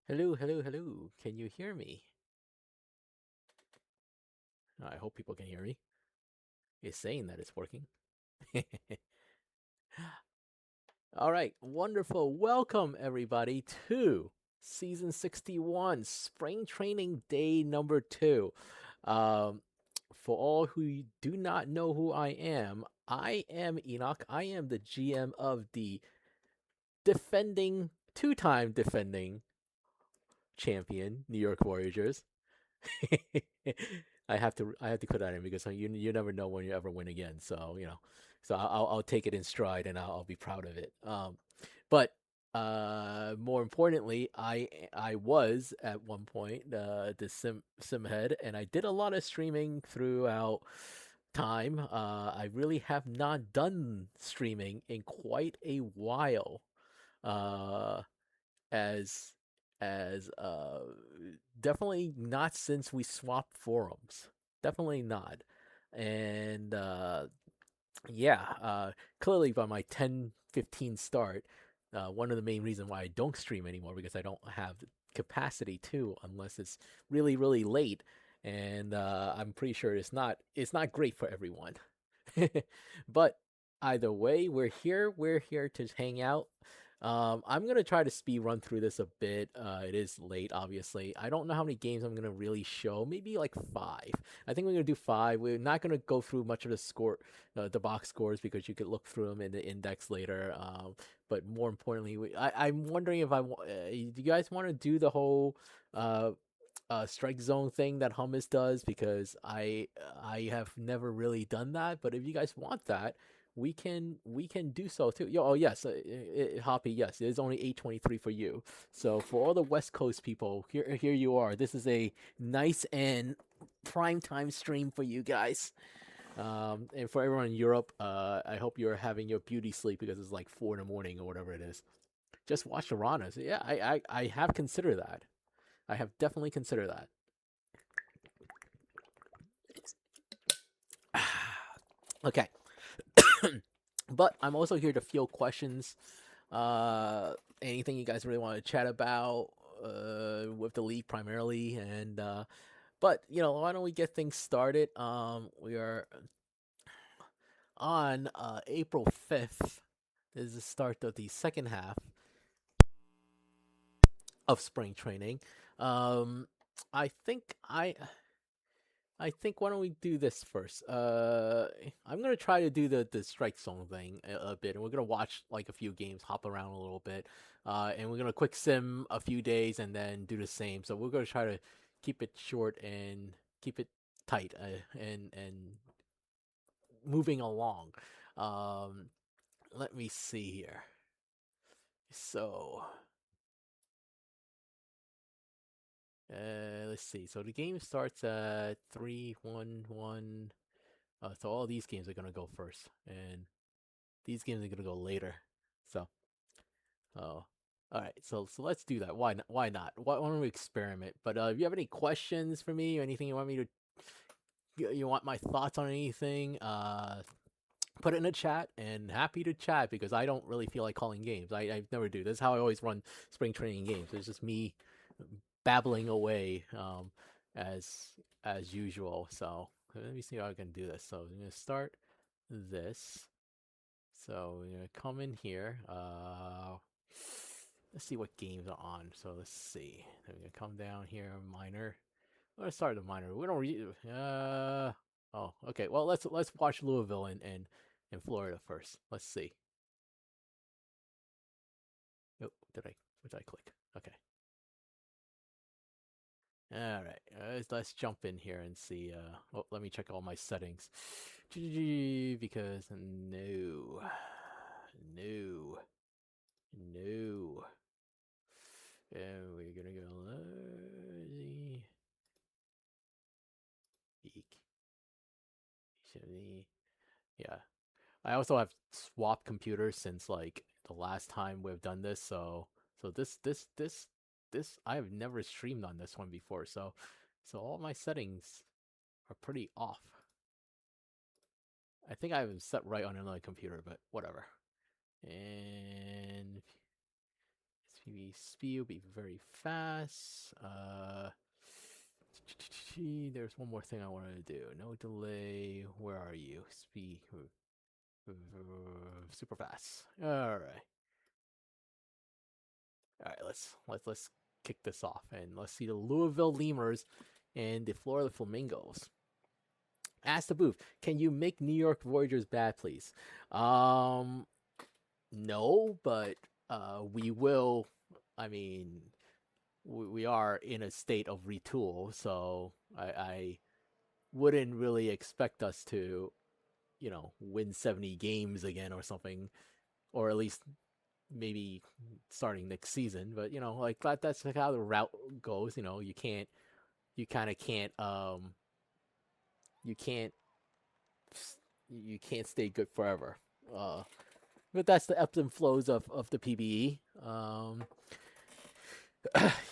Hello, hello, hello. Can you hear me? I hope people can hear me. It's saying that it's working. All right, wonderful. Welcome, everybody, to season 61, Spring Training Day number 2. Um, for all who do not know who I am Enoch. I am the GM of the two-time defending champion, New York Warriors. I have to put that in because you never know when you ever win again. So so I'll take it in stride and I'll be proud of it. But more importantly, I was at one point the sim head, and I did a lot of streaming throughout time. I really have not done streaming in quite a while. Uh, as as definitely not since we swapped forums. Definitely not. And yeah, clearly by my 10-15 start, one of the main reasons why I don't stream anymore because I don't have the capacity to unless it's really really late, and I'm pretty sure it's not great for everyone. But either way, we're here. We're here to hang out. I'm gonna try to speed run through this a bit. It is late, obviously. I don't know how many games I'm gonna really show. Maybe like 5. I think we're gonna do 5. We're not gonna go through much of the box scores because you could look through them in the index later. But more importantly, I'm wondering if do you guys want to do the whole uh, strike zone thing that hummus does, because I have never really done that. But if you guys want that, we can do so too. Yo, oh yes, Hoppy, yes, it is only 8:23 for you. So for all the West Coast people, here you are. This is a nice and prime time stream for you guys. And for everyone in Europe, I hope you're having your beauty sleep because it's like 4 in the morning or whatever it is. Just watch the Ranas. Yeah, I have considered that. I have definitely considered that. Okay. But I'm also here to field questions. Anything you guys really want to chat about with the league primarily, and but why don't we get things started? We are on April 5th. This is the start of the second half of spring training. Um, I think I think why don't we do this first? I'm gonna try to do the strike zone thing a bit, and we're gonna watch like a few games, hop around a little bit, and we're gonna quick sim a few days and then do the same. So we're gonna try to keep it short and keep it tight, and moving along. Um, Let me see here. So, let's see. So the game starts at 3-1-1. So all these games are gonna go first, and these games are gonna go later. So, oh, all right. So let's do that. Why not? Why not? Why don't we experiment? But if you have any questions for me or anything you want me to, you want my thoughts on anything, put it in the chat, and happy to chat because I don't really feel like calling games. I never do. This is how I always run spring training games. It's just me babbling away, as as usual. So let me see how I can do this. So I'm gonna start this. So we're gonna come in here. Let's see what games are on. So let's see. Then we're gonna come down here. Minor. Let's start the minor. We don't. Oh, okay. Well, let's watch Louisville and Florida first. Let's see. Oh, did I click? Okay. All right. Let's jump in here and see. Oh, let me check all my settings. Because no, no, no. And we're gonna go eek. Yeah. I also have swapped computers since like the last time we've done this, so this I have never streamed on this one before, so all my settings are pretty off. I think I have them set right on another computer, but whatever. And PB speed will be very fast. There's one more thing I wanted to do. No delay. Where are you? Speed. Super fast. All right. All right. Let's kick this off and let's see the Louisville Lemurs and the Florida Flamingos. Ask the booth, can you make New York Voyagers bad, please? No, but we will. I mean, we are in a state of retool, so I wouldn't really expect us to, win 70 games again or something, or at least maybe starting next season. But like that's like how the route goes. You kind of you can't, you can't stay good forever. But that's the ebbs and flows of the PBE.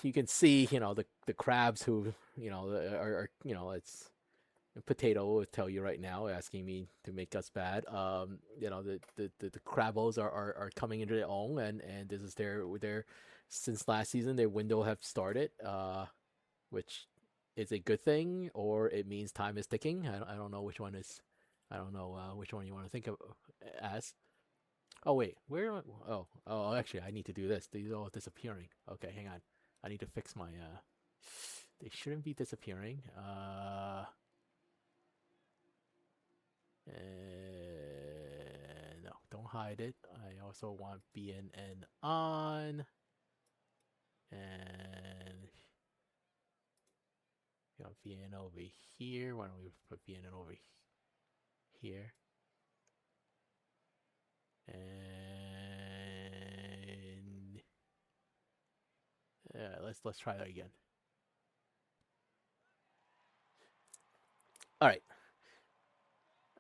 You can see, the crabs who, are it's Potato will tell you right now, asking me to make us bad. The Crabos are coming into their own, and this is their since last season their window have started, which is a good thing, or it means time is ticking. I don't know which one is. I don't know which one you want to think of as. Oh wait, where? Oh, actually, I need to do this. These are all disappearing. Okay, hang on. I need to fix my. They shouldn't be disappearing. No, don't hide it. I also want BNN on. And BNN over here. Why don't we put BNN over here? And let's try that again. All right.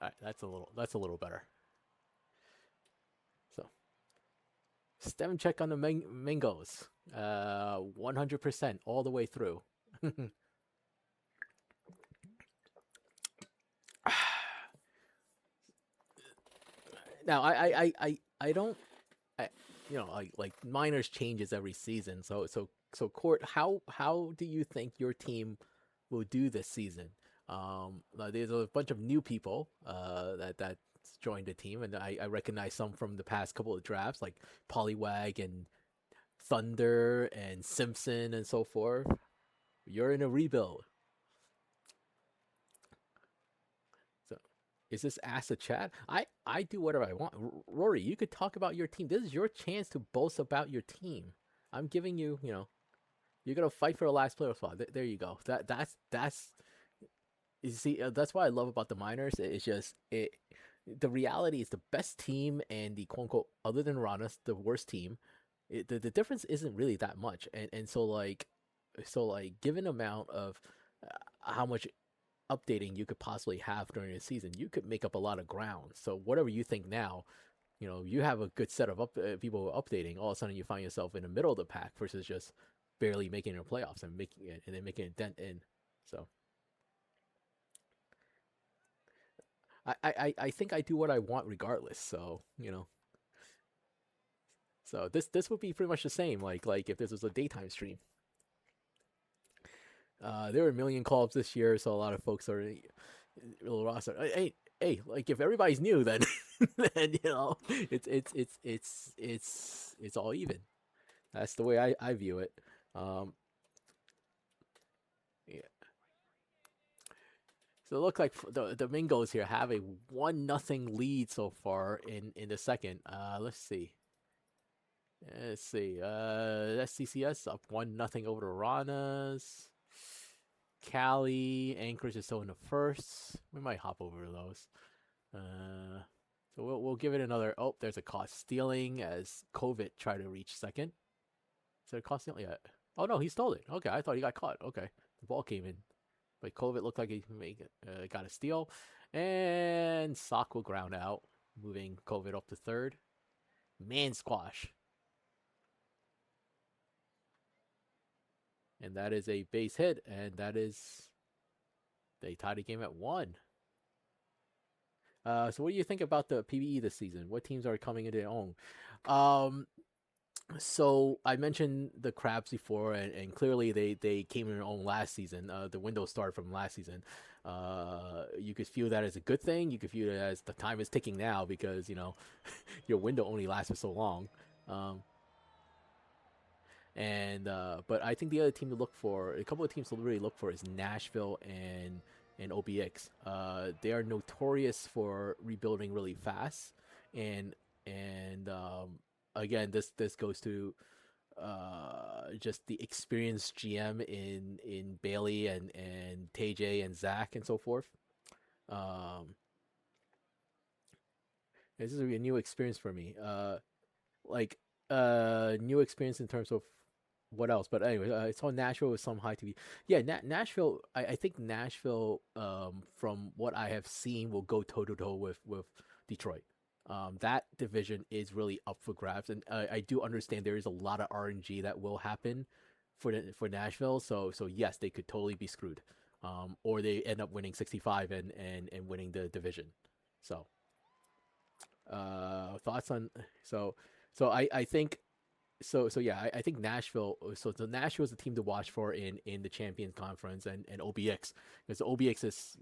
All right, that's a little better. So, stem check on the mangoes. 100% all the way through. Now, I don't, like minors changes every season. So Court, how do you think your team will do this season? There's a bunch of new people that joined the team, and I recognize some from the past couple of drafts, like Poliwag and Thunder and Simpson and so forth. You're in a rebuild. So, is this Ask the Chat? I do whatever I want. Rory, you could talk about your team. This is your chance to boast about your team. I'm giving you, you're gonna fight for the last player spot. There you go. That's you see, that's what I love about the minors. It's just it. The reality is the best team and the quote unquote other than Rana's the worst team. The difference isn't really that much, and so like given amount of how much updating you could possibly have during the season, you could make up a lot of ground. So whatever you think now, you have a good set of people updating. All of a sudden, you find yourself in the middle of the pack versus just barely making the playoffs and making it and then making a dent in. So. I think I do what I want regardless. So so this would be pretty much the same. Like if this was a daytime stream. There were a million call-ups this year, so a lot of folks are a little roster. Hey, like if everybody's new, then then it's all even. That's the way I view it. Yeah. So it looks like the Mingos here have a 1-0 lead so far in the second. Let's see. SCCS up 1-0 over the Ranas. Cali, Anchorage is still in the first. We might hop over those. So we'll give it another. Oh, there's a caught stealing as Kovic tried to reach second. Is there a caught stealing yet? Oh no, he stole it. Okay, I thought he got caught. Okay, the ball came in. But Kovic looked like he got a steal. And Sock will ground out, moving Kovic up to third. Man squash. And that is a base hit. And that is... They tied the game at 1. So what do you think about the PBE this season? What teams are coming into their own? So I mentioned the Crabs before, and clearly they came in their own last season. The window started from last season. You could feel that as a good thing. You could feel it as the time is ticking now because your window only lasts for so long. Um, and but I think the other team to look for, a couple of teams to really look for, is Nashville and OBX. They are notorious for rebuilding really fast, and and again, this goes to just the experienced GM in Bailey and TJ and Zach and so forth. Um, this is a new experience for me. Like new experience in terms of what else. But anyway, I saw Nashville with some high TV. Yeah, Nashville. I think Nashville, from what I have seen, will go toe to toe with Detroit. That division is really up for grabs, and I do understand there is a lot of RNG that will happen for Nashville. So yes, they could totally be screwed, or they end up winning 65 and winning the division. So thoughts on so I think so yeah, I think Nashville. So Nashville is the team to watch for in the Champions Conference, and OBX, because OBX is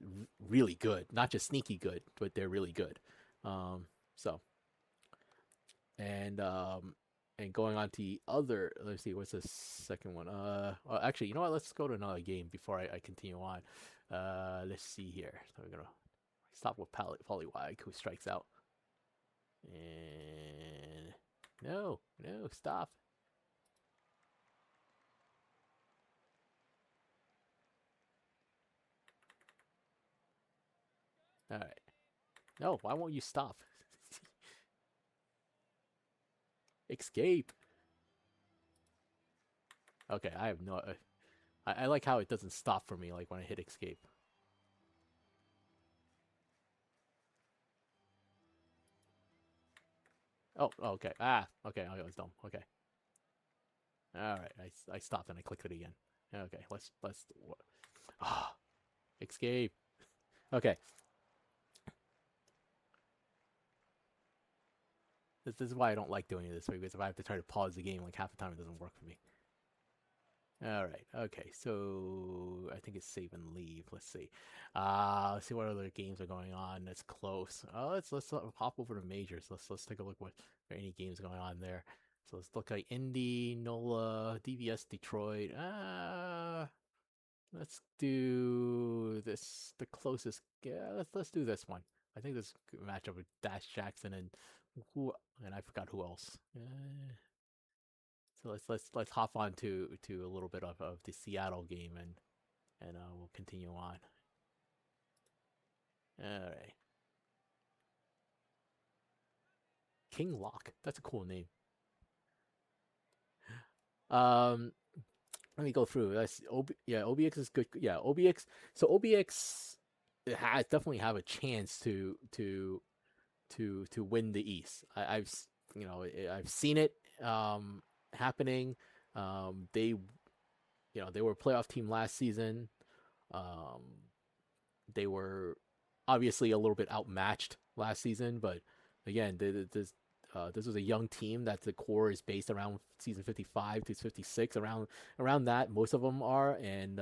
really good, not just sneaky good, but they're really good. Um, so and and going on to the other, let's see, what's the second one? Well, actually, you know what? Let's go to another game before I continue on. Let's see here. So we're gonna stop with Polywag, who strikes out, and no, stop. All right. No, why won't you stop? Escape. Okay, I have no. I like how it doesn't stop for me, like when I hit escape. Oh, okay. Okay. I was dumb. Okay. All right. I stopped and I clicked it again. Okay. Let's. Ah, escape. Okay. This is why I don't like doing this, because if I have to try to pause the game, like half the time it doesn't work for me. All right. Okay. So I think it's save and leave. Let's see. Let's see what other games are going on. That's close. Let's hop over to majors. Let's take a look what are any games going on there. So let's look at Indy, NOLA, DVS, Detroit. Let's do this. The closest. Yeah. Let's do this one. I think this matchup with Dash Jackson who and I forgot who else. So let's hop on to a little bit of the Seattle game, and we'll continue on. All right, King Lock. That's a cool name. Um, Let me go through. Yeah, OBX is good. Yeah, OBX. So OBX has definitely have a chance to win the East. I've seen it happening. They were a playoff team last season. Um, they were obviously a little bit outmatched last season, but again, this was a young team that the core is based around season 55 to 56, around that. Most of them are, and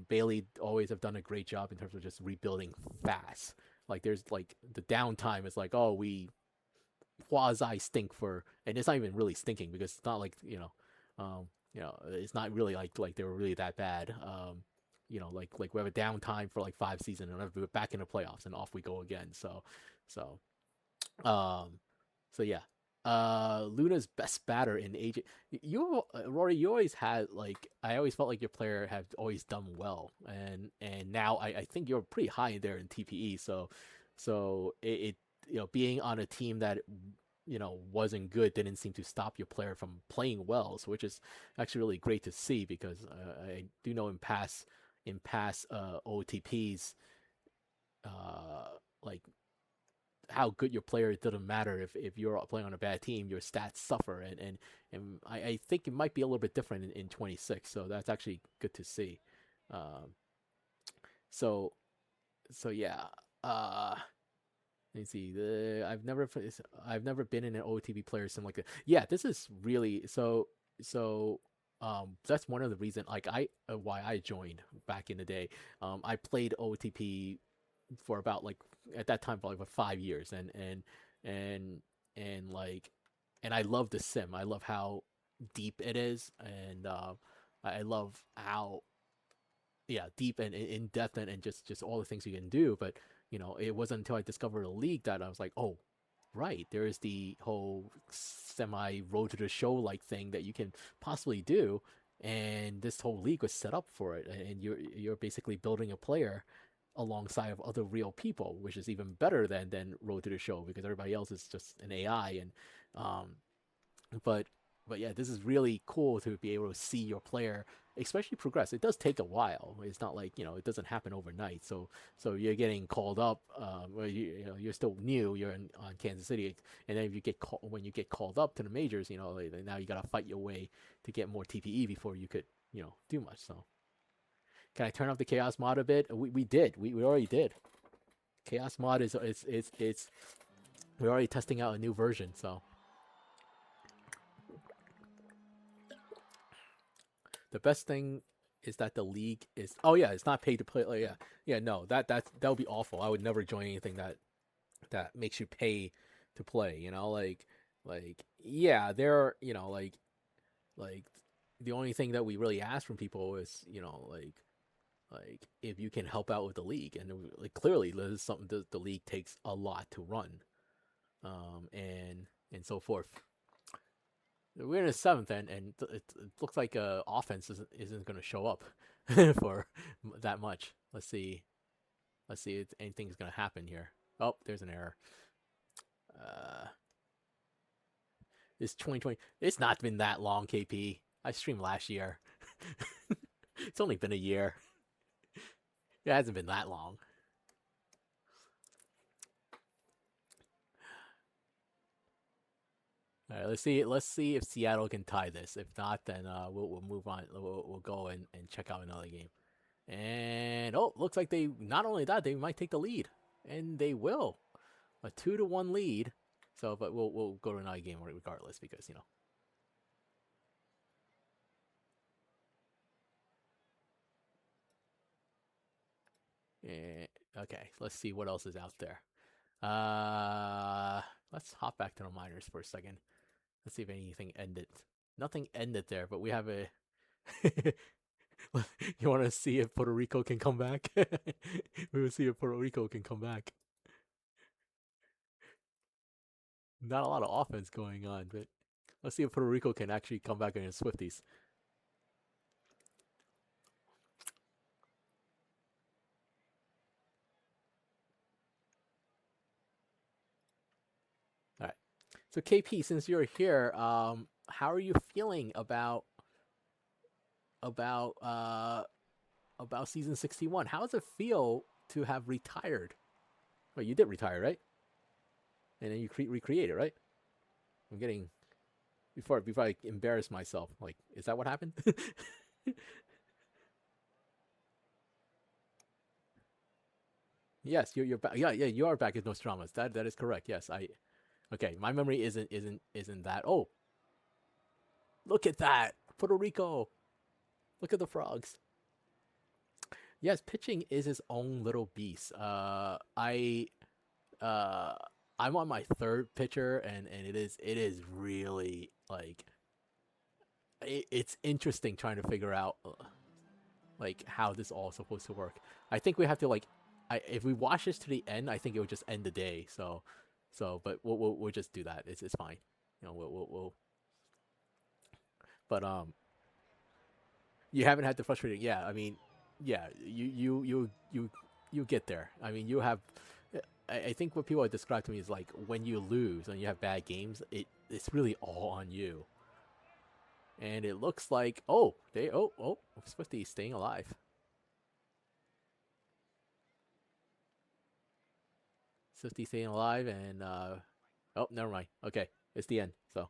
Bailey always have done a great job in terms of just rebuilding fast. Like there's like the downtime is like, oh, we quasi stink for, and it's not even really stinking because it's not like it's not really like they were really that bad. Like we have a downtime for like 5 seasons, and we're back in the playoffs, and off we go again. So um, so yeah. Luna's best batter in AJ. Rory, you always had like, I always felt like your player have always done well, and now I think you're pretty high there in TPE. So it being on a team that wasn't good didn't seem to stop your player from playing well, so which is actually really great to see, because I do know in past OTPs, uh like how good your player, it doesn't matter if you're playing on a bad team, your stats suffer, and I think it might be a little bit different in 26, so that's actually good to see. um so so yeah. uh Let me see. I've never been in an OTB player sim like that. Yeah, this is really so. That's one of the reason like I why I joined back in the day. I played OTP for about like at that time for like what, 5 years, and and like and I love the sim. I love how deep it is, and I love how yeah deep and in depth and just all the things you can do. But it wasn't until I discovered a league that I was like, oh, right, there's the whole semi road to the show like thing that you can possibly do, and this whole league was set up for it, and you're basically building a player alongside of other real people, which is even better than road to the show because everybody else is just an AI. And um but but yeah, this is really cool to be able to see your player especially progress. It does take a while. It's not like it doesn't happen overnight. So you're getting called up. Well, you're still new. You're on Kansas City, and then if you when you get called up to the majors, like, now you gotta fight your way to get more TPE before you could do much. So can I turn off the chaos mod a bit? We did. We already did. Chaos mod is we're already testing out a new version. So the best thing is that the league is. Oh yeah, it's not paid to play. Like, yeah, yeah. No, that would be awful. I would never join anything that makes you pay to play. Like yeah, there are like the only thing that we really ask from people is like if you can help out with the league, and like clearly this is something the league takes a lot to run, and so forth. We're in the seventh, and it looks like offense isn't going to show up for that much. Let's see. Let's see if anything's going to happen here. Oh, there's an error. Uh, it's 2020. It's not been that long, KP. I streamed last year. It's only been a year. It hasn't been that long. All right, let's see. Let's see if Seattle can tie this. If not, then we'll move on. We'll go and check out another game. And oh, looks like they not only that they might take the lead, and they will. A 2-1 lead. So, but we'll go to another game regardless because Eh, okay, let's see what else is out there. Uh, let's hop back to the minors for a second. Let's see if anything ended. Nothing ended there, but we have a. You want to see if Puerto Rico can come back? We will see if Puerto Rico can come back. Not a lot of offense going on, but let's see if Puerto Rico can actually come back against Swifties. All right. So KP, since you're here, how are you feeling about uh about season 61? How does it feel to have retired? Well, you did retire, right? And then you recreate it, right? I'm getting before I embarrass myself. Like, is that what happened? Yes, you're back. Yeah, yeah, you are back as Nostradamus. That is correct. Yes, I. Okay, my memory isn't that. Oh, look at that, Puerto Rico. Look at the frogs. Yes, pitching is its own little beast. Uh, I'm on my third pitcher, and it is really like it's interesting trying to figure out like how this all supposed to work. I think we have to like, if we watch this to the end, I think it would just end the day. But we'll just do that. It's fine. We'll but you haven't had the frustrating. Yeah, I mean, yeah, you get there. I mean, you have. I think what people have described to me is like when you lose and you have bad games, it's really all on you. And it looks like Swifty staying alive. Swifty staying alive, and oh, never mind. Okay, it's the end. So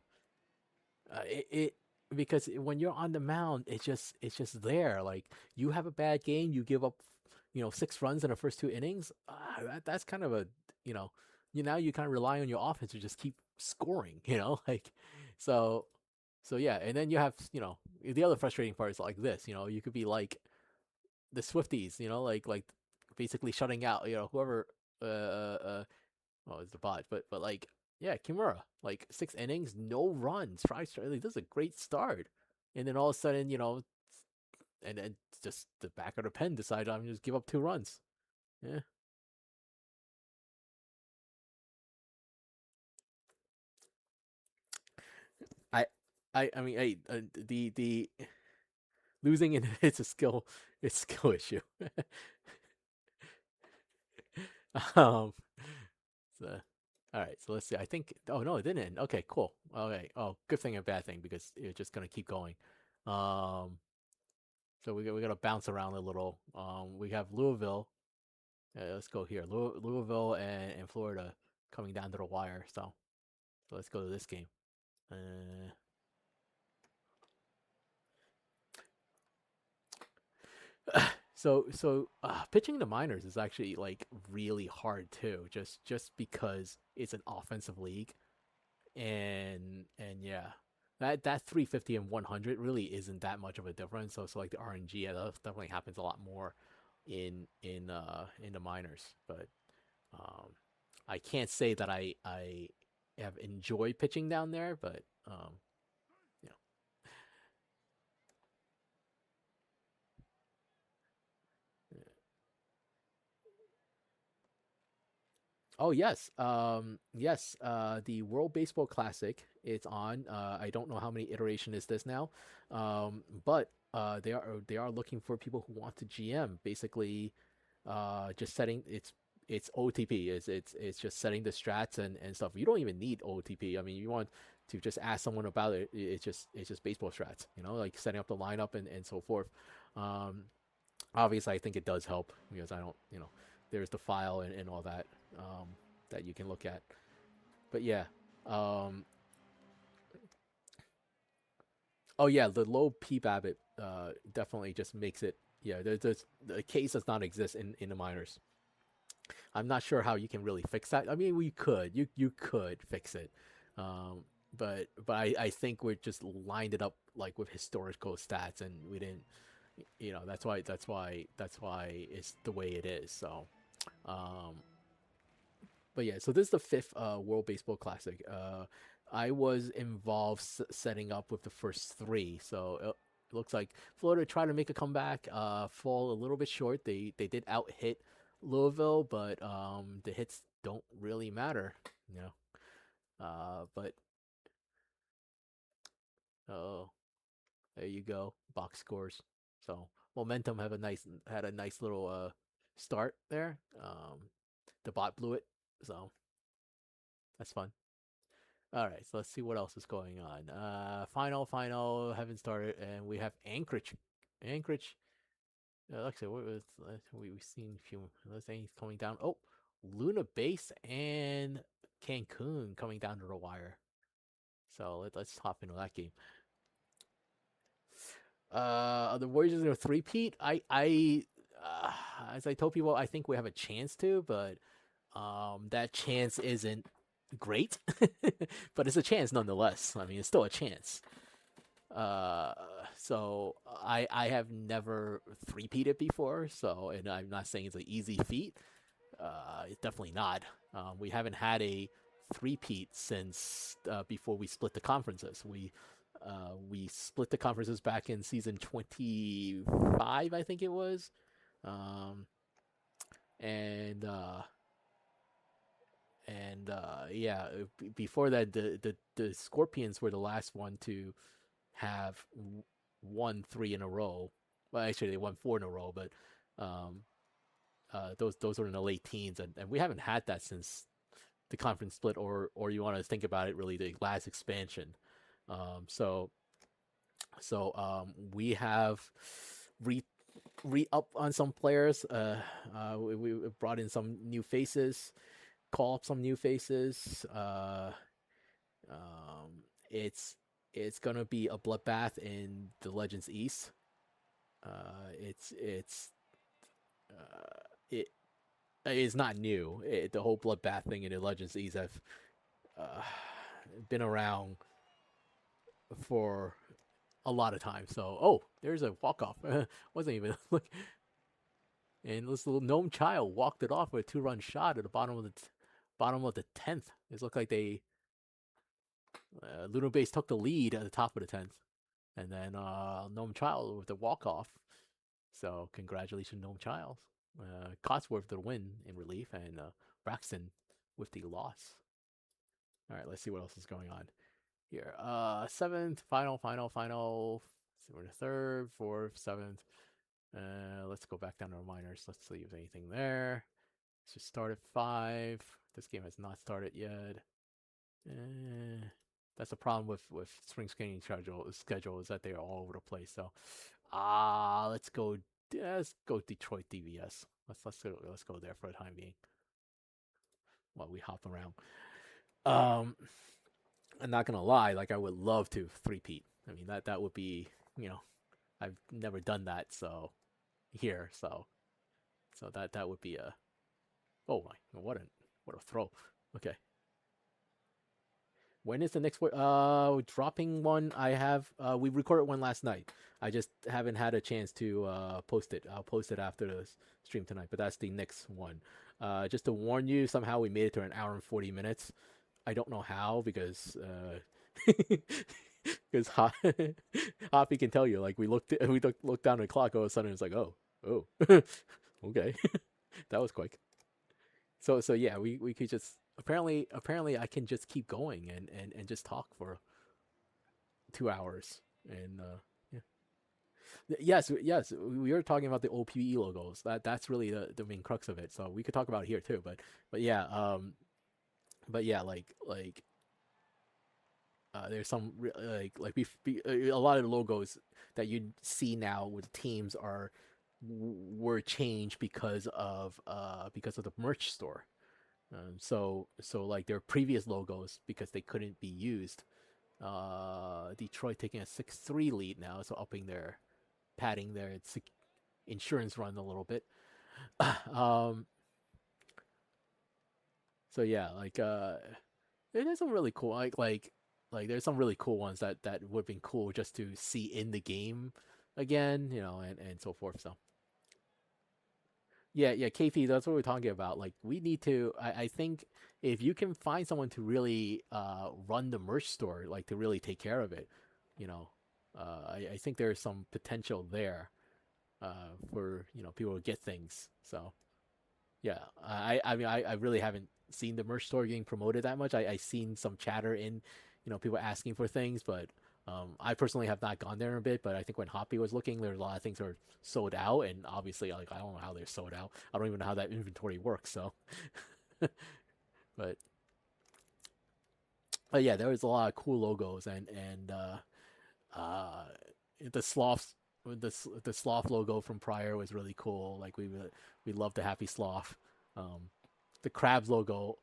it because when you're on the mound, it's just there. Like you have a bad game, you give up 6 runs in the first 2 innings. That's kind of a you know you now you kind of rely on your offense to just keep scoring, like so so yeah, and then you have, the other frustrating part is like this, you could be like the Swifties, like basically shutting out, whoever well, it's the bot, but like yeah, Kimura, like 6 innings, no runs, five straight, like, this is a great start. And then all of a sudden, and then just the back of the pen decided I'm just give up 2 runs. Yeah. I I mean, hey, the losing in it's a skill issue. um, so, all right, so let's see. I think. Oh no, it didn't end. Okay, cool. Okay. Oh, good thing and bad thing because it's just gonna keep going. Um, so we got to bounce around a little. We have Louisville. Let's go here. Louisville and Florida coming down to the wire. So let's go to this game. Uh, pitching the minors is actually like really hard too, just because it's an offensive league, and yeah, that 350 and 100 really isn't that much of a difference. So like the RNG, yeah, that definitely happens a lot more in the minors, but um, I can't say that I have enjoyed pitching down there, but you know, oh yes, yes. The World Baseball Classic. It's on. I don't know how many iteration is this now, but they are looking for people who want to GM. Basically, just setting it's OTP. It's just setting the strats and stuff. You don't even need OTP. I mean, you want to just ask someone about it. It's just baseball strats. Like setting up the lineup and so forth. Um, Obviously I think it does help because I don't, there's the file and all that um, that you can look at. But yeah, um, oh yeah, the low P BABIP definitely just makes it. Yeah, the case does not exist in the minors. I'm not sure how you can really fix that. I mean, we could, you could fix it, um, but I think we just lined it up like with historical stats, and we didn't. That's why it's the way it is. So um, but yeah, so this is the fifth World Baseball Classic. I was involved setting up with the first three, so it looks like Florida tried to make a comeback, fall a little bit short. They did out hit Louisville, but the hits don't really matter, you know. But oh, there you go, box scores. So momentum had a nice little start there. The bot blew it, so that's fun. All right, so let's see what else is going on. Final haven't started, and we have Anchorage. Anchorage. Like I said, we've seen a few things coming down. Oh, Luna Base and Cancun coming down to the wire. So let's hop into that game. The Warriors are gonna three-peat. Uh, as I told people, I think we have a chance to, but that chance isn't great, but it's a chance nonetheless. I mean, it's still a chance. Uh, so I have never three-peated before, so and I'm not saying it's an easy feat. It's definitely not. We haven't had a three-peat since before we split the conferences. We split the conferences back in season 25, I think it was, um, and yeah, before that, the Scorpions were the last one to have won three in a row. Well, actually, they won four in a row, but um, those were in the late teens, and we haven't had that since the conference split, or you want to think about it, really the last expansion. So we have re re up on some players. We brought in some new faces, call up some new faces. It's gonna be a bloodbath in the Legends East. It's uh, it. is not new. The whole bloodbath thing in the Legends East have uh, been around for a lot of time. So, oh, there's a walk off. Wasn't even look. And this little gnome child walked it off with a two-run shot at the bottom of the 10th. It looked like they Lunar Base took the lead at the top of the 10th, and then gnome child with the walk off. So congratulations, gnome child. Cotsworth the win in relief, and Braxton with the loss. All right, let's see what else is going on here. Seventh, final. So we're in the third, fourth, seventh. Let's go back down to our minors. Let's see if there's anything there. Let's just start at 5. This game has not started yet. That's the problem with spring skating schedule is that they're all over the place. So, let's go. Let's go Detroit DVS. Let's go there for the time being while we hop around. Um, I'm not gonna lie, like I would love to three-peat. I mean that would be, I've never done that, so here, so that would be a, oh my, what a throw. Okay. When is the next one? Dropping one. I have. We recorded one last night. I just haven't had a chance to post it. I'll post it after the stream tonight. But that's the next one. Just to warn you, somehow we made it to an hour and 40 minutes. I don't know how because because Hoppy can tell you. Like we looked down at the clock. All of a sudden, it's like, oh, okay, that was quick. So yeah, we could just apparently I can just keep going and just talk for 2 hours and yeah. Yes, we were talking about the old PvE logos. That's really the main crux of it. So we could talk about it here too. But yeah, like there's some a lot of the logos that you see now with teams were changed because of the merch store. So like their previous logos because they couldn't be used. Detroit taking a 6-3 lead now, so padding their insurance run a little bit. um, so yeah, like there's some really cool like there's some really cool ones that would have been cool just to see in the game again, and so forth. So yeah, KP, that's what we're talking about. Like, we need to. I think if you can find someone to really run the merch store, like to really take care of it, you know, I think there's some potential there for people to get things. So yeah, I mean I really haven't seen the merch store getting promoted that much. I seen some chatter in, people asking for things, but I personally have not gone there in a bit. But I think when Hoppy was looking, there's a lot of things that are sold out, and obviously, like I don't know how they're sold out. I don't even know how that inventory works. So, but yeah, there was a lot of cool logos and the sloths. The sloth logo from prior was really cool. Like we love the happy sloth. Um, the crabs logo,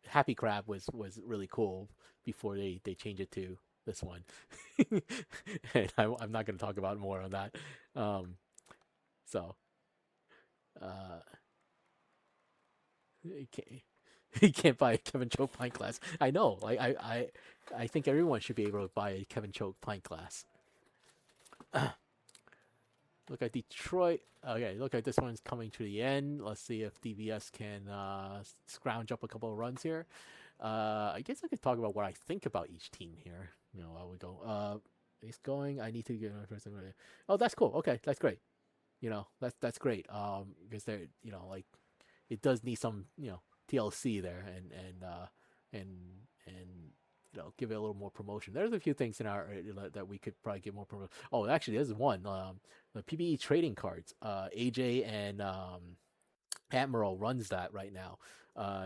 happy crab was really cool before they change it to this one. And I'm not going to talk about more on that. Um, so uh, you can't, you can't buy a Kevin Choke pint glass. I know. Like I think everyone should be able to buy a Kevin Choke pint glass. Look at Detroit. Okay, look at this one's coming to the end. Let's see if DVS can scrounge up a couple of runs here. I guess I could talk about what I think about each team here. While we go. It's going. I need to get my first. Oh, that's cool. Okay, that's great. That's great. Because they're like it does need some TLC there and and give it a little more promotion. There's a few things in our that we could probably get more promotion. Oh, actually, there's one. The PBE trading cards. AJ and Admiral runs that right now.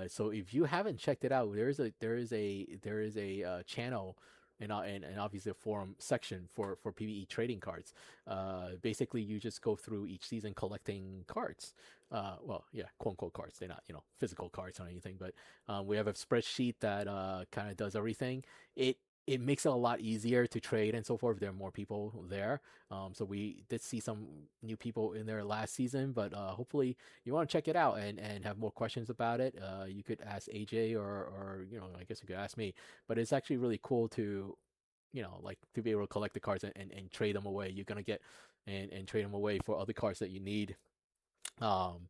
So if you haven't checked it out, there is a channel and obviously a forum section for PBE trading cards. Basically, you just go through each season collecting cards. Well, yeah, quote unquote cards. They're not physical cards or anything, but we have a spreadsheet that kind of does everything. It it makes it a lot easier to trade and so forth. There are more people there. So we did see some new people in there last season, but hopefully you want to check it out and have more questions about it. You could ask AJ or I guess you could ask me. But it's actually really cool to like to be able to collect the cards and trade them away. You're gonna get and trade them away for other cards that you need. Um,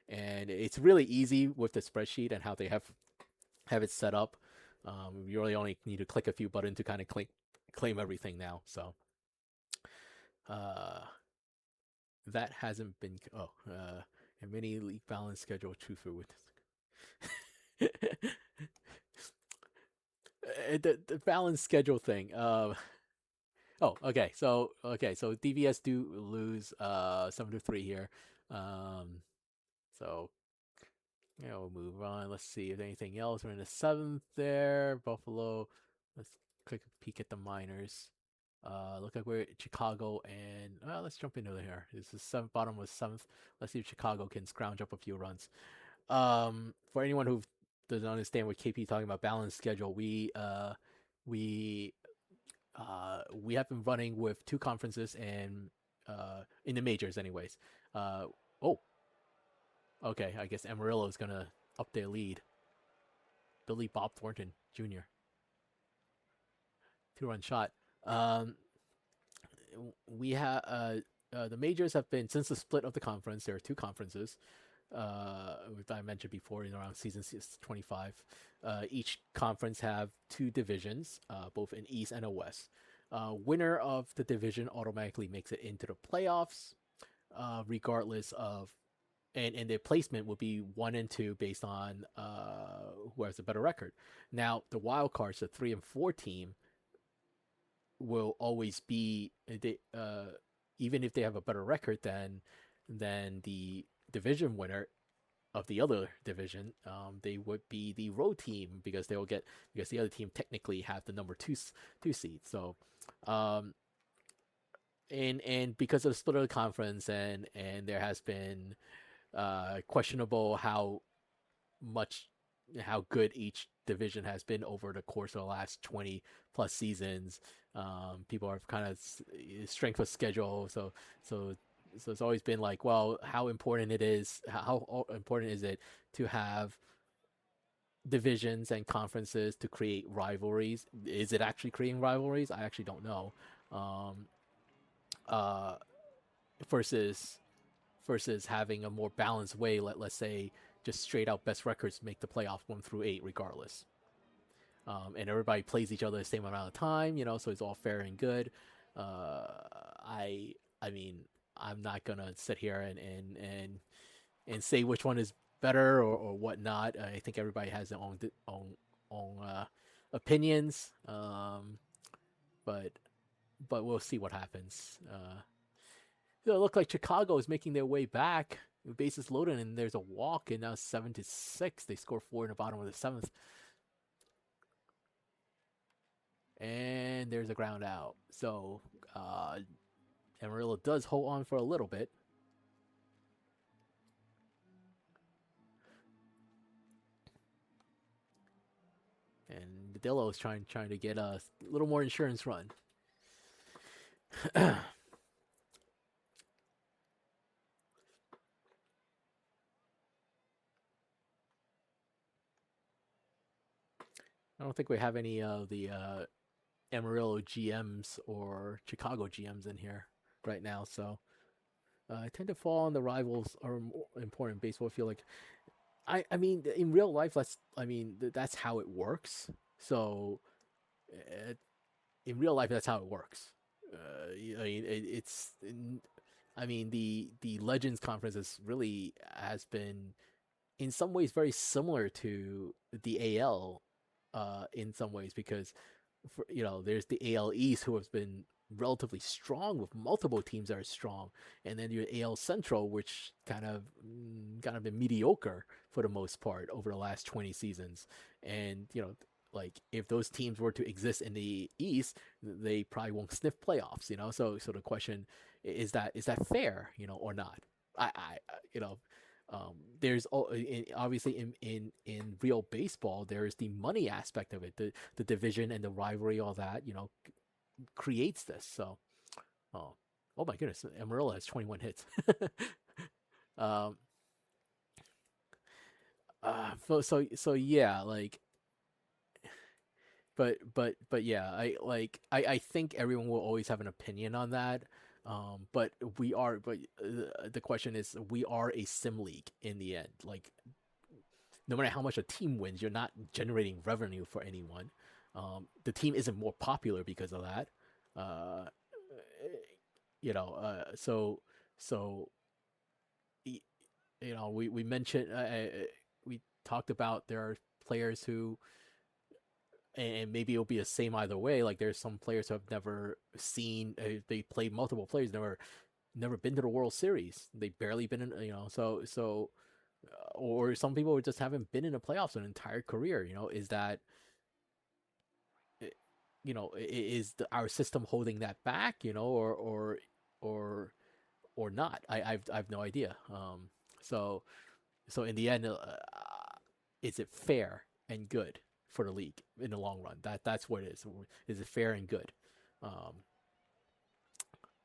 and it's really easy with the spreadsheet and how they have it set up. You really only need to click a few buttons to kind of claim everything now. So uh, that hasn't been a mini league balance schedule true for with the balance schedule thing. Oh, okay. So DVS do lose 7-3 here. Um, so we'll move on. Let's see if anything else. We're in the seventh there. Buffalo. Let's click a peek at the minors. Look like we're at Chicago, and let's jump into here. This is seventh, bottom was seventh. Let's see if Chicago can scrounge up a few runs. For anyone who doesn't understand what KP talking about balanced schedule, we we have been running with two conferences and in the majors, anyways. Uh, oh, okay. I guess Amarillo is gonna up their lead. Billy Bob Thornton Jr. 2-run shot. Um, we have the majors have been since the split of the conference. There are two conferences. Which I mentioned before in around season 25. Each conference have two divisions, both an East and a West. Winner of the division automatically makes it into the playoffs, regardless of and their placement will be 1 and 2 based on who has a better record. Now the wild cards, the 3 and 4 team, will always be even if they have a better record than the division winner of the other division, they would be the road team because they will get because the other team technically have the number two seed. So, um, and because of the split of the conference and there has been questionable much how good each division has been over the course of the last 20 plus seasons. People are kind of strength of schedule, so so it's always been like, well, how important it is, how important is it to have divisions and conferences to create rivalries? Is it actually creating rivalries? I actually don't know. Um, uh, versus having a more balanced way. Let's say just straight out best records make the playoff 1 through 8 regardless. And everybody plays each other the same amount of time, so it's all fair and good. Uh, I I mean, I'm not gonna sit here and say which one is better or whatnot. I think everybody has their own opinions. But we'll see what happens. It look like Chicago is making their way back. Bases loaded, and there's a walk, and now 7-6. They score 4 in the bottom of the seventh, and there's a ground out. So Amarillo does hold on for a little bit. And Dillo is trying to get a little more insurance run. I don't think we have any of the Amarillo GMs or Chicago GMs in here right now, so I tend to fall on the rivals are more important in baseball. I feel like I mean in real life that's how it works. So uh, in real life that's how it works. I mean I mean the Legends conference has been in some ways very similar to the AL in some ways because there's the AL East who has been relatively strong with multiple teams that are strong, and then your AL Central, which kind of been mediocre for the most part over the last 20 seasons, and like if those teams were to exist in the East, they probably won't sniff playoffs. So the question is that fair, or not? I Obviously in real baseball, there is the money aspect of it, the division and the rivalry, all that creates this. So, oh, oh my goodness, Amarillo has 21 hits. um, so yeah, like, but yeah, I think everyone will always have an opinion on that. But the question is, we are a sim league in the end. Like, no matter how much a team wins, you're not generating revenue for anyone. The team isn't more popular because of that. Uh, so so we mentioned we talked about there are players who, and maybe it'll be the same either way. Like, there's some players who have never seen, they played multiple players, never been to the World Series. They barely been in, or some people just haven't been in the playoffs an entire career. Is that, our system holding that back? Or not? I've no idea. So so in the end, is it fair and good for the league in the long run? That's what it is. Is it fair and good? Um,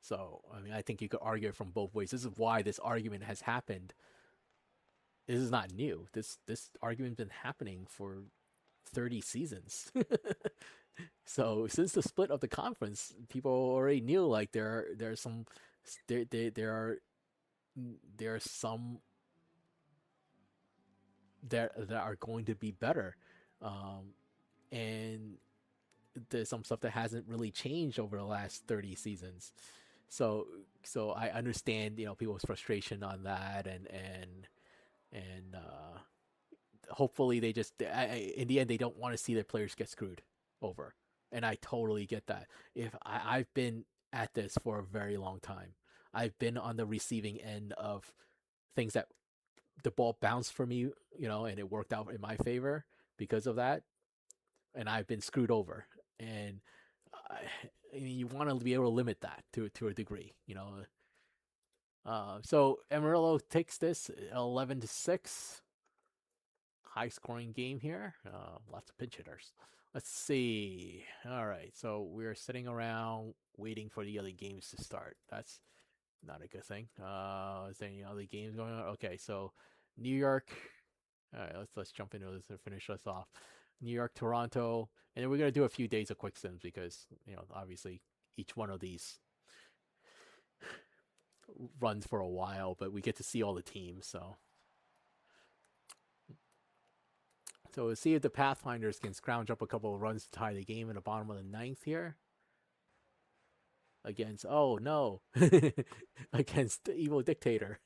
so I mean, I think you could argue it from both ways. This is why this argument has happened. This is not new. This argument's been happening for 30 seasons. So since the split of the conference, people already knew, like, there are some there are some that are going to be better, um, and there's some stuff that hasn't really changed over the last 30 seasons. So so I understand, people's frustration on that, and hopefully they just, in the end, they don't want to see their players get screwed over, and I totally get that. I've been at this for a very long time. I've been on the receiving end of things that the ball bounced for me, and it worked out in my favor because of that, and I've been screwed over. And I mean, you want to be able to limit that to a degree. So Amarillo takes this 11-6. High scoring game here. Lots of pinch hitters. Let's see. All right, so we're sitting around waiting for the other games to start. That's not a good thing. Is there any other games going on? Okay, so New York. All right, let's jump into this and finish us off. New York, Toronto, and then we're gonna do a few days of quick sims because obviously each one of these runs for a while, but we get to see all the teams. So we'll see if the Pathfinders can scrounge up a couple of runs to tie the game in the bottom of the ninth here. Against, oh no, against the evil dictator.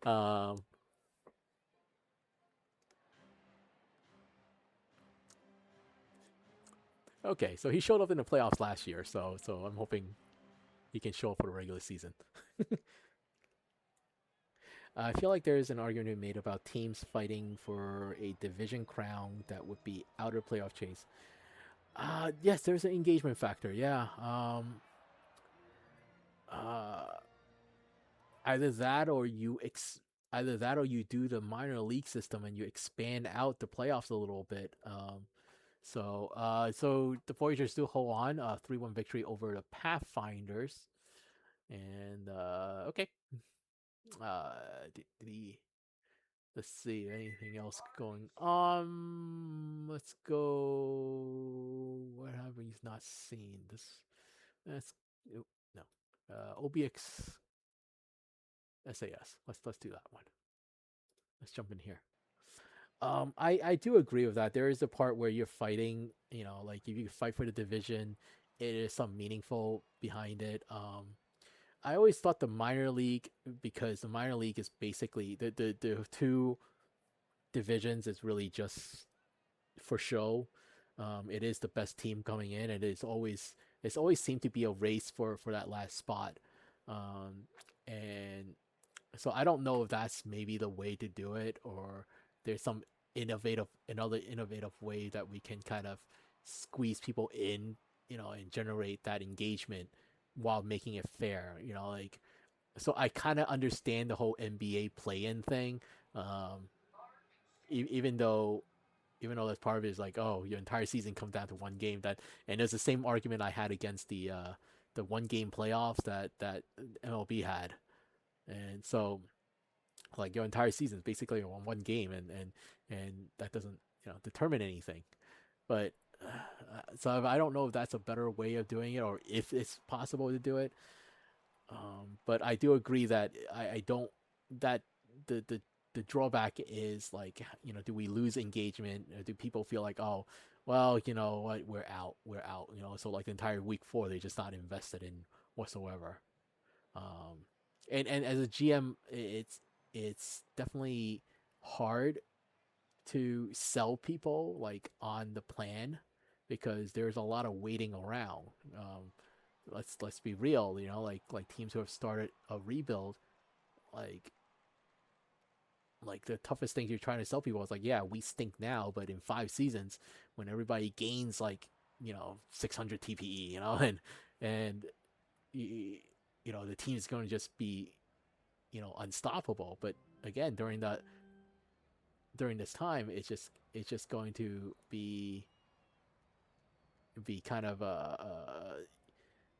um, okay, so he showed up in the playoffs last year, so I'm hoping he can show up for the regular season. I feel like there's an argument made about teams fighting for a division crown that would be out of playoff chase. Yes, there's an engagement factor. Yeah. Uh, either that or either that or you do the minor league system and you expand out the playoffs a little bit. So the Voyagers do hold on, 3-1 victory over the Pathfinders. And okay. Uh, the Let's see, anything else going on? Let's go. What have we not seen? That's no. OBX SAS. Let's do that one. Let's jump in here. I do agree with that. There is a part where you're fighting. Like, if you fight for the division, it is some meaningful behind it. I always thought the minor league, because the minor league is basically the two divisions is really just for show. It is the best team coming in, and it's always seemed to be a race for that last spot. And so I don't know if that's maybe the way to do it, or there's some another innovative way that we can kind of squeeze people in, and generate that engagement while making it fair. Like, so I kind of understand the whole NBA play-in thing. Um, even though that's part of it is like, oh, your entire season comes down to one game. That and there's the same argument I had against the one game playoffs that MLB had, and so like your entire season is basically on one game, and that doesn't determine anything. But so I don't know if that's a better way of doing it or if it's possible to do it. But I do agree that I don't that the drawback is like do we lose engagement? Or do people feel like, oh, well, you know what, we're out, so like the entire week 4 they're just not invested in whatsoever. Um, and as a GM, it's definitely hard to sell people like on the plan because there's a lot of waiting around. Let's be real, like teams who have started a rebuild, like the toughest thing you're trying to sell people is like, yeah, we stink now, but in 5 seasons, when everybody gains like 600 TPE, and the team is going to just be unstoppable. But again, during this time, it's just going to be kind of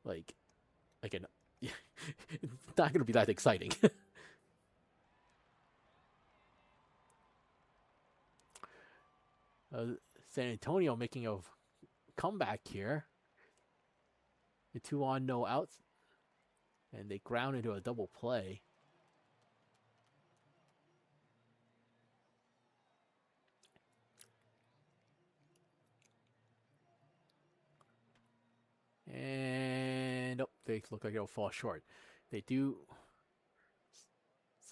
like an it's not going to be that exciting. uh, San Antonio making a comeback here. The 2 on, no outs, and they ground into a double play. And they look like they'll fall short. They do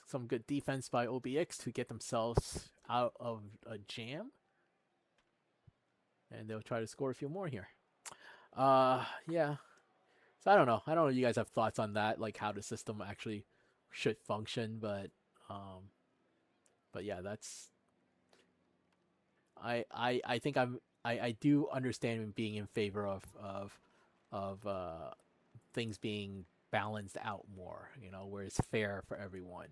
some good defense by OBX to get themselves out of a jam, and they'll try to score a few more here. Yeah. So I don't know. I don't know if you guys have thoughts on that, like how the system actually should function, um, but yeah, that's I think I do understand being in favor of things being balanced out more, where it's fair for everyone.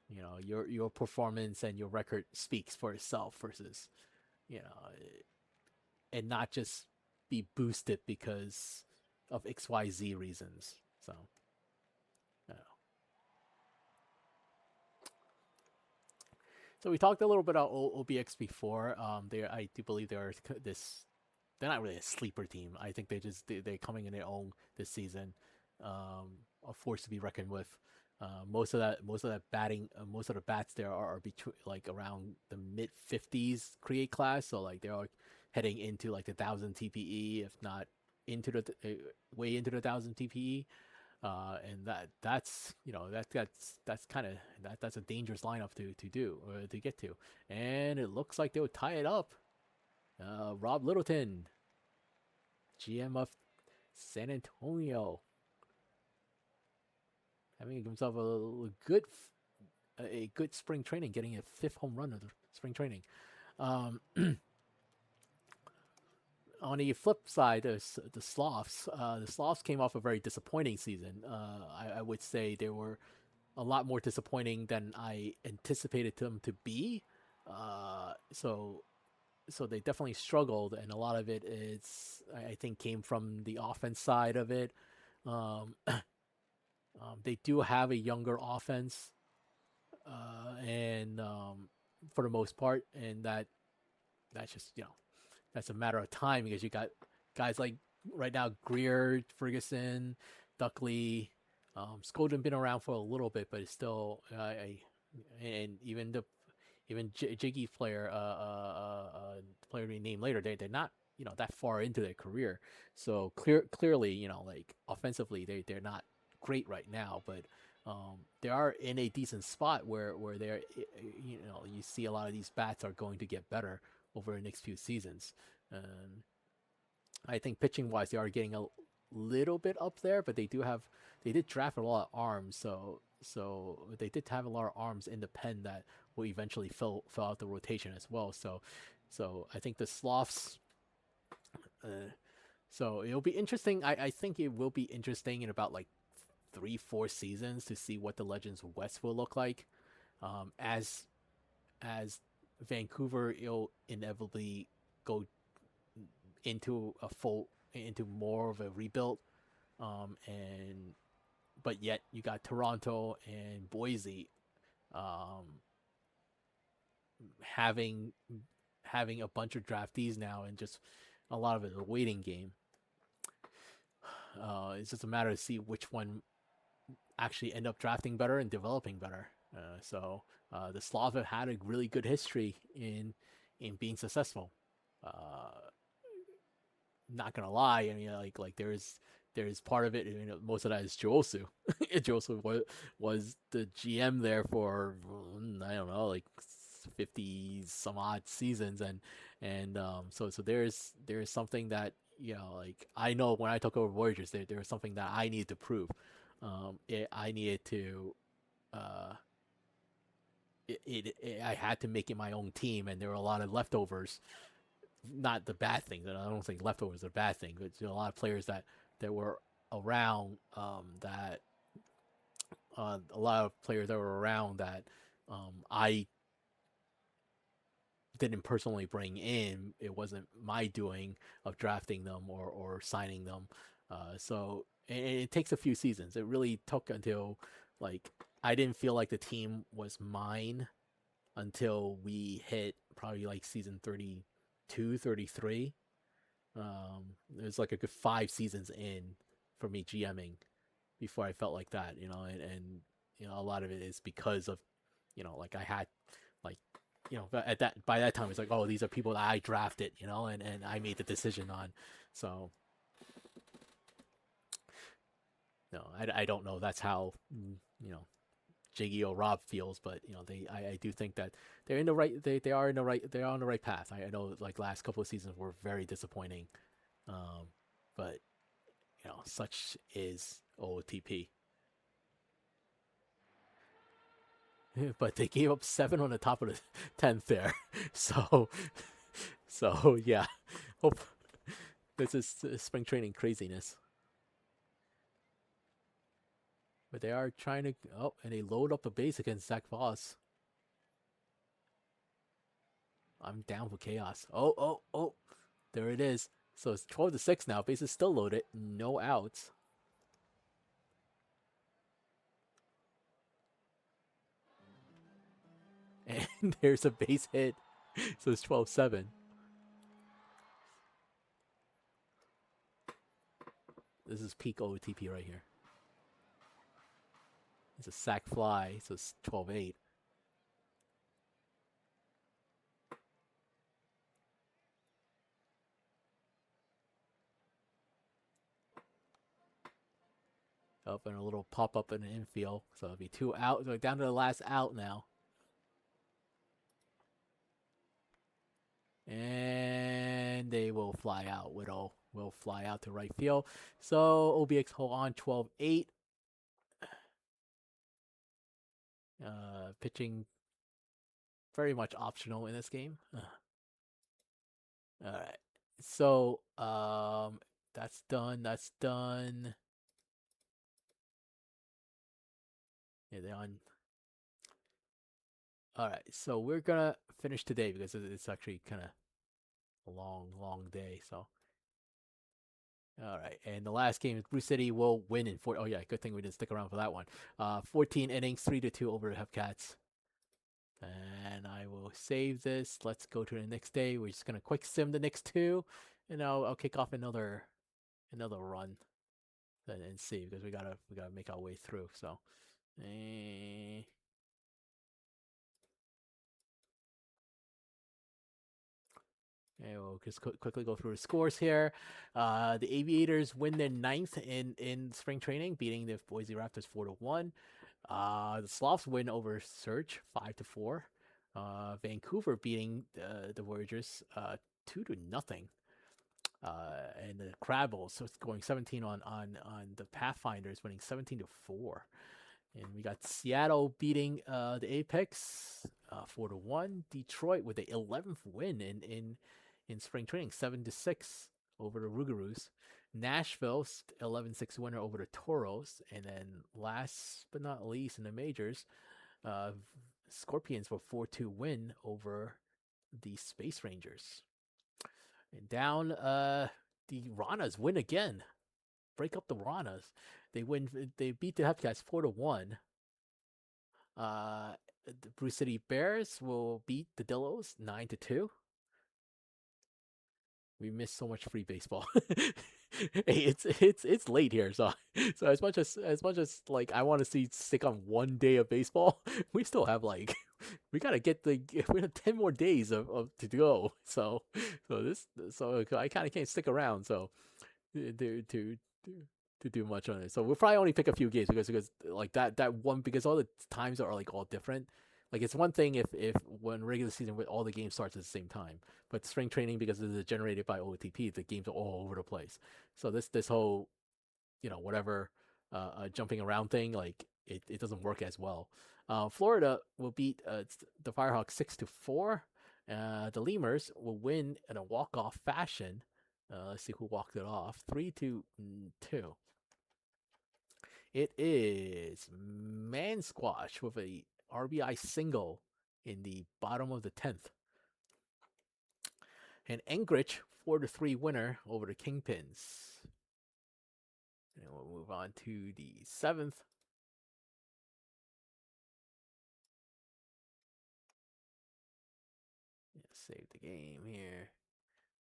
Your performance and your record speaks for itself versus, you know, and not just be boosted because of XYZ reasons. So, uh, so we talked a little bit about OBX before. I do believe they're this. They're not really a sleeper team. I think they're coming in their own this season. A force to be reckoned with. Most of that batting, most of the bats there are between like around the mid 50s create class. So like they're like heading into like the 1,000 TPE, if not into the way into the 1,000 TPE. And that's kind of that's a dangerous lineup to do or to get to. And it looks like they'll tie it up. Rob Littleton, GM of San Antonio, having himself a good spring training, getting a 5th home run of the spring training. Um, on the flip side, the Sloths. The Sloths came off a very disappointing season. I would say they were a lot more disappointing than I anticipated them to be. So they definitely struggled, and a lot of it is I think came from the offense side of it. They do have a younger offense, and for the most part, and that's just that's a matter of time because you got guys like right now Greer, Ferguson, Duckley, Skolden been around for a little bit, but it's still and even Jiggy's player to be named later, they're not that far into their career, so clearly like offensively they're not great right now, but they are in a decent spot where they're you see a lot of these bats are going to get better over the next few seasons. And I think pitching wise, they are getting a little bit up there, but they did draft a lot of arms, so they did have a lot of arms in the pen that will eventually fill out the rotation as well. So I think the Sloths. So it'll be interesting. I think it will be interesting in about like 3, 4 seasons to see what the Legends West will look like. As Vancouver, it'll inevitably go into more of a rebuild. And but yet you got Toronto and Boise um, having having a bunch of draftees now, and just a lot of it is a waiting game. It's just a matter to see which one actually end up drafting better and developing better. The Slavs have had a really good history in being successful. Uh, Not gonna lie, I mean, like there's part of it. You know, most of that is Joosu. Joosu was the GM there for, I don't know, like 50 some odd seasons, and there's something that, like, I know when I took over Voyagers, there was something that I needed to prove. I needed to uh, I had to make it my own team, and there were a lot of leftovers. Not the bad thing. I don't think leftovers are a bad thing, but a lot of players that were around, that a lot of players that were around that I didn't personally bring in. It wasn't my doing of drafting them or signing them. It takes a few seasons. It really took until, like, I didn't feel like the team was mine until we hit probably like season 32, 33. It was like a good 5 seasons in for me GMing before I felt like that, and a lot of it is because of, like, I had, like, at that by that time it's like, oh, these are people that I drafted, and I made the decision on. So I don't know that's how, Jiggy or Rob feels, but I do think that they're in the right they are in the right they are on the right path. I know, like, last couple of seasons were very disappointing, but such is OOTP. But they gave up 7 on the top of the 10th there, so yeah, hope this is spring training craziness. But they are trying to, and they load up the base against Zach Voss. I'm down for chaos. Oh, there it is. So it's 12-6 now. Base is still loaded. No outs. And there's a base hit. So it's 12-7. This is peak OTP right here. It's a sack fly, so it's 12-8. Up, and a little pop up in the infield. So it'll be 2 out. Going down to the last out now. And they will fly out. Widow will fly out to right field. So OBX hold on 12-8. Pitching very much optional in this game. All right. So that's done. That's done. Yeah, they're on. All right. So we're gonna finish today because it's actually kind of a long day. So all right. And the last game is Blue City will win in 4. Oh yeah, good thing we didn't stick around for that one. 14 innings, 3-2 over the Hepcats. And I will save this. Let's go to the next day. We're just gonna quick sim the next 2, and I'll kick off another run, and see, because we gotta make our way through. So, and we'll just quickly go through the scores here. The Aviators win their 9th in spring training, beating the Boise Raptors 4-1. The Sloths win over Surge 5-4. Vancouver beating the Voyagers 2-0. And the Crabbles, so it's going 17 on the Pathfinders, winning 17-4. And we got Seattle beating the Apex 4-1. Detroit with the 11th win in spring training, 7-6 over the Rougarous. Nashville 11-6 winner over the Toros, and then last but not least in the majors, uh, Scorpions were 4-2 win over the Space Rangers. And down, the Ranas win again. Break up the Ranas. They win. They beat the Hepcats 4-1. The Bruce City Bears will beat the Dillos 9-2. We miss so much free baseball. Hey, it's late here, so as much as like I want to see stick on 1 day of baseball, we still have like we gotta get we have 10 more days of to go. So I kind of can't stick around. So to do much on it. So we'll probably only pick a few games because like that one because all the times are like all different. Like it's one thing if when regular season all the games starts at the same time, but spring training because it is generated by OTP, the games are all over the place. So this whole whatever jumping around thing like it doesn't work as well. Florida will beat the Firehawks 6-4. The Lemurs will win in a walk-off fashion. Let's see who walked it off. 3-2. It is Man Squash with a RBI single in the bottom of the 10th. And Anchorage 4-3 winner over the Kingpins. And we'll move on to the 7th. Save the game here.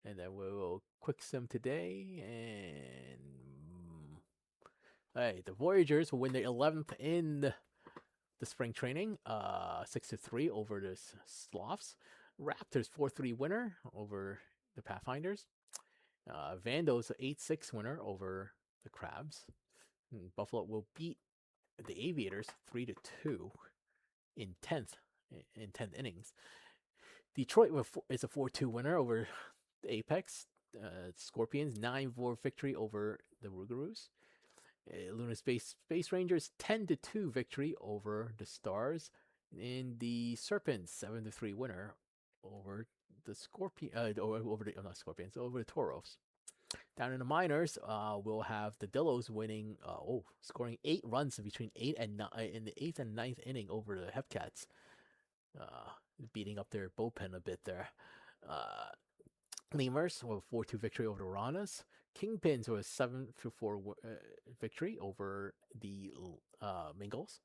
And then we'll quick sim today. And hey, the Voyagers will win the 11th in the spring training. 6-3 over the Sloths. Raptors 4-3 winner over the Pathfinders. Vandals 8-6 winner over the Crabs. And Buffalo will beat the Aviators 3-2 in 10th innings. Detroit is a 4-2 winner over the Apex. Scorpions 9-4 victory over the Rougarous. Luna Space Rangers 10-2 victory over the Stars. And the Serpents 7-3 winner over the over the Toros. Down in the minors, we'll have the Dillos winning, scoring 8 runs between 8 and 9 in the 8th and 9th inning over the Hepcats, beating up their bullpen a bit there. Lemurs with a 4-2 victory over the Ranas. Kingpins with a 7-4 victory over the Mingles.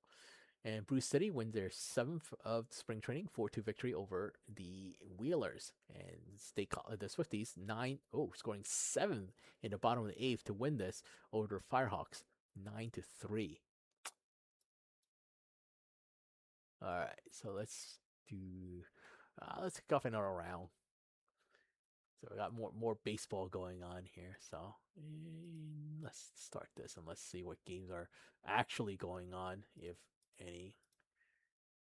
And Bruce City wins their 7th of spring training, 4-2 victory over the Wheelers. And the Swifties, scoring 7 in the bottom of the 8th to win this over the Firehawks, 9-3. All right, so let's kick off another round. So we got more baseball going on here. So let's start this and let's see what games are actually going on, if any.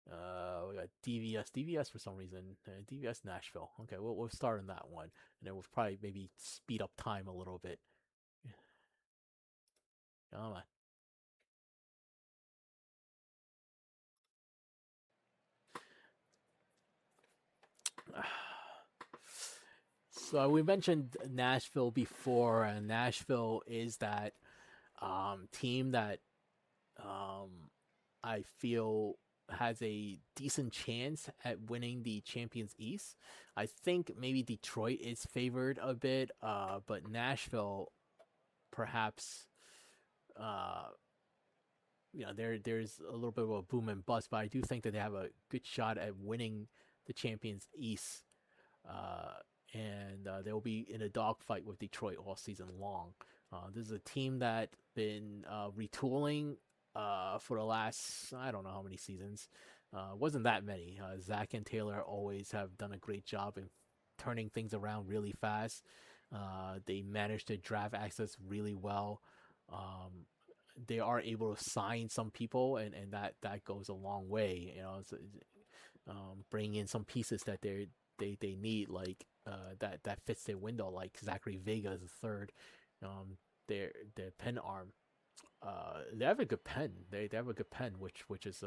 We got DVS for some reason. DVS Nashville. Okay, we'll start on that one, and then we'll probably maybe speed up time a little bit. Come on. So we mentioned Nashville before, and Nashville is that team that I feel has a decent chance at winning the Champions East. I think maybe Detroit is favored a bit, but Nashville perhaps there's a little bit of a boom and bust, but I do think that they have a good shot at winning the Champions East. And they'll be in a dogfight with Detroit all season long. This is a team that been retooling for the last, I don't know how many seasons. Wasn't that many. Zach and Taylor always have done a great job in turning things around really fast. They managed to draft access really well. They are able to sign some people, and that goes a long way. Bring in some pieces that they need, like that fits their window, like Zachary Vega is the third. Their pen arm. They have a good pen. They have a good pen, which is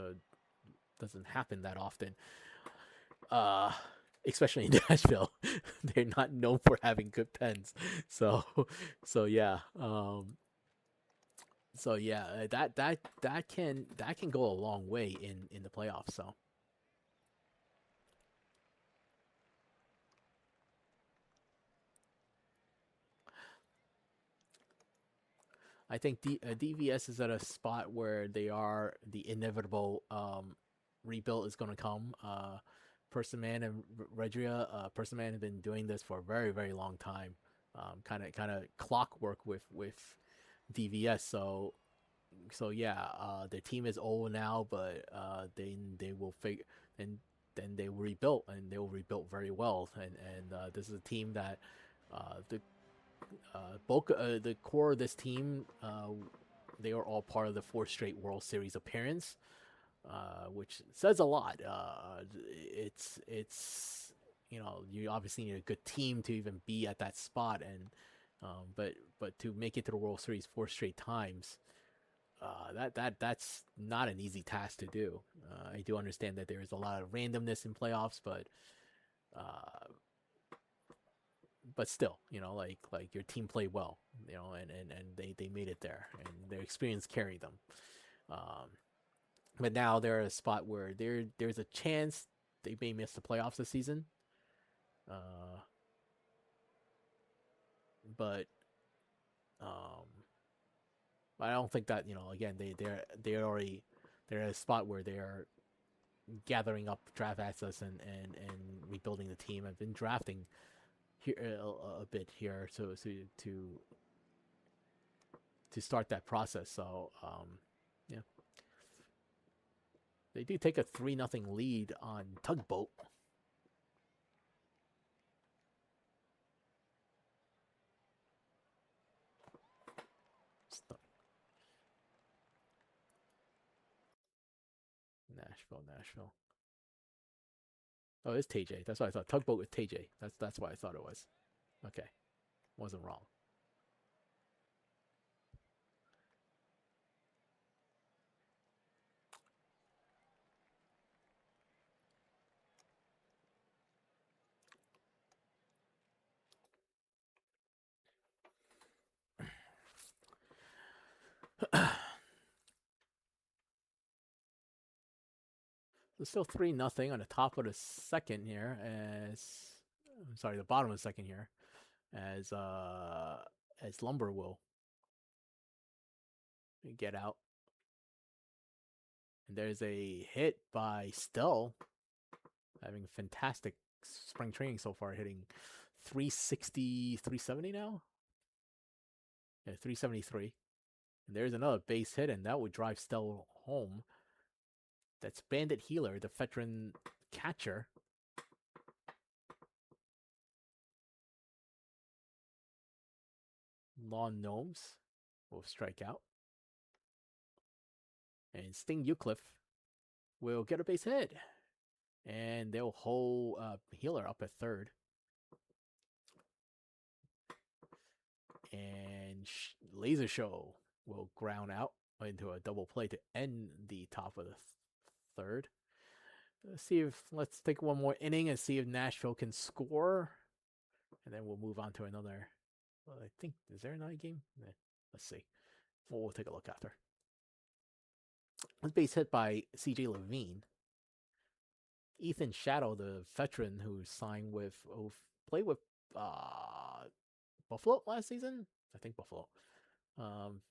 doesn't happen that often. especially in Nashville. They're not known for having good pens. So, so yeah, that can go a long way in the playoffs. So I think DVS is at a spot where the inevitable rebuild is going to come. Persiman and Redria, Persiman have been doing this for a very very long time. Kind of clockwork with DVS. So yeah, their team is old now, but they will figure and then they rebuilt and they will rebuild very well. And this is a team that the bulk the core of this team, they are all part of the four straight World Series appearance, which says a lot. It's you obviously need a good team to even be at that spot, and but to make it to the World Series four straight times, that's not an easy task to do. I do understand that there is a lot of randomness in playoffs, uh, but still, like your team played well, and they made it there, and their experience carried them. Um, but now they're at a spot where there's a chance they may miss the playoffs this season. Uh, but um, I don't think that again they're at a spot where they're gathering up draft assets and rebuilding the team. I've been drafting here a bit here to start that process. So yeah, they do take a 3-0 lead on Tugboat. Nashville. Oh, it's TJ. That's what I thought. Tugboat with TJ. That's what I thought it was. Okay, wasn't wrong. It's still 3-0 on the top of the second here. Sorry, the bottom of the second here, as Lumber will get out. And there's a hit by Stell, having a fantastic spring training so far, hitting 360, 370 now. Yeah, 373. And there's another base hit, and that would drive Stell home. That's Bandit Healer, the veteran catcher. Lawn Gnomes will strike out. And Sting Eucliffe will get a base hit. And they'll hold Healer up at third. And Laser Show will ground out into a double play to end the top of the third. Let's take one more inning and see if Nashville can score. And then we'll move on to another. Well, I think, is there another game? Let's see. We'll take a look after. Base hit by CJ Levine. Ethan Shadow, the veteran who signed who played with Buffalo last season. I think Buffalo. Um,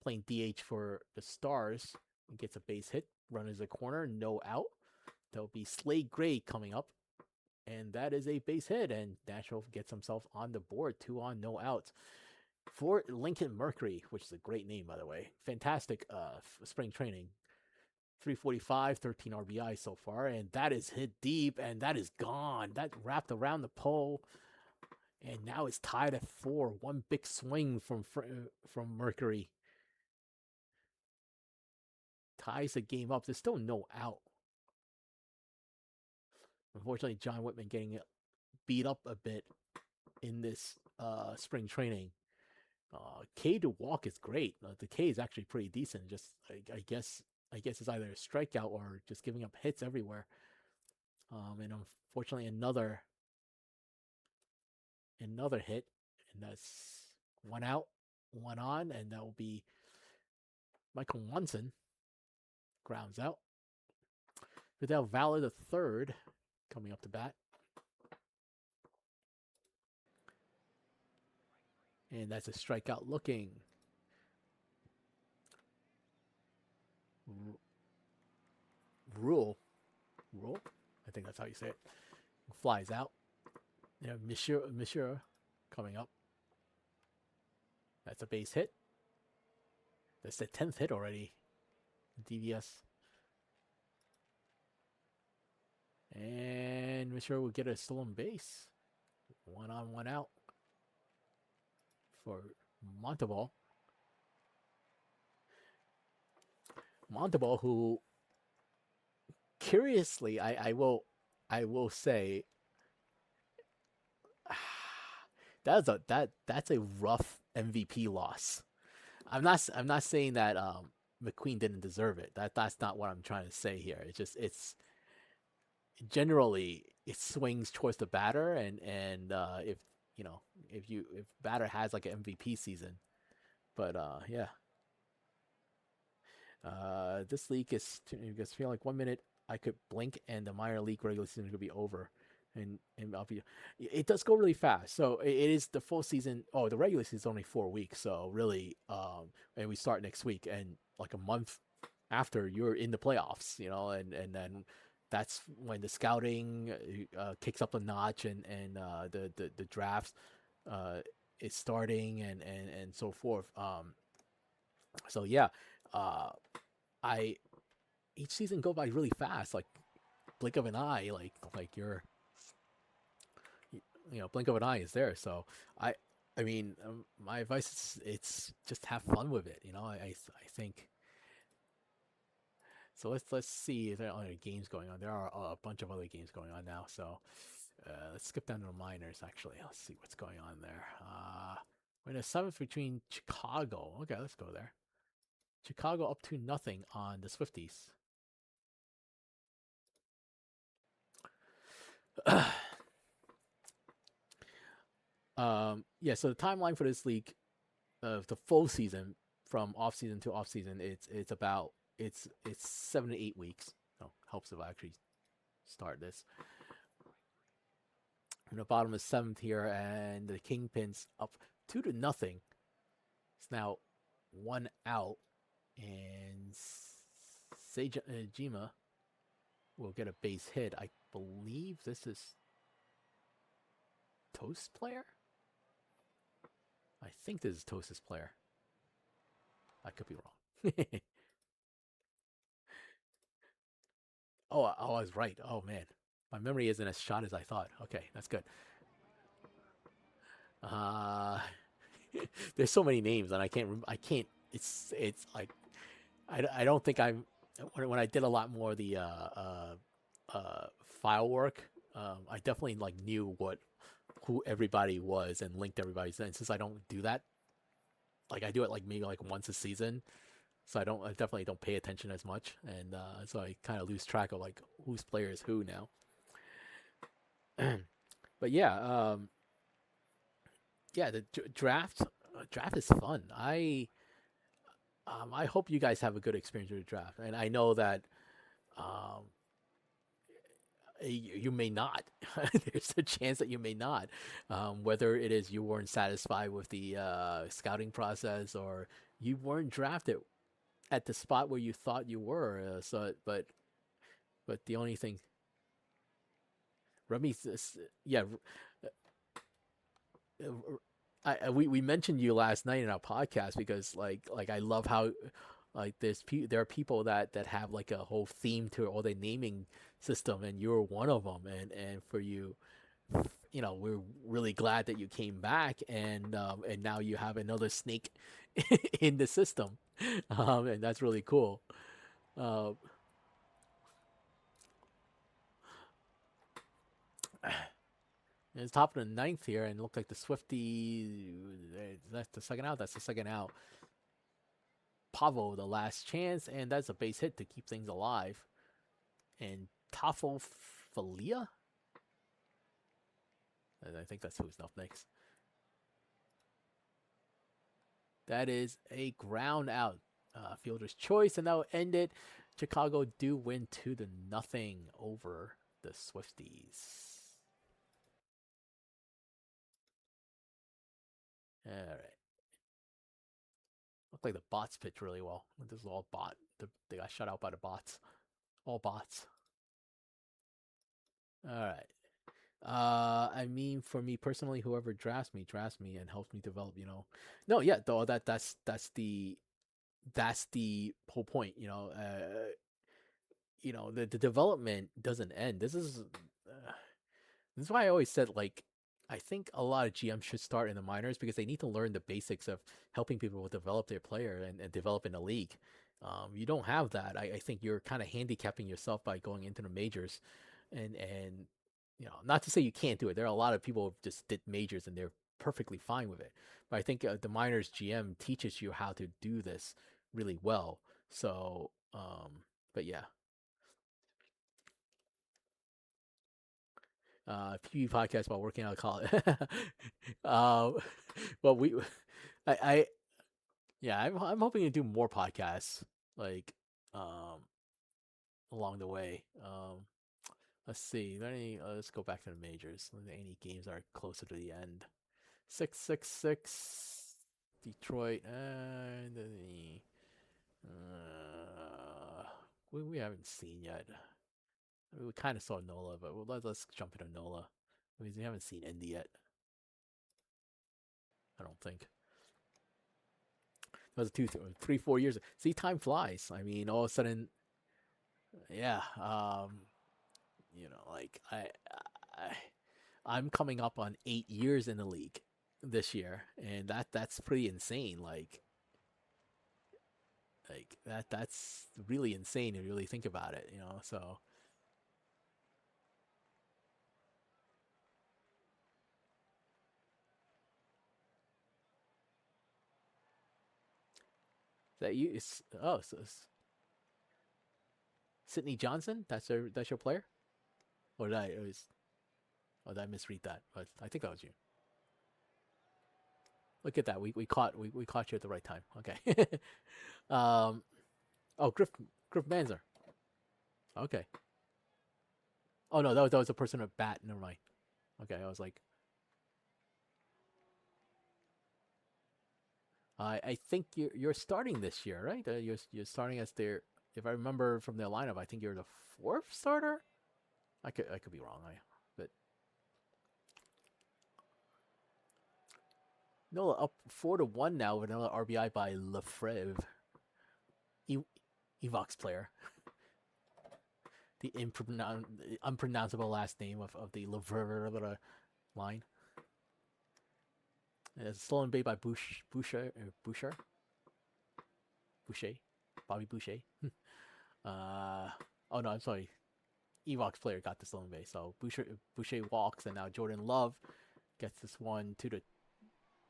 Playing DH for the Stars. Gets a base hit. Runners a corner. No out. There'll be Slade Gray coming up. And that is a base hit. And Nashville gets himself on the board. 2 on, no outs. For Lincoln Mercury, which is a great name, by the way. Fantastic spring training. 345, 13 RBI so far, and that is hit deep, and that is gone. That wrapped around the pole, and now it's tied at 4. One big swing from Mercury ties the game up. There's still no out. Unfortunately, John Whitman getting beat up a bit in this spring training. K to walk is great. The K is actually pretty decent. Just I guess it's either a strikeout or just giving up hits everywhere. And unfortunately, another hit, and that's one out, one on, and that will be Michael Munson grounds out. Fidel Valor the third coming up to bat. And that's a strikeout looking. Rule. I think that's how you say it. Flies out. You know, Monsieur coming up. That's a base hit. That's the 10th hit already. DVS. And Monsieur will get a stolen base. One on, one out for Montalvo. Montalvo, who curiously, I will say that's a rough MVP loss. I'm not saying that McQueen didn't deserve it. That's not what I'm trying to say here. It's generally it swings towards the batter, and if if batter has like an MVP season, but yeah. This league is just feel like 1 minute I could blink and the minor league regular season could be over, and I'll be. It does go really fast. So it is the full season. Oh, the regular season is only 4 weeks. So really, and we start next week, and like a month after you're in the playoffs, and then that's when the scouting kicks up a notch, and the drafts is starting, and so forth. So yeah, uh, I each season go by really fast, like blink of an eye, like you're blink of an eye is there. So I mean, my advice is it's just have fun with it. I think. So let's see if there are other games going on. There are a bunch of other games going on now. So let's skip down to the minors. Actually, let's see what's going on there. We're in a seventh between Chicago. Okay, let's go there. Chicago up to nothing on the Swifties. Yeah, so the timeline for this league, the full season from off season to off season, it's about it's 7 to 8 weeks. So helps if I actually start this. And the bottom is seventh here, and the Kingpins up 2 to nothing. It's now one out, and Sejima will get a base hit. I believe this is Toast player. I think this is Toast's player. I could be wrong. Oh, I was right. Oh man, my memory isn't as shot as I thought. Okay, that's good. Uh, there's so many names, and I can't. It's like I don't think I'm when I did a lot more of the file work. I definitely like knew who everybody was and linked everybody's. And since I don't do that, like I do it like maybe like once a season, so I definitely don't pay attention as much, and so I kind of lose track of like whose player is who now. But yeah, yeah, the draft is fun. I hope you guys have a good experience with the draft, and I know that um, you may not. There's a chance that you may not. Whether it is you weren't satisfied with the scouting process, or you weren't drafted at the spot where you thought you were. But the only thing, Remy, yeah, we mentioned you last night in our podcast because like I love how like there are people that have like a whole theme to all their naming system, and you're one of them, and for you, we're really glad that you came back, and now you have another snake in the system, and that's really cool. Uh, and it's top of the ninth here, and it looked like the Swifty. That's the second out. That's the second out. Pavo, the last chance, and that's a base hit to keep things alive. And Toffel Falia? And I think that's who's up next. That is a ground out. Fielder's choice, and that will end it. Chicago do win 2-0 over the Swifties. All right. Looked like the bots pitched really well. This is all bot. They got shut out by the bots. All bots. All right. I mean, for me personally, whoever drafts me and helps me develop. No, yeah, though that's the whole point. The development doesn't end. This is why I always said, like, I think a lot of GMs should start in the minors because they need to learn the basics of helping people develop their player and develop in the league. You don't have that. I think you're kind of handicapping yourself by going into the majors, and not to say you can't do it. There are a lot of people who just did majors and they're perfectly fine with it. But I think the minors GM teaches you how to do this really well. So, but yeah, few podcasts about working out of college. um, well, I, yeah, I'm hoping to do more podcasts like, um, along the way. Let's see. Let's go back to the majors. Any games are closer to the end. 666 Detroit and we haven't seen yet. I mean, we kind of saw Nola, but let's jump into Nola. We haven't seen Indy yet. I don't think. That was 3, 4 years. See, time flies. I mean, all of a sudden, yeah. Like I I'm coming up on 8 years in the league this year, and that's pretty insane. Like that's really insane if you really think about it. So that you it's oh so it's Sydney Johnson. That's your player. Or did I it was oh did I misread that? But I think that was you. Look at that. We caught you at the right time. Okay. um. Oh, Griff Manzer. Okay. Oh no, that was a person at bat. Never mind. Okay, I was like, I think you're starting this year, right? You're starting as their. If I remember from their lineup, I think you're the fourth starter. I could be wrong. But no, up 4-1 now with another RBI by Lefebvre, e- Evox player. The unpronounceable last name of the Lefebvre line. It's stolen bait by Boucher, Bobby Boucher. Oh no, I'm sorry. Evox player got the stolen base. So Boucher walks, and now Jordan Love gets this one to the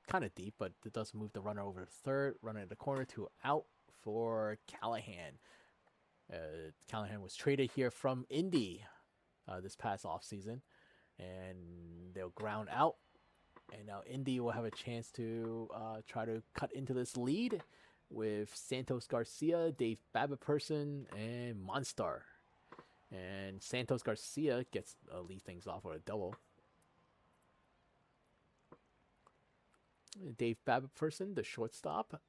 kind of deep, but it does move the runner over to third, runner in the corner to out for Callahan. Callahan was traded here from Indy this past offseason, and they'll ground out. And now Indy will have a chance to try to cut into this lead with Santos Garcia, Dave Babaperson, and Monstar. And Santos Garcia gets lead things off with a double. Dave Babaperson, the shortstop,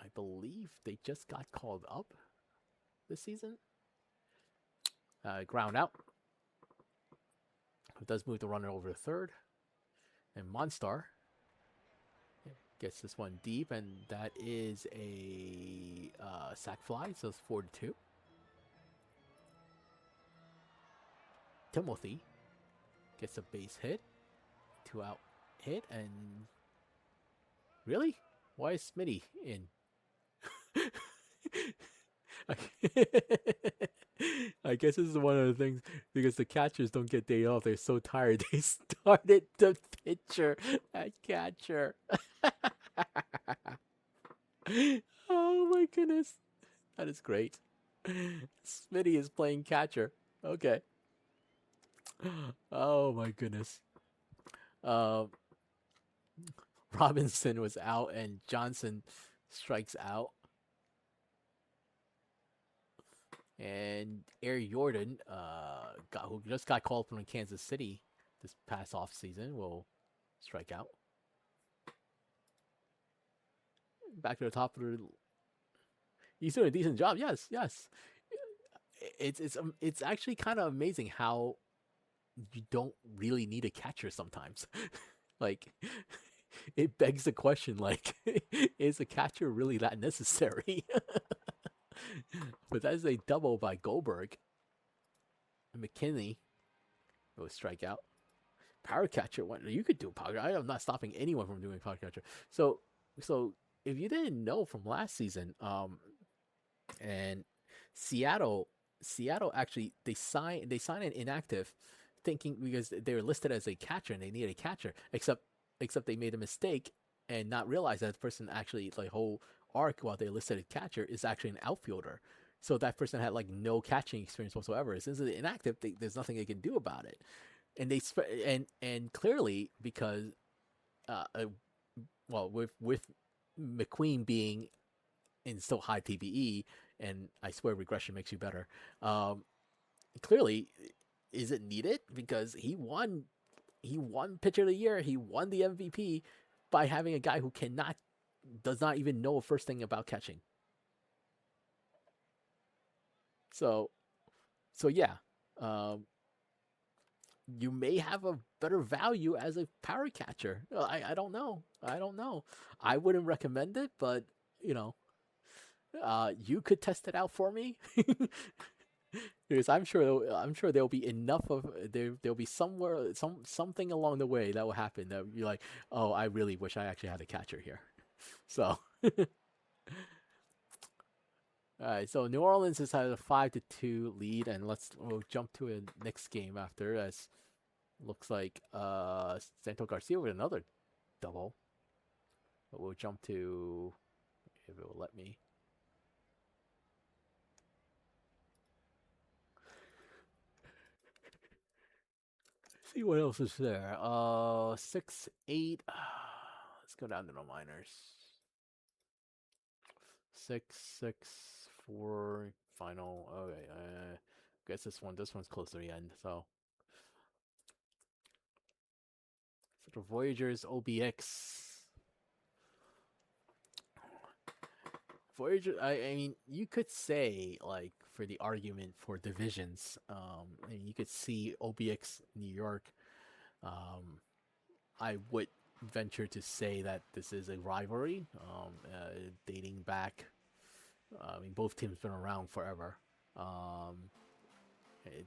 I believe they just got called up this season. Ground out. It does move the runner over to third. And Monstar gets this one deep, and that is a sac fly, so it's 4-2. Timothy gets a base hit, 2-out hit, and really? Why is Smitty in? I guess this is one of the things because the catchers don't get day off. They're so tired. They started the pitcher at catcher. Oh my goodness. That is great. Smitty is playing catcher. Okay. Oh my goodness. Uh, Robinson was out and Johnson strikes out. And Air Jordan, who just got called from Kansas City this past off season, will strike out. Back to the top of the. He's doing a decent job. Yes, yes. It's actually kind of amazing how you don't really need a catcher sometimes. Like, it begs the question: like, is a catcher really that necessary? But that's a double by Goldberg. McKinney will strike out. Power catcher. What you could do power? I am not stopping anyone from doing power catcher. So, so if you didn't know from last season, and Seattle, Seattle actually they signed an inactive, thinking because they were listed as a catcher and they needed a catcher. Except they made a mistake and not realize that the person actually like whole arc while they listed as catcher is actually an outfielder. So that person had like no catching experience whatsoever. Since it's inactive, there's nothing they can do about it. And and clearly because uh, uh well with McQueen being in so high PBE, and I swear regression makes you better. Um, Clearly, is it needed? Because he won pitcher of the year, he won the MVP by having a guy who does not even know a first thing about catching. So yeah, um, you may have a better value as a power catcher. I don't know. I don't know. I wouldn't recommend it, but you know, you could test it out for me. Because I'm sure there'll be enough of there'll be somewhere something along the way that will happen that you're like, oh, I really wish I actually had a catcher here. So, all right, so New Orleans has had a 5-2 lead, and we'll jump to a next game after as looks like Santo Garcia with another double. But we'll jump to if it will let me. See what else is there. 6-8. Let's go down to the minors. 6-6-4 final. Okay, guess this one's close to the end. So the Voyagers OBX. Voyager. I mean, you could say like for the argument for divisions. I mean, you could see OBX New York. Um, I would venture to say that this is a rivalry, dating back. I mean, both teams been around forever. Um,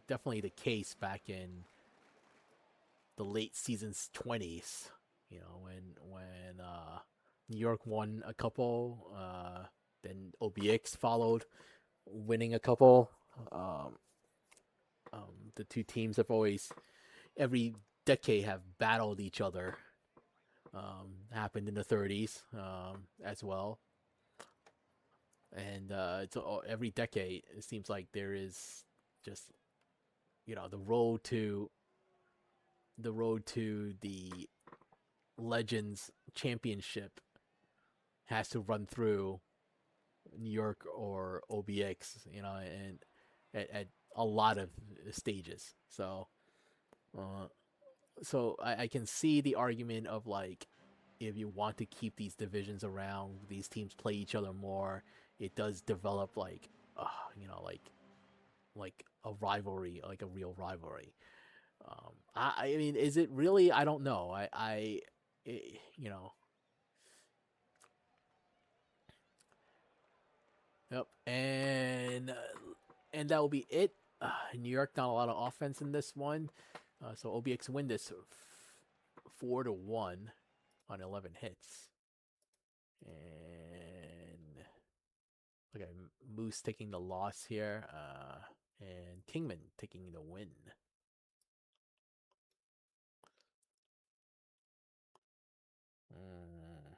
Definitely the case back in the late season's 20s. You know, when New York won a couple, then OBX followed, winning a couple. Um, the two teams have always every decade have battled each other. Happened in the 30s as well, and every decade it seems like there is just the road to the Legends Championship has to run through New York or OBX, and at a lot of stages. Uh, so I can see the argument of like, if you want to keep these divisions around, these teams play each other more. It does develop like a rivalry, like a real rivalry. I mean, is it really? I don't know. I you know, yep. And that will be it. New York not a lot of offense in this one, so OBX win this 4-1 on 11 hits. And okay, Moose taking the loss here, and Kingman taking the win. Mm.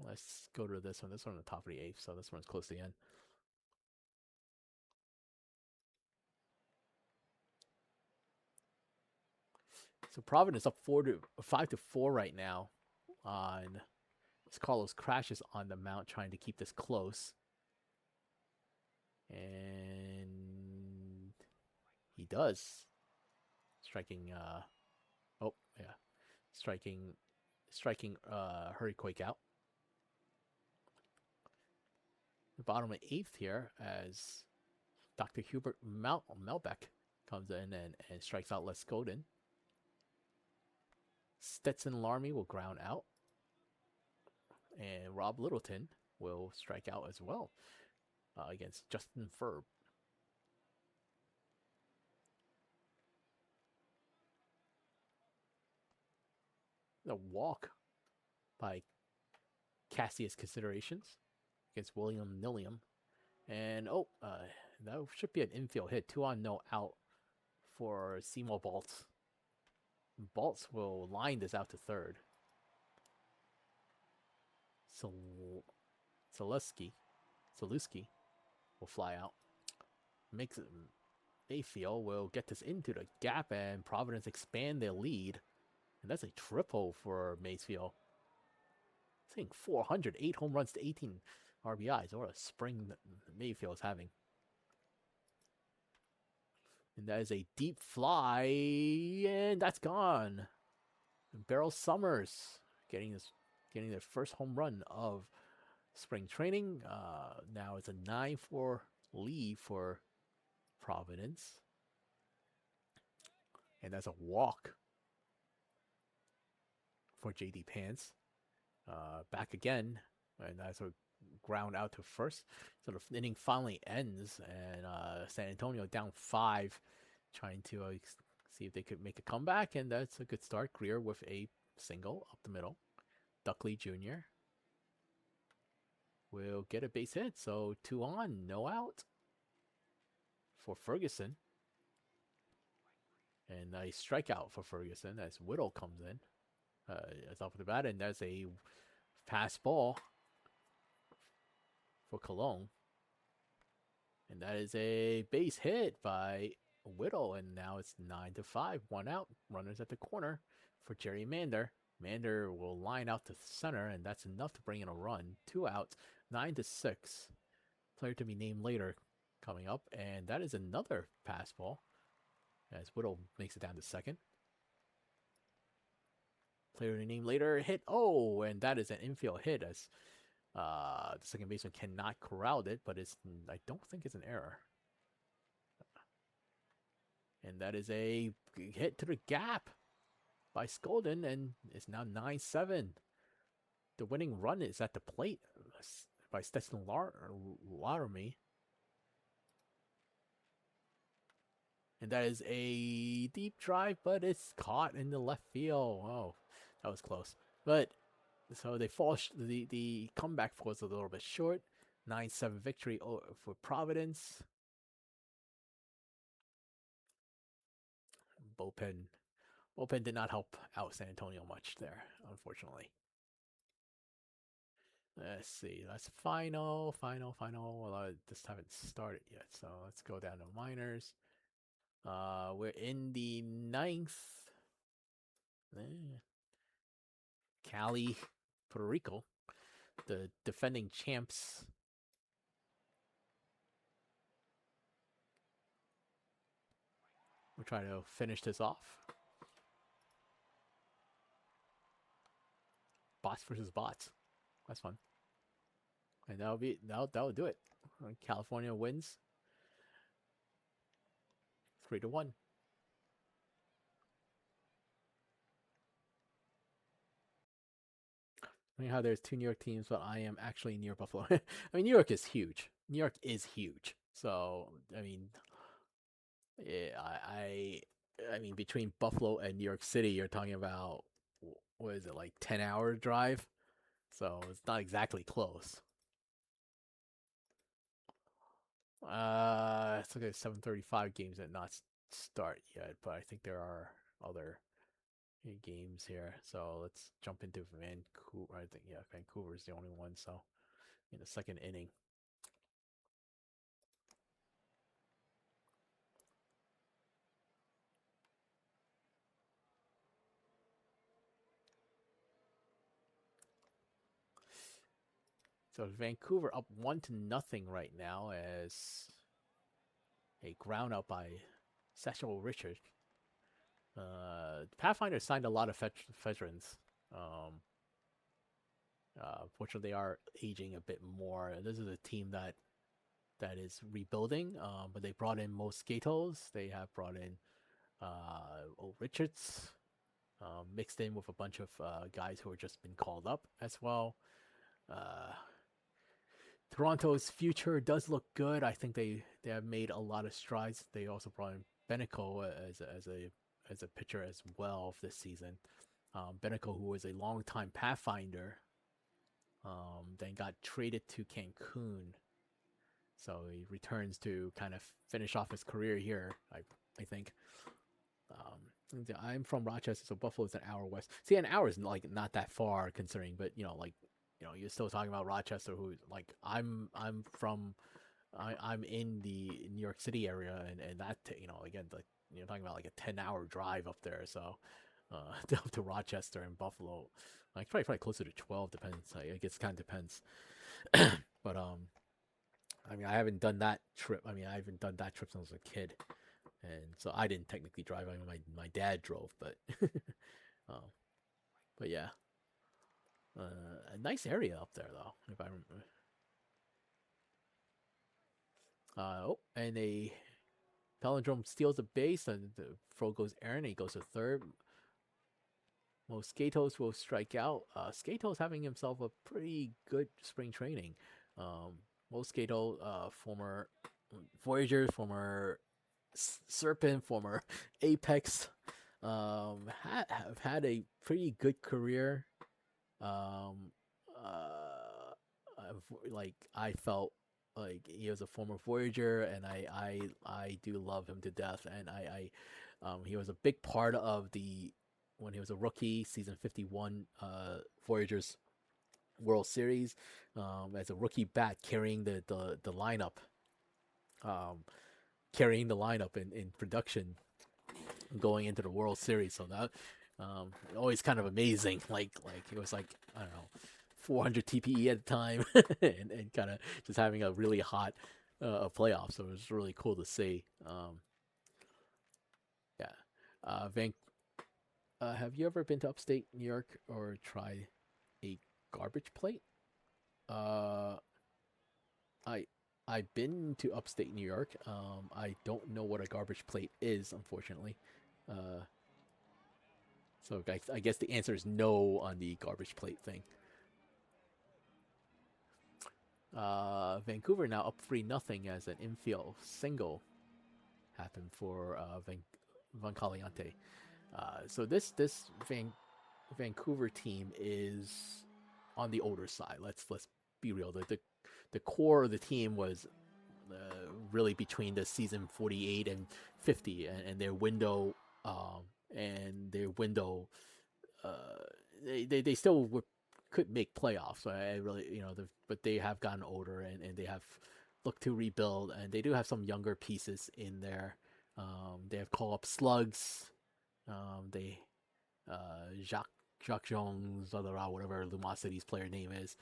Let's go to this one. This one on the top of the eighth, so this one's close to the end. So Providence up 5-4 right now on as Carlos crashes on the mount trying to keep this close. And he does. Striking oh yeah. Striking Hurricane out. The bottom of 8th here as Dr. Hubert Melbeck comes in and strikes out Les Godin. Stetson Larmy will ground out. And Rob Littleton will strike out as well against Justin Ferb. The walk by Cassius Considerations against William Nilliam. And that should be an infield hit. 2 on, no out for Seymour Baltz. Baltz will line this out to third. Saluski will fly out. Makes it. Mayfield will get this into the gap and Providence expand their lead. And that's a triple for Maysfield. Saying 408 home runs to 18 RBIs. What a spring that Mayfield is having. And that is a deep fly, and that's gone. Beryl Summers getting their first home run of spring training. Now it's a 9-4 lead for Providence. And that's a walk for JD Pants. Back again, and that's a ground out to first. So the inning finally ends, and San Antonio down 5, trying to see if they could make a comeback, and that's a good start. Greer with a single up the middle. Duckley Jr. will get a base hit, so 2 on, no out for Ferguson. And a strikeout for Ferguson as Whittle comes in. As off the bat, and that's a pass ball for Cologne. And that is a base hit by Whittle, and now it's 9-5, 1 out. Runners at the corner for Jerry Mander. Mander will line out to center, and that's enough to bring in a run. 2 outs, 9-6. Player to be named later coming up, and that is another pass ball as Whittle makes it down to second. Player to be named later hit. Oh, and that is an infield hit as the second baseman cannot corral it, but I don't think it's an error. And that is a hit to the gap by Skolden, and it's now 9-7. The winning run is at the plate by Stetson Laramie. And that is a deep drive, but it's caught in the left field. Oh, that was close. But so they fall. The comeback falls a little bit short. 9-7 victory for Providence. Bullpen did not help out San Antonio much there, unfortunately. Let's see. That's final. Well, I just haven't started yet, so let's go down to minors. We're in the 9th. Cali, Puerto Rico, the defending champs. We'll try to finish this off. Bots versus bots. That's fun. And that'll do it. California wins 3-1. I mean, how there's 2 New York teams, but I am actually near Buffalo. I mean, New York is huge. New York is huge. So, I mean, yeah, I mean, between Buffalo and New York City, you're talking about, what is it, like 10-hour drive? So it's not exactly close. It's like a 7:35 games that not start yet, but I think there are other games here. So let's jump into Vancouver. I think Vancouver is the only one. So in the second inning. So Vancouver up 1-0 right now as a ground out by Satchel Richard. Pathfinder signed a lot of veterans. Um, Fortunately, they are aging a bit more. This is a team that is rebuilding, but they brought in Mosquitoes. They have brought in Richards, mixed in with a bunch of guys who have just been called up as well. Uh, Toronto's future does look good. I think they have made a lot of strides. They also brought in Benico as a pitcher as well this season. Benico, who was a longtime Pathfinder, then got traded to Cancun, so he returns to kind of finish off his career here. I think. I'm from Rochester, so Buffalo's an hour west. See, an hour is like not that far considering, but you're still talking about Rochester, who like I'm in the New York City area, and that again, like you're talking about like a 10-hour drive up there, so up to Rochester and Buffalo, like probably closer to 12. Depends. I guess it kind of depends. But I mean, I haven't done that trip. I mean, I haven't done that trip since I was a kid, and so I didn't technically drive. I mean, my dad drove, but uh, but yeah, a nice area up there though. If I remember. Oh, and a Palindrome steals the base, and the throw goes Aaron. He goes to third. Mosquitoes will strike out. Skato's having himself a pretty good spring training. Mosquito, former Voyager, former Serpent, former Apex, have had a pretty good career. Um, like I felt like he was a former Voyager, and I do love him to death, and he was a big part of the when he was a rookie season 51 Voyagers World Series, as a rookie bat carrying the lineup, um, in production going into the World Series. So that always kind of amazing. Like it was like I don't know, 400 TPE at the time, and kind of just having a really hot playoff. So it was really cool to see. Yeah. Van, have you ever been to upstate New York or tried a garbage plate? Uh, I I've been to upstate New York. I don't know what a garbage plate is, unfortunately. Uh, so I guess the answer is no on the garbage plate thing. Vancouver now up 3-0 as an infield single happened for Van Caliente. So this Vancouver team is on the older side. Let's be real. The core of the team was really between the season 48 and 50, and their window, and their window, uh, they still could make playoffs. So I really, but they have gotten older, and they have looked to rebuild, and they do have some younger pieces in there. They have call up slugs. They Jacques Jones, whatever Lumosity's player name is,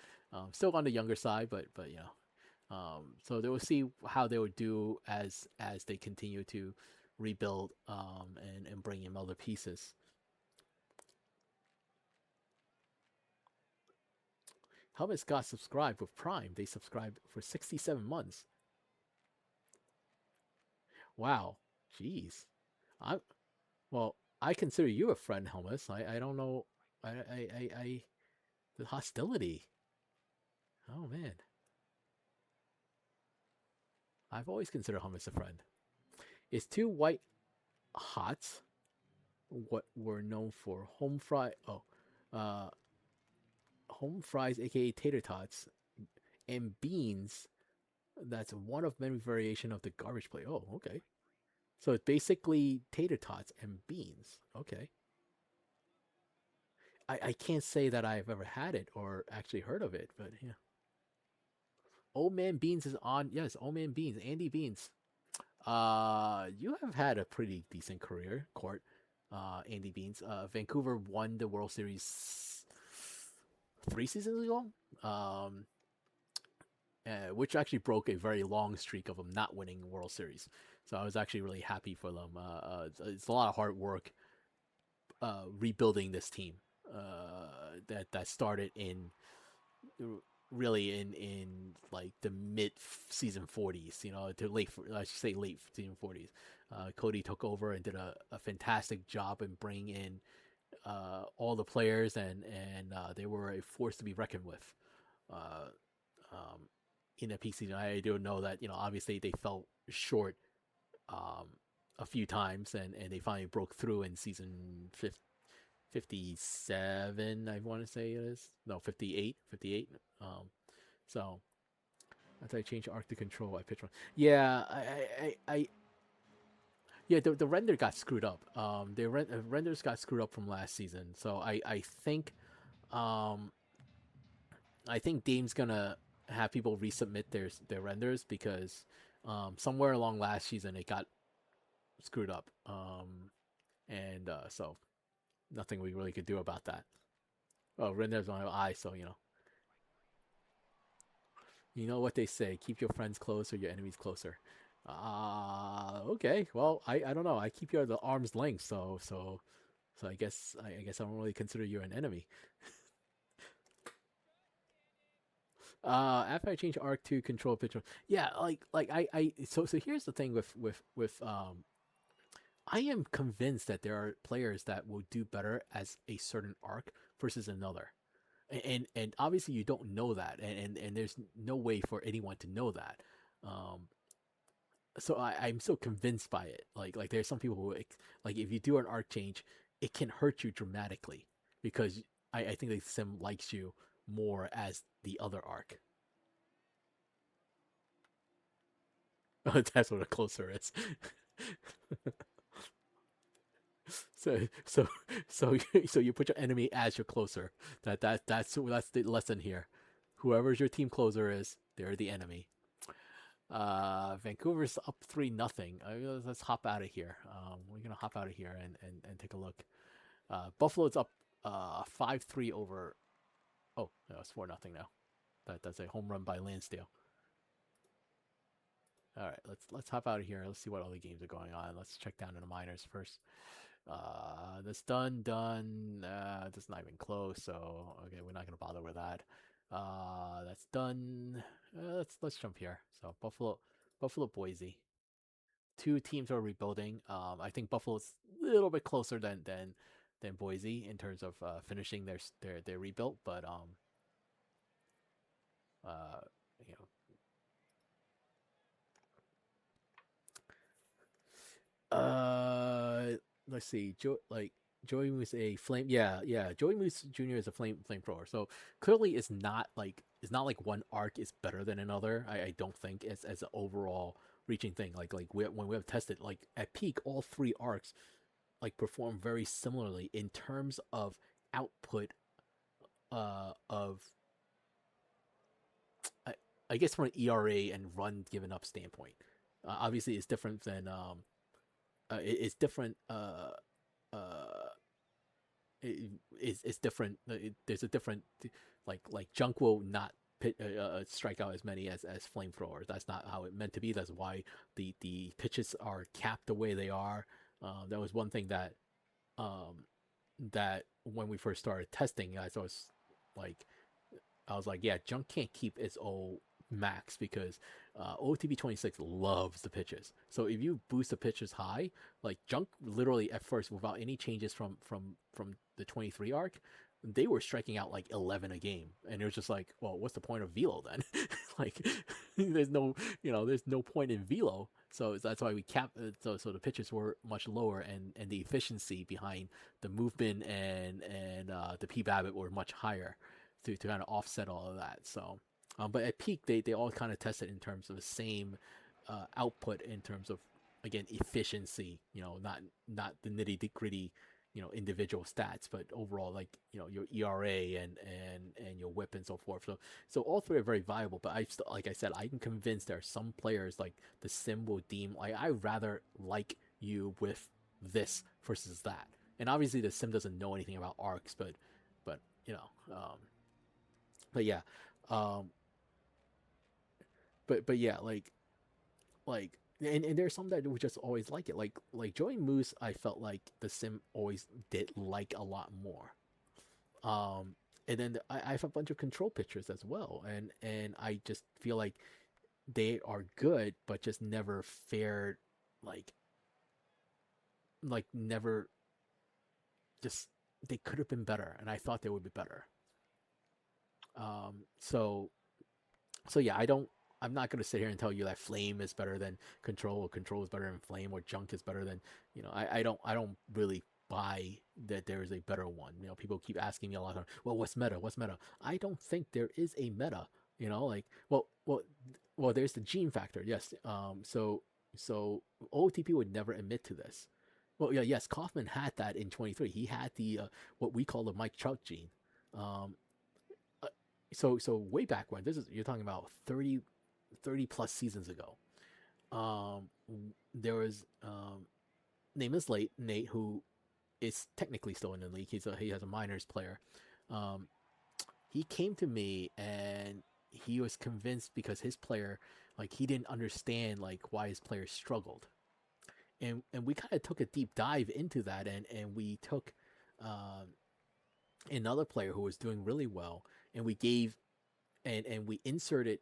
still on the younger side, but so they will see how they would do as they continue to rebuild, and bring in other pieces. Helmet Scott subscribed with Prime. They subscribed for 67 months. Wow, jeez. I well, I consider you a friend, Helmus. I don't know. I the hostility. Oh man, I've always considered Hummus a friend. Is two white hots what we're known for? Uh, home fries, aka tater tots, and beans. That's one of many variation of the garbage plate. Oh, okay. So it's basically tater tots and beans. Okay. I can't say that I've ever had it or actually heard of it, but yeah. Old Man Beans is on. Yes, Old Man Beans, Andy Beans. You have had a pretty decent career, Court. Andy Beans. Vancouver won the World Series 3 seasons ago. Um, which actually broke a very long streak of them not winning World Series. So I was actually really happy for them. It's a lot of hard work rebuilding this team that started in really in like the mid season 40s, to I should say late season 40s. Cody took over and did a fantastic job in bringing in all the players, and they were a force to be reckoned with. Uh, um, in the peak season, I do know that obviously they fell short um, a few times, and they finally broke through in season 57. I want to say it is no 58, 58. So after I changed arc to control, I pitched one. Yeah, yeah, the render got screwed up. The renders got screwed up from last season. So um, I think Dame's gonna have people resubmit their renders because somewhere along last season it got screwed up. And so nothing we really could do about that. Oh, renders on eye, so you know what they say: keep your friends close or your enemies closer. Okay. Well, I don't know. I keep you at the arm's length, so I guess I don't really consider you an enemy. After I change arc to control picture, yeah, so here's the thing with I am convinced that there are players that will do better as a certain arc versus another. And obviously you don't know that, and there's no way for anyone to know that. Um, so I'm so convinced by it. Like there's some people who like if you do an arc change, it can hurt you dramatically because I think the sim likes you more as the other arc. That's what a closer is. So so so you put your enemy as your closer. That's the lesson here. Whoever's your team closer is, they're the enemy. Vancouver's up 3-0. Let's hop out of here. We're gonna hop out of here and take a look. Buffalo's up 5-3 over. Oh no, it's 4-0 now. That's a home run by Lansdale. All right, let's hop out of here. Let's see what other games are going on. Let's check down in the minors first. That's done. That's not even close. So okay, we're not gonna bother with that. That's done. Let's jump here. So Buffalo, Boise. Two teams are rebuilding. I think Buffalo's a little bit closer than Boise in terms of finishing their rebuild, but uh, you let's see. Joey was a flame. Yeah, yeah. Joey Moose Jr. is a flamethrower. So clearly, it's not like one arc is better than another. I don't think as an overall reaching thing. When we have tested at peak, all three arcs perform very similarly in terms of output. Of I, I guess from an ERA and run given up standpoint. Obviously, it's different than it's different. Uh, it's different. There's a different like Junk will not strike out as many as flamethrower. That's not how it meant to be. That's why the pitches are capped the way they are. That was one thing um, that when we first started testing, like I was like, yeah, Junk can't keep its old max because OTB 26 loves the pitches. So if you boost the pitches high, like Junk literally at first without any changes from the 23 arc, they were striking out like 11 a game, and it was just like, well, what's the point of velo then? Like, there's no point in velo. So that's why we cap. So the pitches were much lower, and the efficiency behind the movement and the P Babbitt were much higher to kind of offset all of that. So, but at peak, they all kind of tested in terms of the same output in terms of again efficiency. Not the nitty gritty, individual stats, but overall your ERA and your whip and so forth. So all three are very viable. But like I said, I'm convinced there are some players like the sim will deem I rather like you with this versus that. And obviously the sim doesn't know anything about arcs, but but yeah, um, but yeah, and there's some that would just always like it. Like Joey Moose, I felt like the sim always did like a lot more. Um, and then I have a bunch of control pictures as well, and I just feel like they are good, but just never fared like never just they could have been better, and I thought they would be better. So yeah, I'm not gonna sit here and tell you that flame is better than control, or control is better than flame, or junk is better than I don't really buy that there is a better one. People keep asking me a lot of, well, what's meta? What's meta? I don't think there is a meta. Like, well, there's the gene factor, yes. So OTP would never admit to this. Well, yeah, yes, Kaufman had that in 23. He had the what we call the Mike Trout gene. Um, uh, so way back when, this is you're talking about 30 plus seasons ago. There was name is late Nate, who is technically still in the league. He has a minors player. Um, he came to me and he was convinced because his player, like, he didn't understand like why his player struggled, and we kind of took a deep dive into that, and we took um, another player who was doing really well, and we gave and we inserted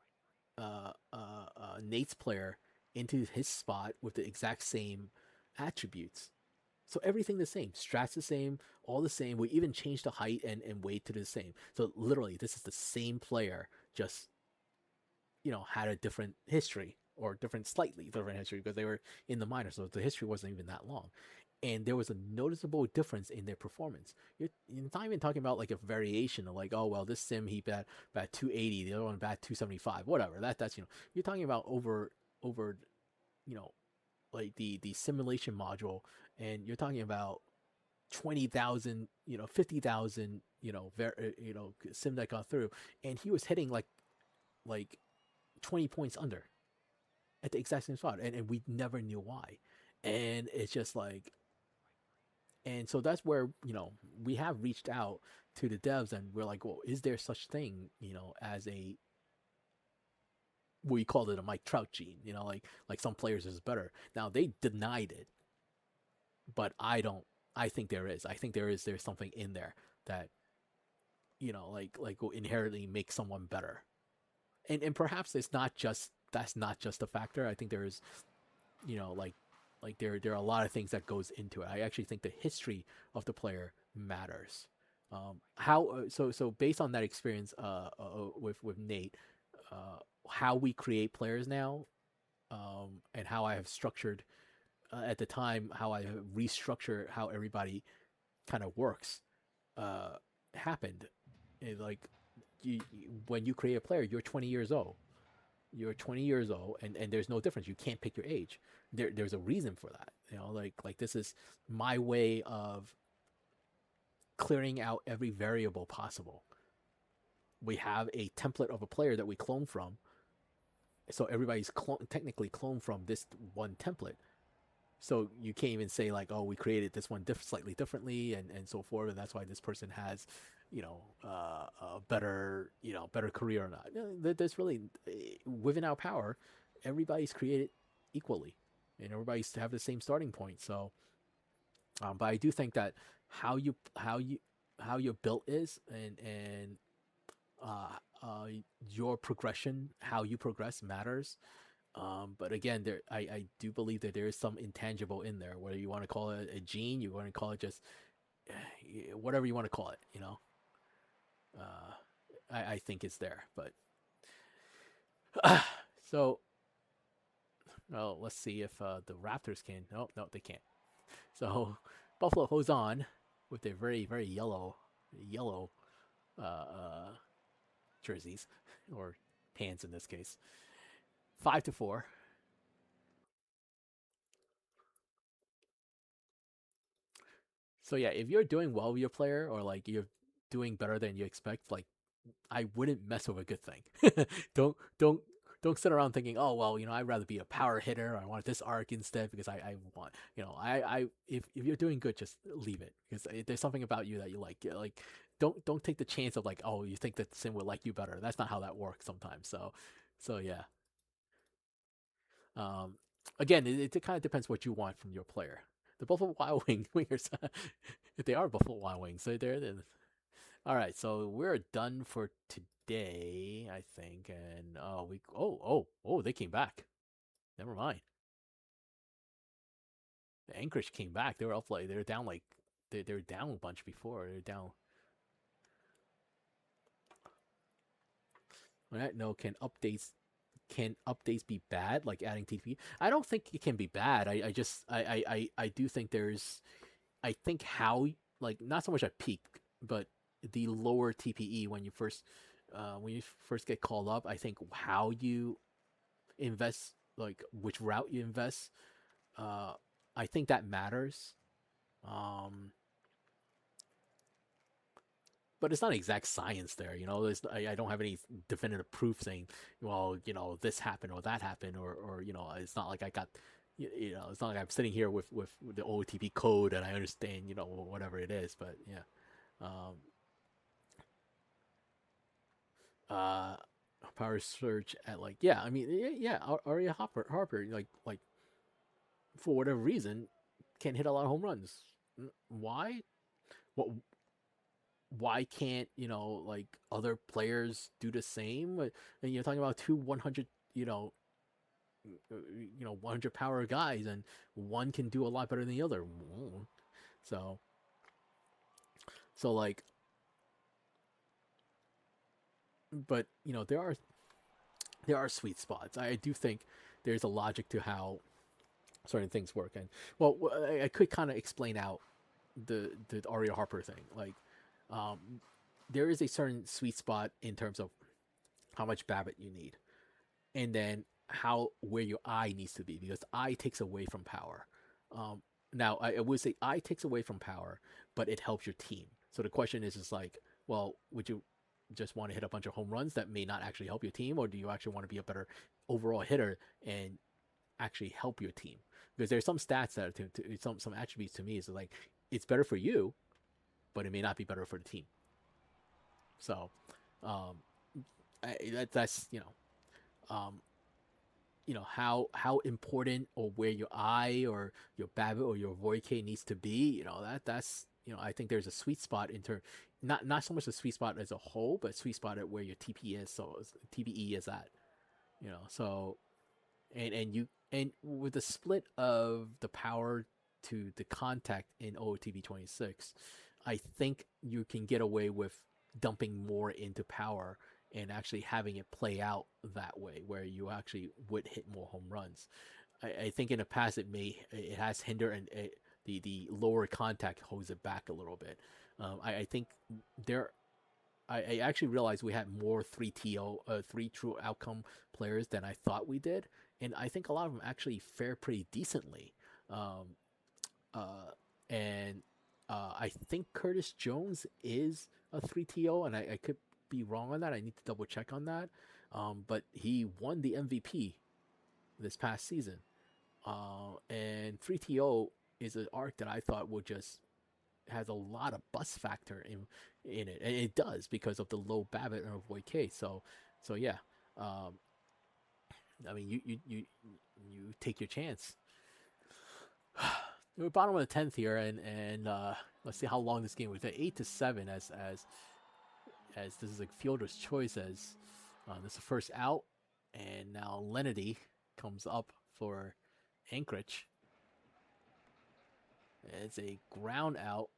Nate's player into his spot with the exact same attributes. So everything the same, strats the same, all the same. We even changed the height and weight to the same. So literally, this is the same player, just had a different history, or slightly different history, because they were in the minors, so the history wasn't even that long. And there was a noticeable difference in their performance. You're not even talking about like a variation of like, oh well, this sim he bat 280, the other one bat 275, whatever. That's you're talking about over you know like the simulation module, and you're talking about 20,000, 50,000, sim that got through, and he was hitting like 20 points under at the exact same spot, and we never knew why. And it's just like, and so that's where we have reached out to the devs, and we're like, well, is there such thing as a, we called it a Mike Trout gene, like some players is better. Now they denied it, but I think there is. I think there's something in there that like will inherently make someone better. And perhaps it's not just that's not just a factor. I think there is, there are a lot of things that goes into it. I actually think the history of the player matters. How so based on that experience with Nate, how we create players now, and how I have structured at the time, how I restructure how everybody kind of works, uh, happened. Like, when you create a player, you're 20 years old. You're 20 years old, and there's no difference. You can't pick your age. There's a reason for that. Like this is my way of clearing out every variable possible. We have a template of a player that we clone from, so everybody's technically cloned from this one template. So you can't even say like, oh, we created this one slightly differently, and so forth, and that's why this person has a better better career or not. There's really, within our power, everybody's created equally, and everybody's to have the same starting point. So but I do think that how you how you how your built is, and uh, uh, your progression, how you progress, matters. But again, I do believe that there is some intangible in there. Whether you want to call it a gene, you want to call it just whatever you want to call it. Uh, I think it's there. But so, well, let's see if the Raptors can. No, no, they can't. So Buffalo holds on with their very very yellow uh, uh, jerseys, or pants in this case. 5-4. So yeah, if you're doing well with your player, or like you're doing better than you expect, like, I wouldn't mess with a good thing. don't don't don't sit around thinking, oh well, I'd rather be a power hitter. Or I want this arc instead because I want I if you're doing good, just leave it, because there's something about you that you like. Like, don't take the chance of like, oh, you think that Sim would like you better. That's not how that works sometimes. So yeah. Um, Again, it kind of depends what you want from your player. The Buffalo Wild Wingers, if they are Buffalo Wild Wings, so they're. All right, so we're done for today, I think. And they came back. Never mind. The Anchorage came back. They were up like they were down like they were down a bunch before. They were down. All right, no, can updates be bad? Like adding TP? I don't think it can be bad. I just I do think there's I think how like not so much at peak, but the lower TPE when you first get called up. I think how you invest, like which route you invest, uh, I think that matters. Um, but it's not exact science there. I don't have any definitive proof saying, well, this happened or that happened, or it's not like I got, it's not like I'm sitting here with the OTP code and I understand, whatever it is. But yeah, um, uh, power surge at like yeah, I mean yeah, Aria Harper like for whatever reason can hit a lot of home runs. Why? What why can't like other players do the same? And you're talking about two 100 100 power guys, and one can do a lot better than the other. So like, but there are sweet spots. I do think there's a logic to how certain things work. And well, I could kind of explain out the Aria Harper thing. Like, um, there is a certain sweet spot in terms of how much Babbitt you need, and then how where your eye needs to be, because eye takes away from power. Now I would say eye takes away from power, but it helps your team. So the question is like, well, would you just want to hit a bunch of home runs that may not actually help your team, or do you actually want to be a better overall hitter and actually help your team? Because there's some stats that are some attributes to me is like it's better for you, but it may not be better for the team. So, um, that's um, how important or where your eye or your Babbitt or your Voike needs to be. That's I think there's a sweet spot in term, not so much the sweet spot as a whole, but sweet spot at where your TP is. So TPE is at. So and with the split of the power to the contact in OOTB 26, I think you can get away with dumping more into power and actually having it play out that way, where you actually would hit more home runs. I think in the past it has hindered, and the lower contact holds it back a little bit. I think there I actually realized we had more 3TO, three true outcome players than I thought we did, and I think a lot of them actually fare pretty decently. Um, uh, and I think Curtis Jones is a 3TO, and I could be wrong on that. I need to double check on that. But he won the MVP this past season, and 3TO is an arc that I thought would just has a lot of bust factor in it, and it does because of the low Babbitt and avoid K. So yeah, um, I mean you take your chance. We're bottom of the 10th here, and let's see how long this game was. 8-7 as this is a fielder's choice as this is the first out, and now Lenedy comes up for Anchorage. It's a ground out.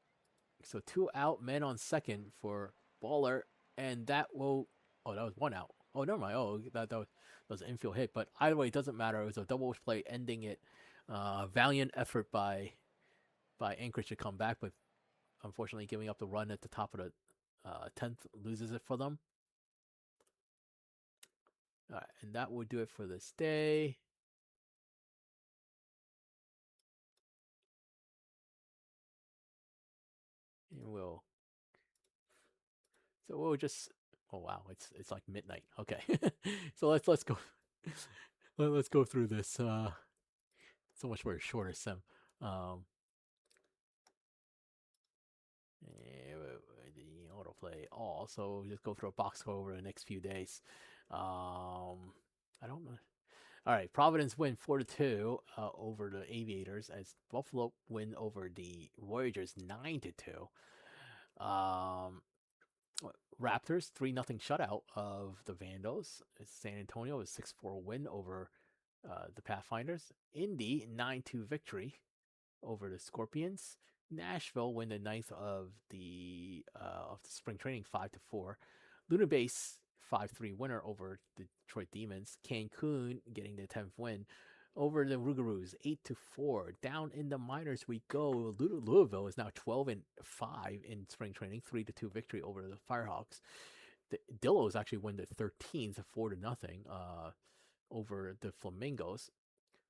So two out, men on second for Baller, and that will. Oh, that was one out. Oh, never mind. Oh, that was an infield hit. But either way, it doesn't matter. It was a double play ending it. Valiant effort by Anchorage to come back, but unfortunately giving up the run at the top of the 10th loses it for them. All right, and that will do it for this day. And we'll just. Oh wow, it's like midnight. Okay, so let's go. Let's go through this. So much for a shorter sim. Um, the autoplay all. So just go through a box score over the next few days. I don't know. All right, Providence win 4-2 over the Aviators as Buffalo win over the Voyagers 9-2. Um, Raptors 3-0 shutout of the Vandals. San Antonio is 6-4 win over the Pathfinders. Indy 9-2 victory over the Scorpions. Nashville win the ninth of the spring training 5-4. Luna Base 5-3 winner over the Detroit Demons. Cancun getting the 10th win over the Rougarous 8-4. Down in the minors we go. Louisville is now 12-5 in spring training, 3-2 victory over the Firehawks. The Dillos actually win the 13th 4-0 over the Flamingos.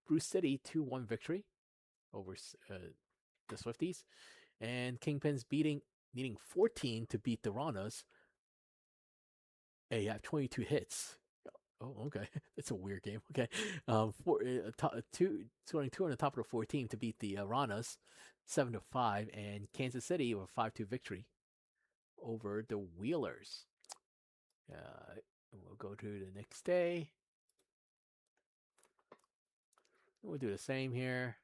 Bruce City 2-1 victory over the Swifties, and Kingpins needing 14 to beat the Ranas. Hey, you have 22 hits. Oh, okay. It's a weird game. Okay, scoring two on the top of the 14 to beat the Ranas, 7-5, and Kansas City with a 5-2 victory over the Wheelers. We'll go to the next day. We'll do the same here.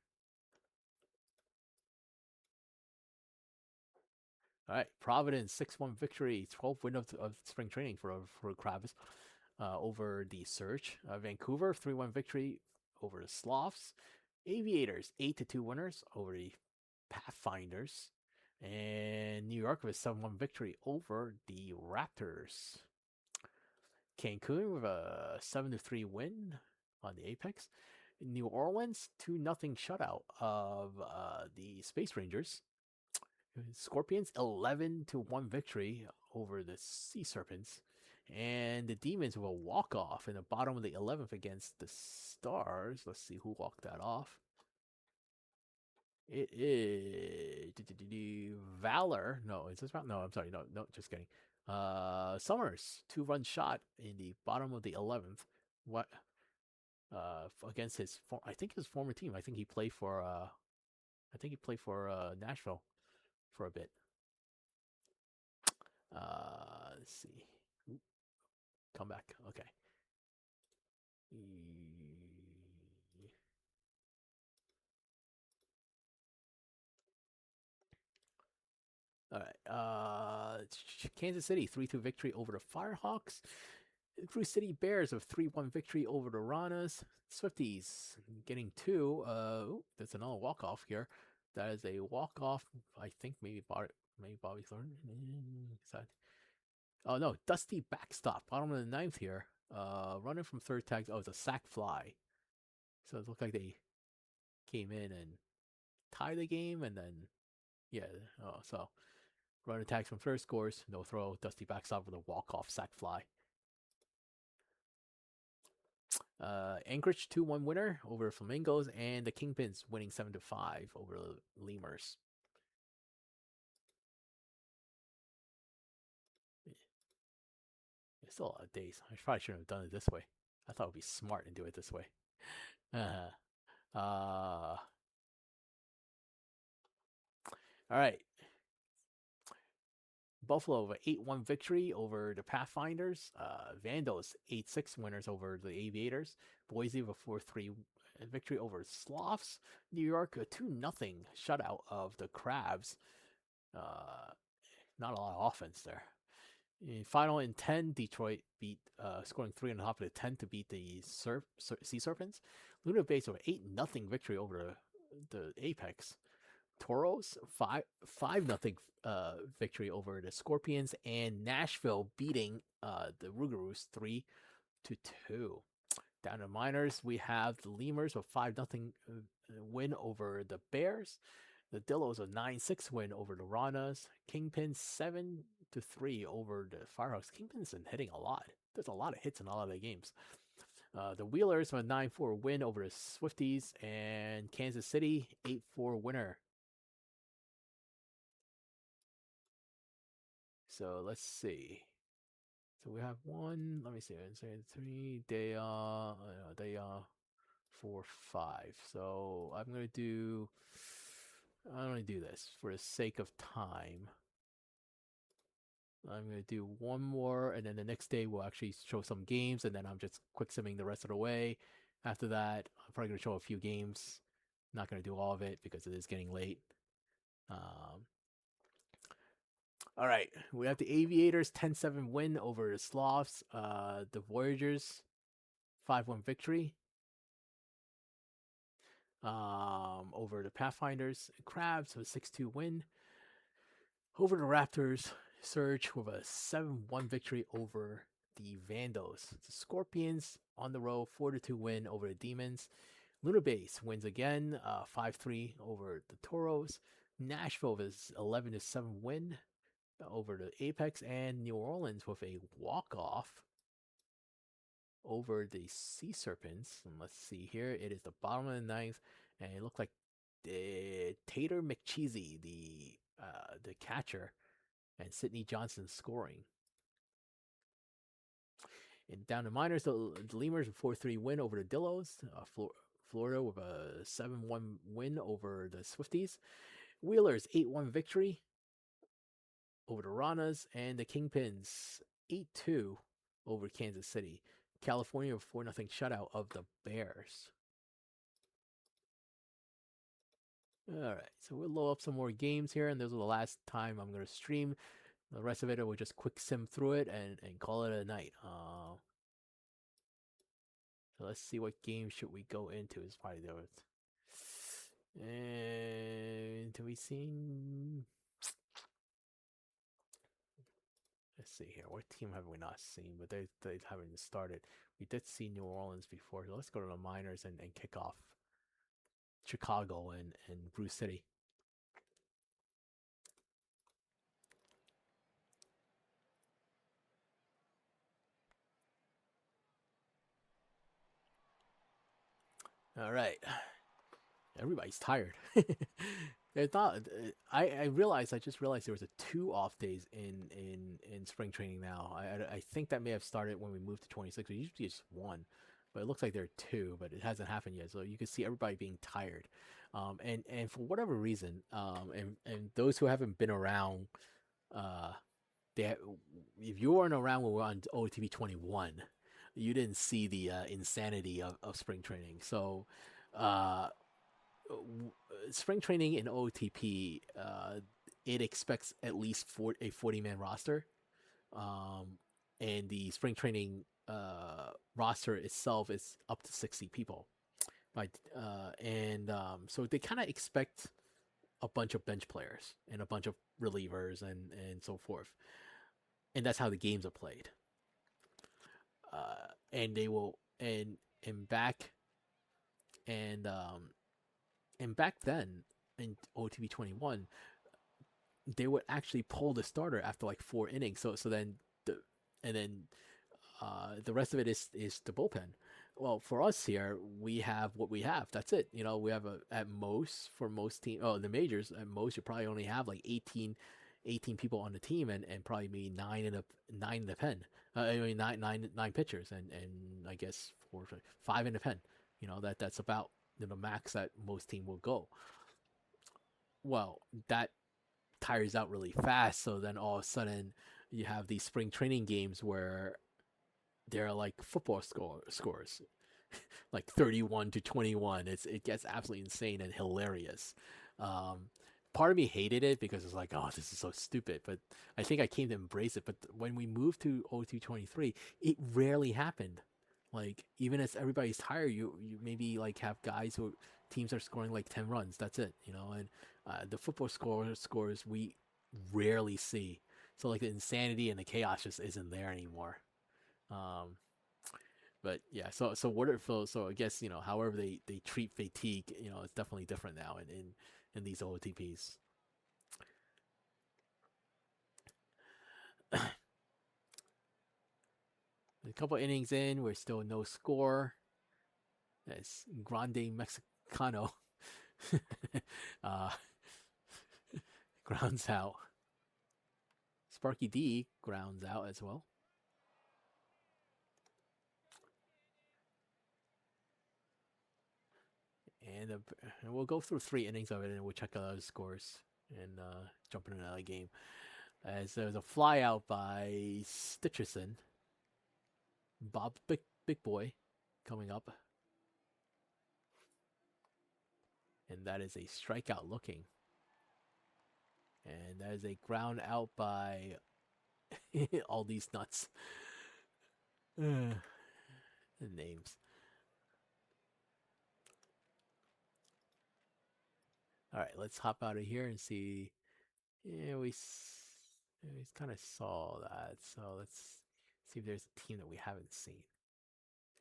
All right, Providence 6-1 victory, 12th win of spring training for Kravis over the Surge. Vancouver 3-1 victory over the Sloths. Aviators 8-2 winners over the Pathfinders, and New York with a 7-1 victory over the Raptors. Cancun with a 7-3 win on the Apex. New Orleans 2-0 shutout of the Space Rangers. Scorpions 11-1 victory over the Sea Serpents, and the Demons with a walk-off in the bottom of the 11th against the Stars. Let's see who walked that off. It is Valor. No, is this Valor? No, I'm sorry. No, just kidding. Summers 2-run shot in the bottom of the 11th. What? Against I think his former team. I think he played for Nashville for a bit. Let's see. Come back. Okay. All right. Kansas City 3-2 victory over the Firehawks. Bruce City Bears of 3-1 victory over the Ranas. Swifties getting two. That's another walk off here. That is a walk off. I think maybe Bobby Thornton. Oh no, Dusty backstop. Bottom of the ninth here. Running from third tag. Oh, it's a sack fly. So it looked like they came in and tied the game, and then yeah. Oh, so run attacks from third, scores, no throw. Dusty backstop with a walk off sack fly. Anchorage 2-1 winner over Flamingos, and the Kingpins winning 7-5 over the Lemurs. It's still a lot of days. I probably shouldn't have done it this way. I thought it would be smart and do it this way. All right. Buffalo with 8-1 victory over the Pathfinders. Vandals 8-6 winners over the Aviators. Boise with a 4-3 victory over Sloths. New York a 2-0 shutout of the Crabs. Not a lot of offense there. In final in 10, Detroit beat, scoring 3 on top of the 10 to beat the Sea Serpents. Luna Base with 8-0 victory over the Apex. Toros 5-0 victory over the Scorpions, and Nashville beating the Rougarous 3-2. Down to minors, we have the Lemurs with 5-0 win over the Bears. The Dillos a 9-6 win over the Ranas. Kingpins 7-3 over the Firehawks. Kingpins been hitting a lot. There's a lot of hits in a lot of the games. The Wheelers with a 9-4 win over the Swifties, and Kansas City 8-4 winner. So let's see. So we have one. Let me see. Three. They 4, 5. So I'm gonna do this for the sake of time. I'm gonna do one more, and then the next day we'll actually show some games, and then I'm just quick simming the rest of the way. After that, I'm probably going to show a few games. Not going to do all of it because it is getting late. Um, all right, we have the Aviators 10-7 win over the Slavs. The Voyagers 5-1 victory over the Pathfinders. Crabs with a 6-2 win over the Raptors. Surge with a 7-1 victory over the Vandals. The Scorpions on the road 4-2 win over the Demons. Lunar Base wins again, 5-3 over the Toros. Nashville is 11-7 win over the Apex, and New Orleans with a walk-off over the Sea Serpents. And let's see here, it is the bottom of the ninth, and it looked like Tater McCheesy, the catcher, and Sidney Johnson scoring. And down to minors, the Lemurs a 4-3 win over the Dillos. Florida with a 7-1 win over the Swifties. Wheelers 8-1 victory over the Ranas, and the Kingpins 8-2 over Kansas City. California with 4-0 shutout of the Bears. All right, so we'll load up some more games here, and this is the last time I'm going to stream. The rest of it, we'll just quick sim through it and call it a night. So let's see what game should we go into. It's probably the and do we see? Let's see here. What team have we not seen? But they haven't started. We did see New Orleans before. So let's go to the minors and kick off Chicago and Brew City. All right. Everybody's tired. It's not. I realized. I just realized there was a 2 off days in spring training now. I think that may have started when we moved to 26. It usually just 1, but it looks like there are 2, but it hasn't happened yet. So you can see everybody being tired, and for whatever reason, and those who haven't been around, they if you weren't around when we were on OTB 21, you didn't see the insanity of spring training. So. Uh, Spring training in OTP, it expects at least a 40-man roster, um, and the spring training roster itself is up to 60 people. Right, so they kind of expect a bunch of bench players and a bunch of relievers and so forth, and that's how the games are played. And they will and back and back then in OTB 21, they would actually pull the starter after like 4 innings. So then the rest of it is the bullpen. Well, for us here, we have what we have. That's it. We have at most for most team. Oh, the majors at most you probably only have like 18 people on the team and probably maybe 9 in the pen. I mean nine pitchers and I guess 5 in the pen. That's about the max that most team will go. Well, that tires out really fast. So then all of a sudden you have these spring training games where they're like football scores, like 31-21. It gets absolutely insane and hilarious. Um, Part of me hated it because it's like, oh, this is so stupid. But I think I came to embrace it. But when we moved to O223, it rarely happened. Like even as everybody's tired, you maybe like have guys who teams are scoring like 10 runs. That's it, and the football scores we rarely see. So like the insanity and the chaos just isn't there anymore. Um, but yeah, so what it feels. So I guess however they treat fatigue, it's definitely different now in these OTPs. A couple innings in, we're still no score. That's Grande Mexicano. uh, Grounds out. Sparky D grounds out as well. And we'll go through 3 innings of it, and we'll check out those scores and jump into another game. As there's a fly out by Stitcherson. Bob, big boy, coming up. And that is a strikeout looking. And that is a ground out by all these nuts. The names. All right, let's hop out of here and see. Yeah, we kind of saw that. So let's see if there's a team that we haven't seen.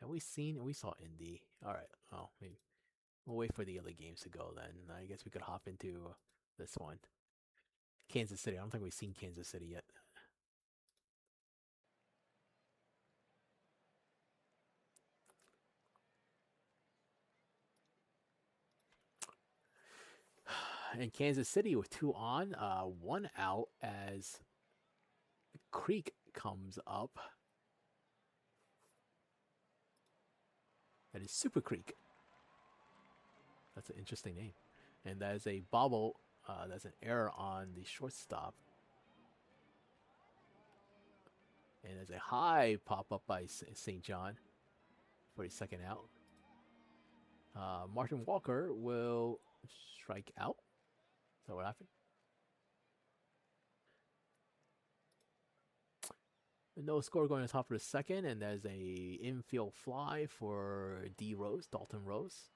Have we seen? We saw Indy. All right. Oh, maybe we'll wait for the other games to go then. I guess we could hop into this one. Kansas City. I don't think we've seen Kansas City yet. In Kansas City with 2 on, 1 out as Creek comes up. That is Super Creek. That's an interesting name. And that is a bobble. That's an error on the shortstop. And there's a high pop up by St. John for the second out. Martin Walker will strike out. Is that what happened? No score going to the top of the second, and there's a infield fly for Dalton Rose.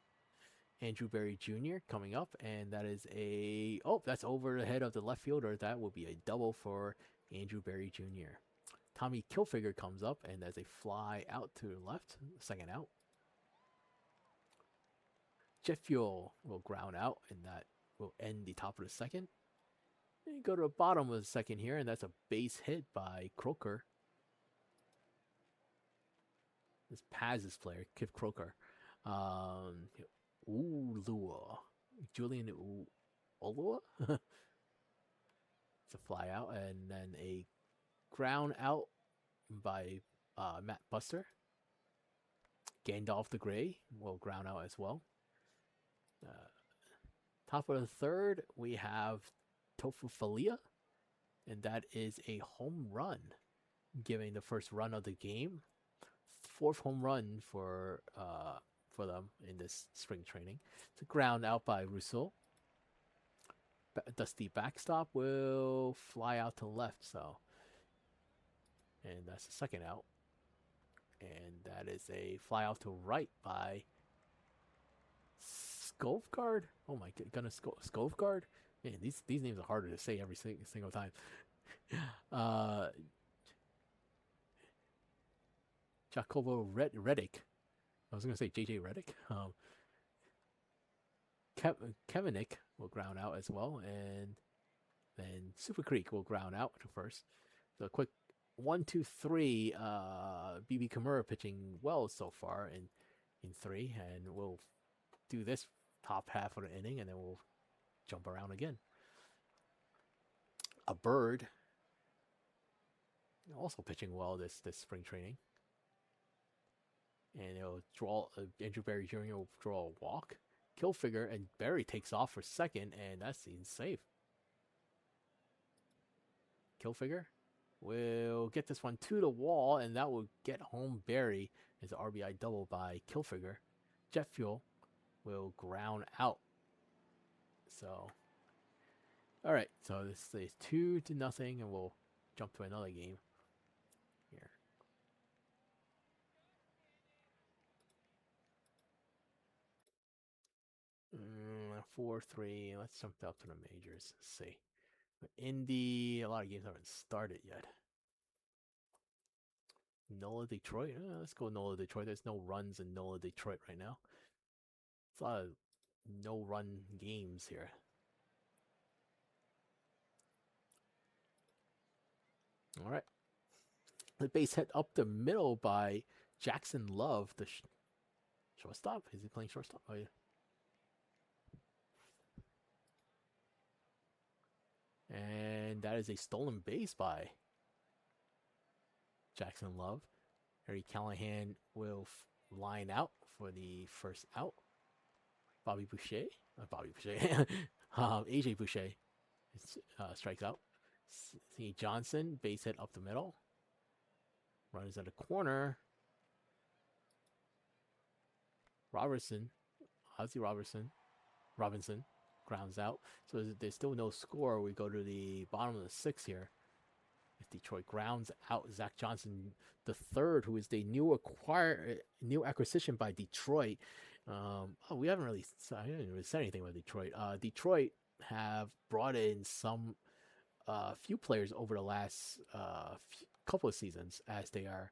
Andrew Berry Jr. coming up, and that is that's over the head of the left fielder. That will be a double for Andrew Berry Jr. Tommy Kilfiger comes up, and there's a fly out to the left, second out. Jet Fuel will ground out, and that will end the top of the second. And go to the bottom of the second here, and that's a base hit by Croker. This Paz's player, Kip Croker. Ulua. Julian Ulua? It's a fly out, and then a ground out by Matt Buster. Gandalf the Grey will ground out as well. Top of the third, we have Tofu Falia, and that is a home run, giving the first run of the game. 4th home run for them in this spring training. It's a ground out by Rousseau. Dusty backstop will fly out to left, and that's the second out. And that is a fly out to right by Skovgard. Oh my goodness, Skovgard. Man, these names are harder to say every single time. Jacobo Reddick. I was going to say JJ Reddick. Kevinick will ground out as well, and then Super Creek will ground out first. So a quick 1, 2, 3. BB Kimura pitching well so far in 3, and we'll do this top half of the inning, and then we'll jump around again. A Bird also pitching well this spring training. And it'll draw Andrew Berry Jr. will draw a walk. Kilfiger, and Berry takes off for second, and that's safe. Kilfiger will get this one to the wall, and that will get home Berry as an RBI double by Kilfiger. Jet Fuel will ground out. So, all right. So this is 2-0, and we'll jump to another game here. 4-3. Let's jump up to the majors. Let's see. Indy, a lot of games haven't started yet. NOLA Detroit. Let's go NOLA Detroit. There's no runs in NOLA Detroit right now. It's a lot of no-run games here. All right. The base hit up the middle by Jackson Love, the shortstop. Is he playing shortstop? Oh, yeah. And that is a stolen base by Jackson Love. Harry Callahan will line out for the first out. AJ Boucher strikes out. C. Johnson, base hit up the middle. Runners at the corner. Ozzie Robertson Robinson grounds out. So there's still no score. We go to the bottom of the sixth here. If Detroit grounds out Zach Johnson the third, who is the new acquisition by Detroit. We haven't really I didn't really say anything about Detroit. Detroit have brought in some few players over the last couple of seasons as they are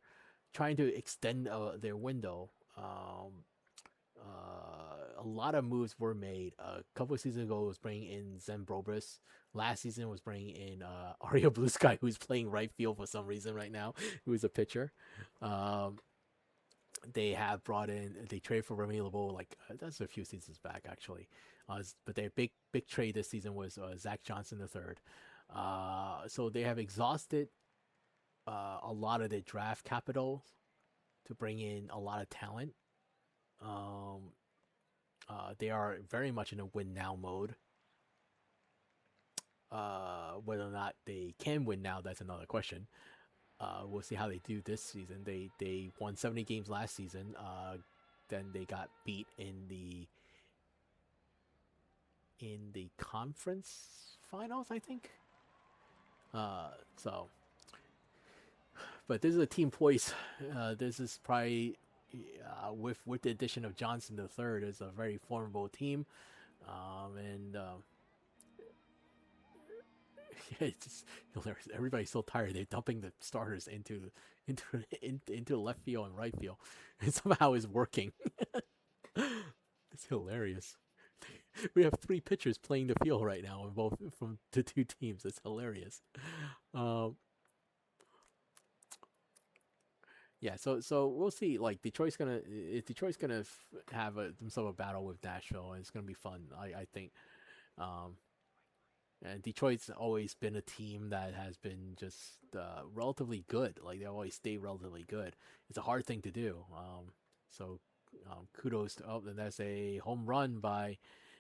trying to extend their window. A lot of moves were made. A couple of seasons ago was bringing in Zen Brobris. Last season was bringing in Aria Blue Sky, who's playing right field for some reason right now, who is a pitcher. Um, they have brought in, they traded for Remy LeBeau, like that's a few seasons back actually. But their big trade this season was Zach Johnson the third. So they have exhausted a lot of their draft capital to bring in a lot of talent. Um, they are very much in a win now mode. Whether or not they can win now, that's another question. We'll see how they do this season. They won 70 games last season. Then they got beat in the conference finals, I think. So, but this is a team poise. This is probably with the addition of Johnson the third, is a very formidable team, and yeah, it's just hilarious. Everybody's so tired. They're dumping the starters into left field and right field, and somehow it's working. It's hilarious. We have three pitchers playing the field right now, in both from the two teams. It's hilarious. Um, yeah, so we'll see. Like Detroit's gonna have themselves a battle with Nashville, and it's gonna be fun. I think. Um, And Detroit's always been a team that has been just relatively good. Like they always stay relatively good. It's a hard thing to do. So kudos to. Oh, and that's a home run by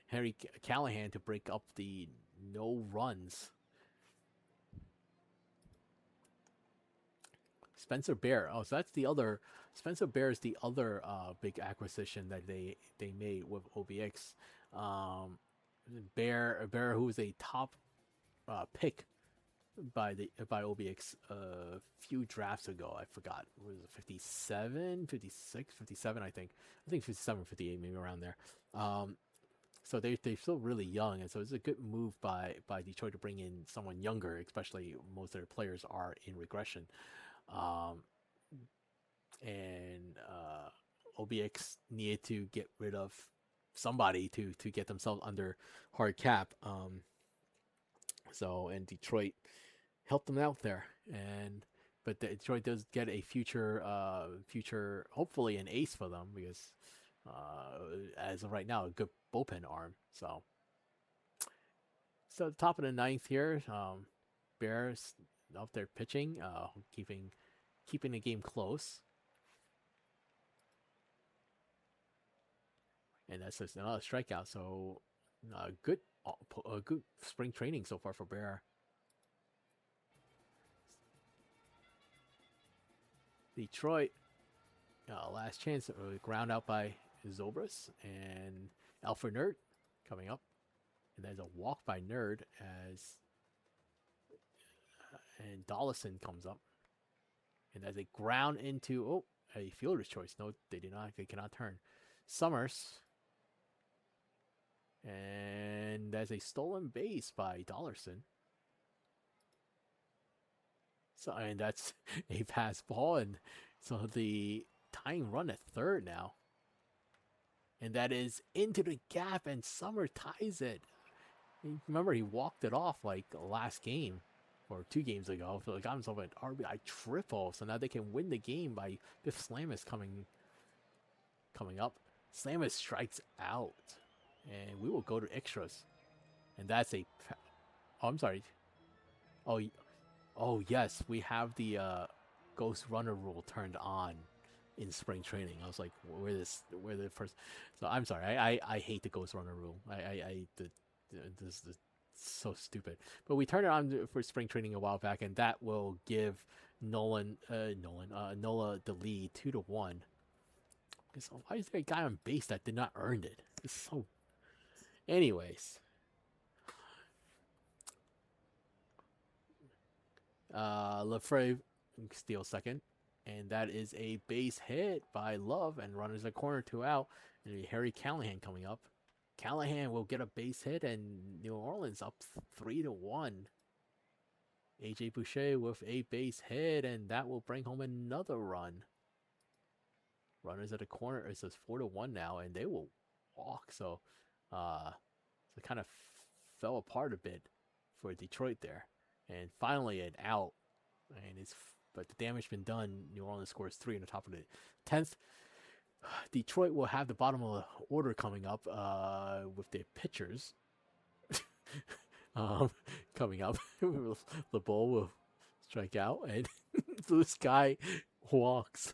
Harry Callahan to break up the no runs. Spencer Bear. Oh, so that's the other. Spencer Bear is the other big acquisition that they made with OBX. Bear, who was a top pick by OBX a few drafts ago. I forgot. What was it, 57, 56, 57, I think. I think 57, 58, maybe around there. So they're still really young, and so it's a good move by Detroit to bring in someone younger, especially most of their players are in regression. Um, and OBX needed to get rid of somebody to get themselves under hard cap. And Detroit helped them out there, but Detroit does get a future, hopefully an ace for them because as of right now, a good bullpen arm. So the top of the ninth here, Bears up there pitching, keeping the game close. And that's just another strikeout. So good spring training so far for Bear. Detroit, last chance, ground out by Zobris and Alfred Nerd coming up. And there's a walk by Nerd and Dollison comes up. And there's a ground into, a fielder's choice. No, they cannot turn. Summers. And there's a stolen base by Dollarson. So, and that's a pass ball, and so the tying run at third now. And that is into the gap, and Summer ties it. Remember, he walked it off like last game or 2 games ago. So got himself an RBI triple, so now they can win the game by Biff Slamus coming up. Slamus strikes out. And we will go to extras. And that's a... Oh, I'm sorry. Oh, yes. We have the Ghost Runner rule turned on in spring training. I was like, where the first... So, I'm sorry. I hate the Ghost Runner rule. This is so stupid. But we turned it on for spring training a while back, and that will give Nola the lead 2-1. So why is there a guy on base that did not earn it? It's so... Anyways, Lefrey steals second, and that is a base hit by Love, and runners a corner, 2 out. And Harry Callahan coming up. Callahan will get a base hit, and New Orleans up 3-1. AJ Boucher with a base hit, and that will bring home another run. Runners at the corner. It says 4-1 now, and they will walk. So it kind of fell apart a bit for Detroit there. And finally, an out. And but the damage been done. New Orleans scores 3 in the top of the 10th. Detroit will have the bottom of the order coming up with their pitchers. Coming up. The ball will strike out, and this guy walks.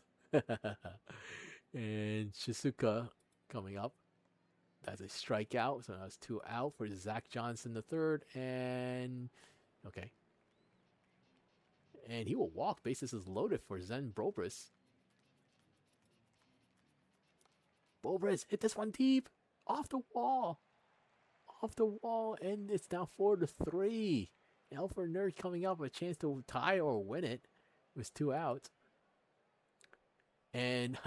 And Shizuka coming up. That's a strikeout, so that's 2 out for Zach Johnson the third, and okay. And he will walk. Bases is loaded for Zen Brobris. Brobris hit this one deep, off the wall, and it's now 4-3. Alfred Nerd coming up with a chance to tie or win it. It was 2 outs, and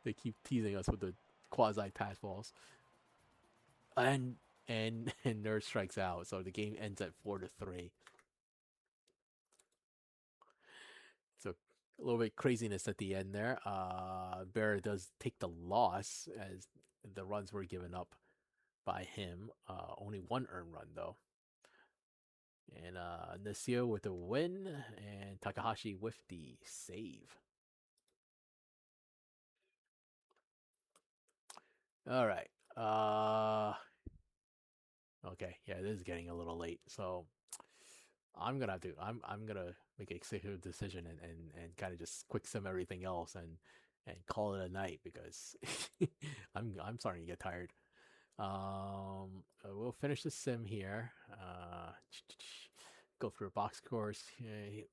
they keep teasing us with the quasi pass balls, and Nerd strikes out, so the game ends at 4-3. So a little bit craziness at the end there. Bear does take the loss as the runs were given up by him. Only 1 earned run though. And Nasir with the win, and Takahashi with the save. All right. Okay. Yeah, this is getting a little late, so I'm gonna make an executive decision and kind of just quick sim everything else and call it a night because I'm starting to get tired. We'll finish the sim here. Go through a box course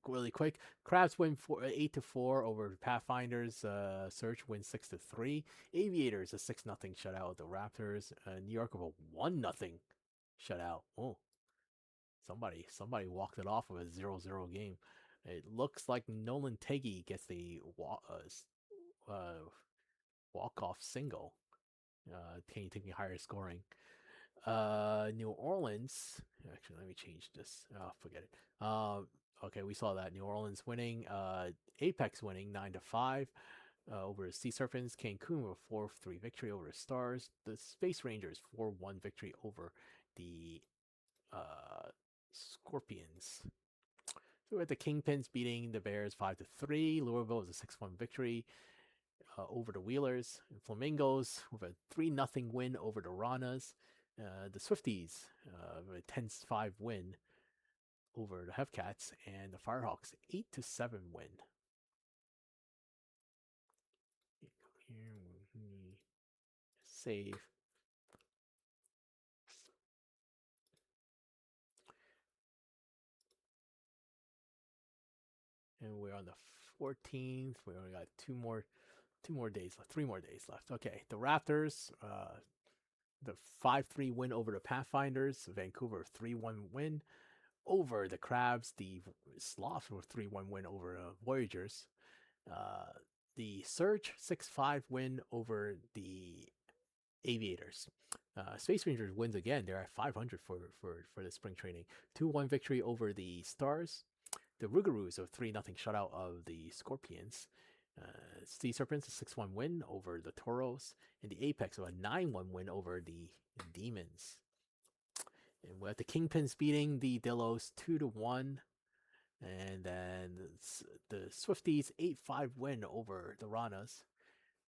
really quick. Crabs win 8-4 over Pathfinders. Search wins 6-3. Aviators a 6-0 shutout of the Raptors. New York with a 1-0 shutout. Oh, somebody walked it off of a 0-0 game. It looks like Nolan Teggy gets the walk-off single. Taking higher scoring. New Orleans. Actually, let me change this. Oh, forget it. Okay, we saw that New Orleans winning. Apex winning 9-5 over the Sea Serpents. Cancun with 4-3 victory over the Stars. The Space Rangers 4-1 victory over the Scorpions. So we had the Kingpins beating the Bears 5-3. Louisville was a 6-1 victory over the Wheelers. And Flamingos with a 3-0 win over the Ranas. The Swifties with a 10-5 win over the Hefcats, and the Firehawks 8-7 win. Here, save. And we're on the 14th. We only got two more days left. 3 more days left. Okay, the Raptors, the 5-3 win over the Pathfinders. Vancouver 3-1 win over the Crabs. The Sloths were 3-1 win over Voyagers. The Surge 6-5 win over the Aviators. Space Rangers wins again. They're at 500 for the spring training. 2-1 victory over the Stars. The Rougarous a 3-0 shutout of the Scorpions. Sea Serpents a 6-1 win over the Toros. And the Apex a 9-1 win over the Demons. And we have the Kingpins beating the Dillos 2-1. And then the Swifties 8-5 win over the Ranas.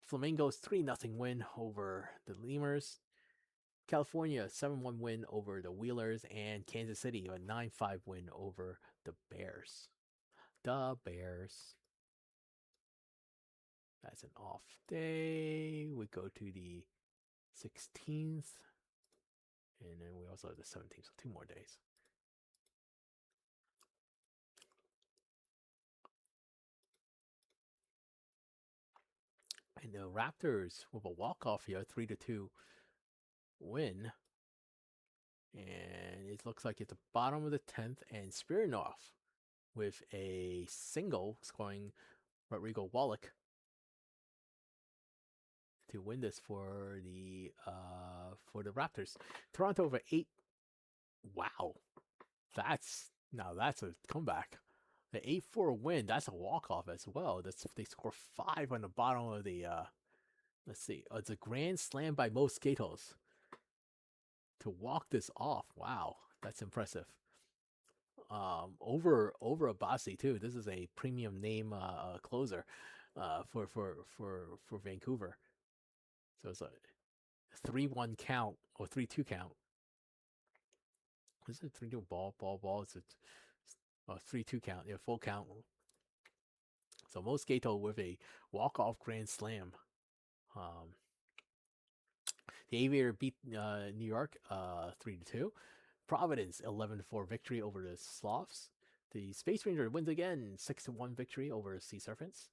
Flamingos 3-0 win over the Lemurs. California 7-1 win over the Wheelers, and Kansas City a 9-5 win over the Bears. The Bears. That's an off day. We go to the 16th, and then we also have the 17th, so 2 more days. And the Raptors with a walk-off here, 3-2 win. And it looks like it's the bottom of the 10th, and Spirinov with a single scoring Rodrigo Wallach to win this for the Raptors. Toronto over 8. Wow. That's a comeback. The 8-4 win, that's a walk-off as well. They score 5 on the bottom of the let's see. It's a grand slam by Mosquitoes to walk this off. Wow, that's impressive. Over Abassi too. This is a premium name closer for Vancouver. So it's a 3-1 count or 3-2 count. Is it 3-2 ball? It's a 3-2 count. Yeah, full count. So Mosquito with a walk-off grand slam. The Aviator beat New York 3-2. Providence 11-4 victory over the Slavs. The Space Ranger wins again 6-1 victory over Sea Serpents.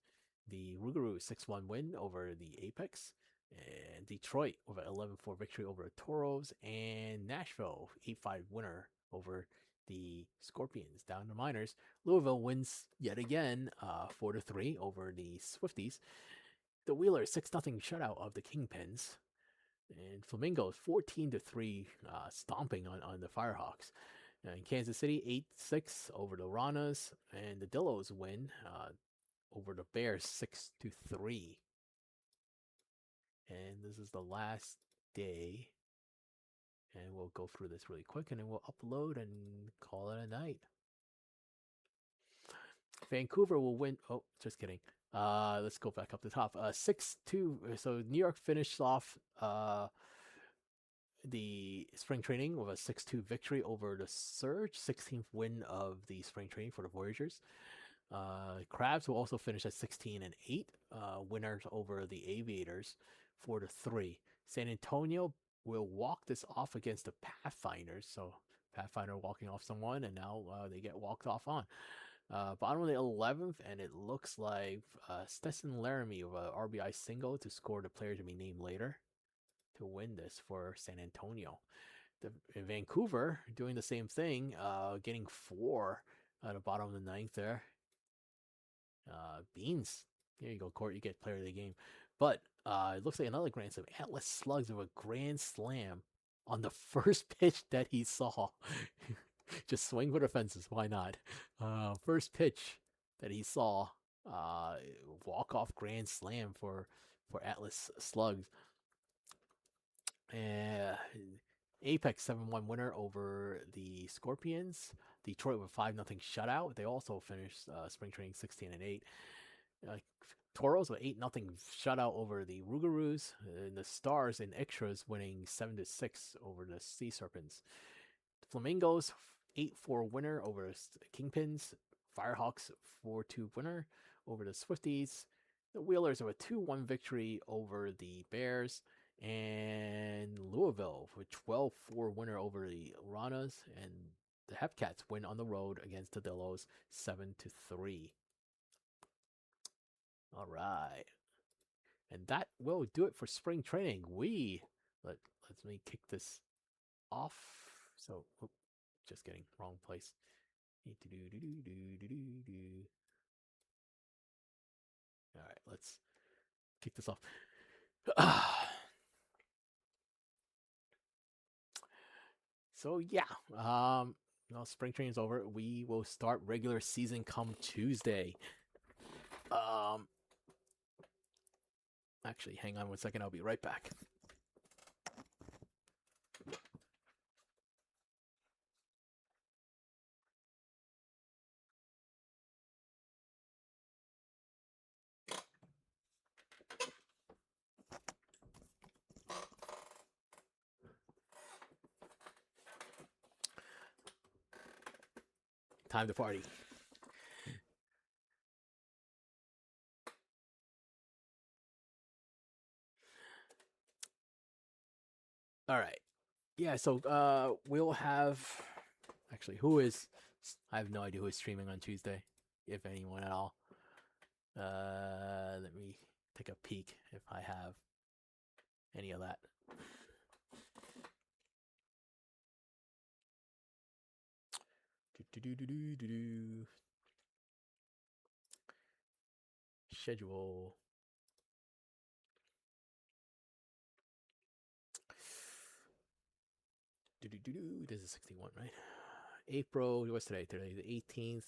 The Rougarou 6-1 win over the Apex. And Detroit with an 11-4 victory over the Toros. And Nashville 8-5 winner over the Scorpions. Down to Miners. Louisville wins yet again 4-3 over the Swifties. The Wheelers 6-0 shutout of the Kingpins. And Flamingos 14-3 stomping on the Firehawks. In Kansas City 8-6 over the Ranas, and the Dillos win over the Bears 6-3. And this is the last day, and we'll go through this really quick, and then we'll upload and call it a night. Vancouver will win. Oh, just kidding. Let's go back up the top. 6-2. So New York finished off the spring training with a 6-2 victory over the Surge, 16th win of the spring training for the Voyagers. Crabs will also finish at 16-8, winners over the Aviators 4-3. San Antonio will walk this off against the Pathfinders. So Pathfinder walking off someone, and now they get walked off on. Bottom of the 11th, and it looks like Stetson Laramie with an RBI single to score the player to be named later to win this for San Antonio. Vancouver doing the same thing, getting 4 at the bottom of the 9th there. Beans. Here you go, Court. You get player of the game. But it looks like another grand slam. Atlas Slugs with a grand slam on the first pitch that he saw. Just swing for the fences. Why not? First pitch that he saw. Walk-off grand slam for Atlas Slugs. Apex 7-1 winner over the Scorpions. Detroit with 5-0 shutout. They also finished spring training 16-8. Toros with 8-0 shutout over the Rougarous. And the Stars and Extras winning 7-6 over the Sea Serpents. Flamingos 8-4 winner over the Kingpins. Firehawks 4-2 winner over the Swifties. The Wheelers have a 2-1 victory over the Bears. And Louisville with 12-4 winner over the Ranas, and the Hepcats win on the road against the Dillos 7-3. All right, and that will do it for spring training. Let me kick this off. So, just kidding, wrong place. All right, let's kick this off. So yeah, spring training's over. We will start regular season come Tuesday. Actually, hang on 1 second. I'll be right back. Time to party. All right. Yeah, so we'll have actually I have no idea who is streaming on Tuesday, if anyone at all. Let me take a peek if I have any of that. Do-do-do-do-do-do. Schedule. Do-do-do-do. This is 61, right? April. What's today? Today, the 18th.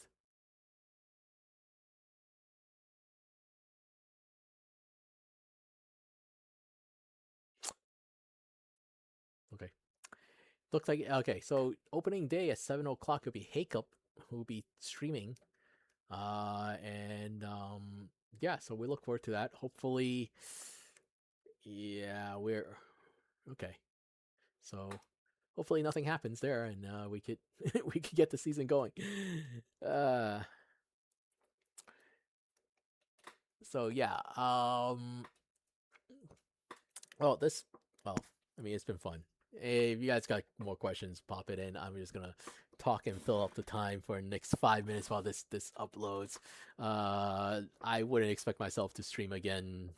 Okay. Looks like okay. So opening day at 7 o'clock will be Hakup, who will be streaming. And yeah, so we look forward to that. Hopefully, yeah, we're okay. So hopefully nothing happens there, and we could we could get the season going. Uh, so yeah. Well, this. Well, I mean, it's been fun. If you guys got more questions, pop it in. I'm just gonna talk and fill up the time for the next 5 minutes while this uploads. I wouldn't expect myself to stream again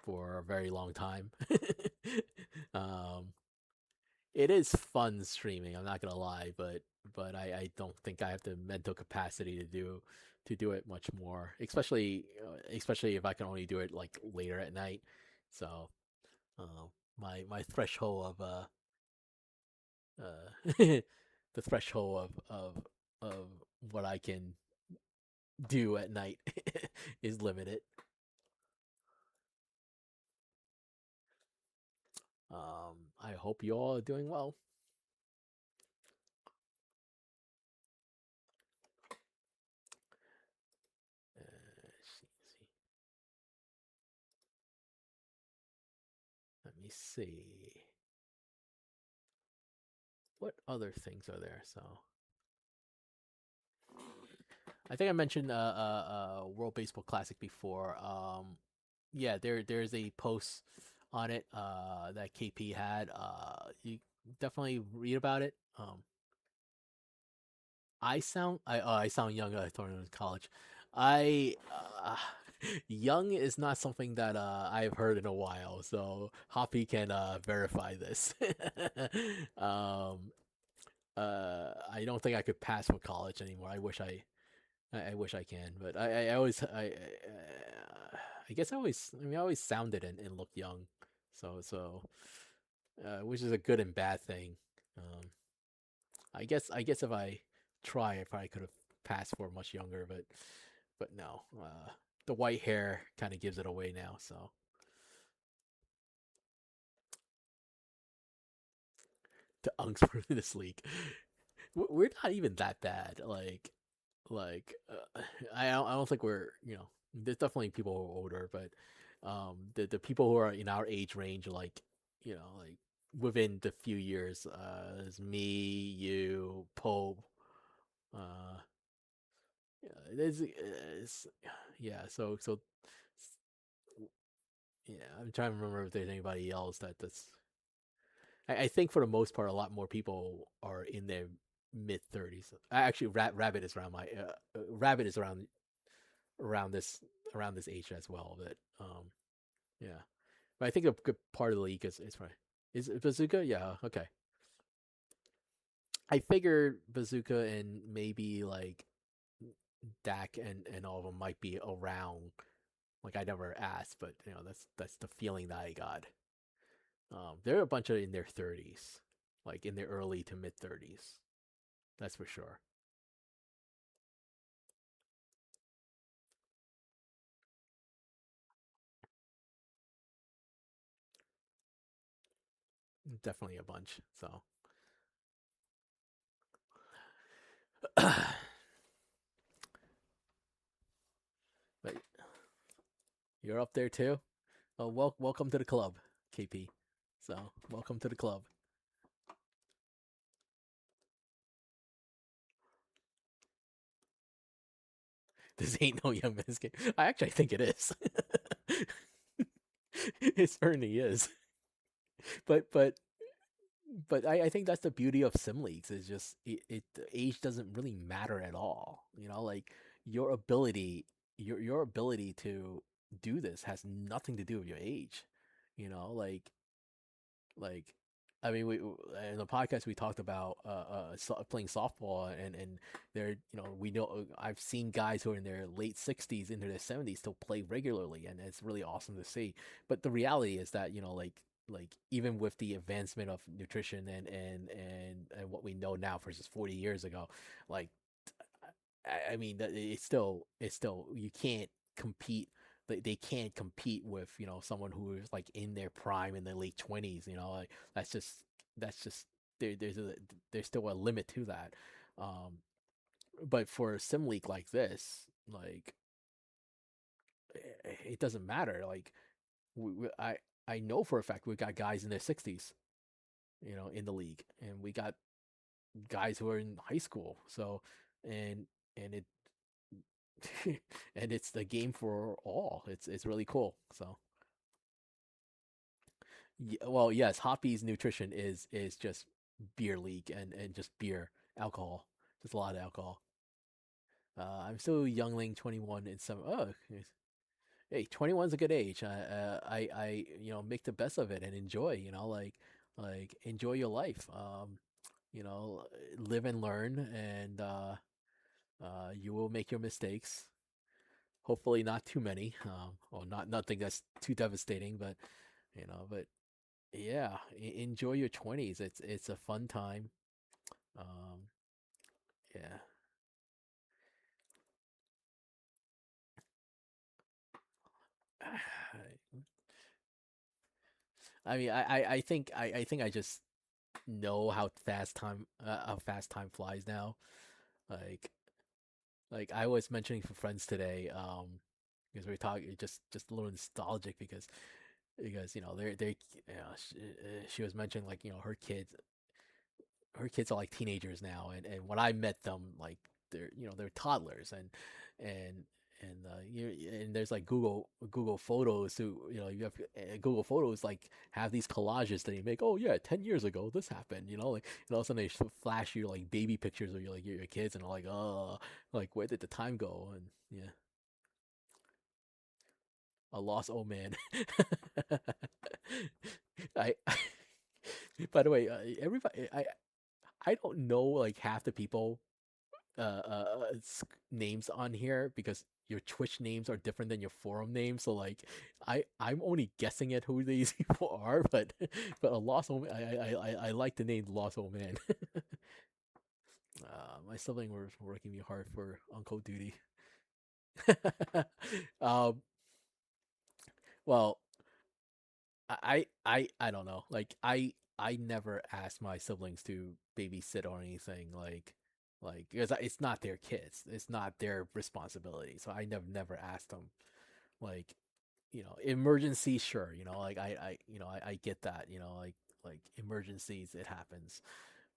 for a very long time. um, it is fun streaming. I'm not gonna lie, but I don't think I have the mental capacity to do it much more. Especially if I can only do it like later at night. So my threshold of the threshold of what I can do at night is limited. I hope you all are doing well. See. Let me see. What other things are there? So I think I mentioned World Baseball Classic before. Yeah, there's a post on it that KP had. You definitely read about it. I sound young. I thought I was in college. I young is not something that I've heard in a while. So Hoppy can verify this. um, I don't think I could pass for college anymore. I wish I can, but I always I guess I mean I always sounded and looked young, which is a good and bad thing. Um, I guess if I try, I probably could have passed for much younger, but no, the white hair kind of gives it away now. So the Unks were in this league. We're not even that bad. I don't think we're there's definitely people who are older, but the people who are in our age range, like like within the few years, is me, you, Pope, uh, it's yeah. Yeah, I'm trying to remember if there's anybody else that's. I think for the most part, a lot more people are in their mid 30s. Actually, Rabbit is around my Rabbit is around this age as well. But yeah. But I think a good part of the league is right. Is Bazooka? Yeah. Okay. I figured Bazooka and maybe like Dak and all of them might be around. Like I never asked, but that's the feeling that I got. There are a bunch of in their 30s, like in their early to mid 30s. That's for sure. Definitely a bunch. So, but you're up there too. Well, welcome to the club, KP. So, welcome to the club. This ain't no young men's game. I actually think it is. It certainly is. But but I think that's the beauty of sim leagues is just the age doesn't really matter at all. Like your ability your ability to do this has nothing to do with your age. You know, like I mean, we in the podcast we talked about playing softball, and they're we know I've seen guys who are in their late 60s into their 70s still play regularly, and it's really awesome to see. But the reality is that like even with the advancement of nutrition and what we know now versus 40 years ago, like I mean, it's still you can't compete. They can't compete with someone who is like in their prime in their late 20s. Like that's just there's there's still a limit to that. Um, but for a sim league like this, like it doesn't matter. Like I know for a fact we got guys in their 60s, in the league, and we got guys who are in high school. So and and it and it's the game for all. It's really cool. So well, yes, Hoppy's nutrition is just beer league and just beer alcohol, just a lot of alcohol. I'm still youngling, 21 in some. Oh, hey, 21's a good age. I make the best of it and enjoy. Like enjoy your life. You know, live and learn, and you will make your mistakes. Hopefully, not too many. Or not nothing that's too devastating, but yeah, enjoy your 20s. It's a fun time. Um, yeah. I mean, I think I just know how fast time flies now. Like like I was mentioning for friends today, because we are talking just a little nostalgic because they're she was mentioning like her kids are like teenagers now, and when I met them, like they're toddlers, and and there's like Google Photos to you have Google Photos like have these collages that you make. Oh yeah, 10 years ago this happened. Like and all of a sudden they flash you like baby pictures of your kids, and they're like, oh, like where did the time go? And yeah, a lost old man. I by the way, everybody I don't know like half the people names on here because your Twitch names are different than your forum names. So like, I'm only guessing at who these people are, but a lost old man, I like the name Lost Old Man. My sibling was working me hard for uncle duty. um, well, I don't know. Like I never asked my siblings to babysit or anything. Like because it's not their kids. It's not their responsibility. So I never asked them. Like emergency, sure. Like I get that. Like emergencies, it happens.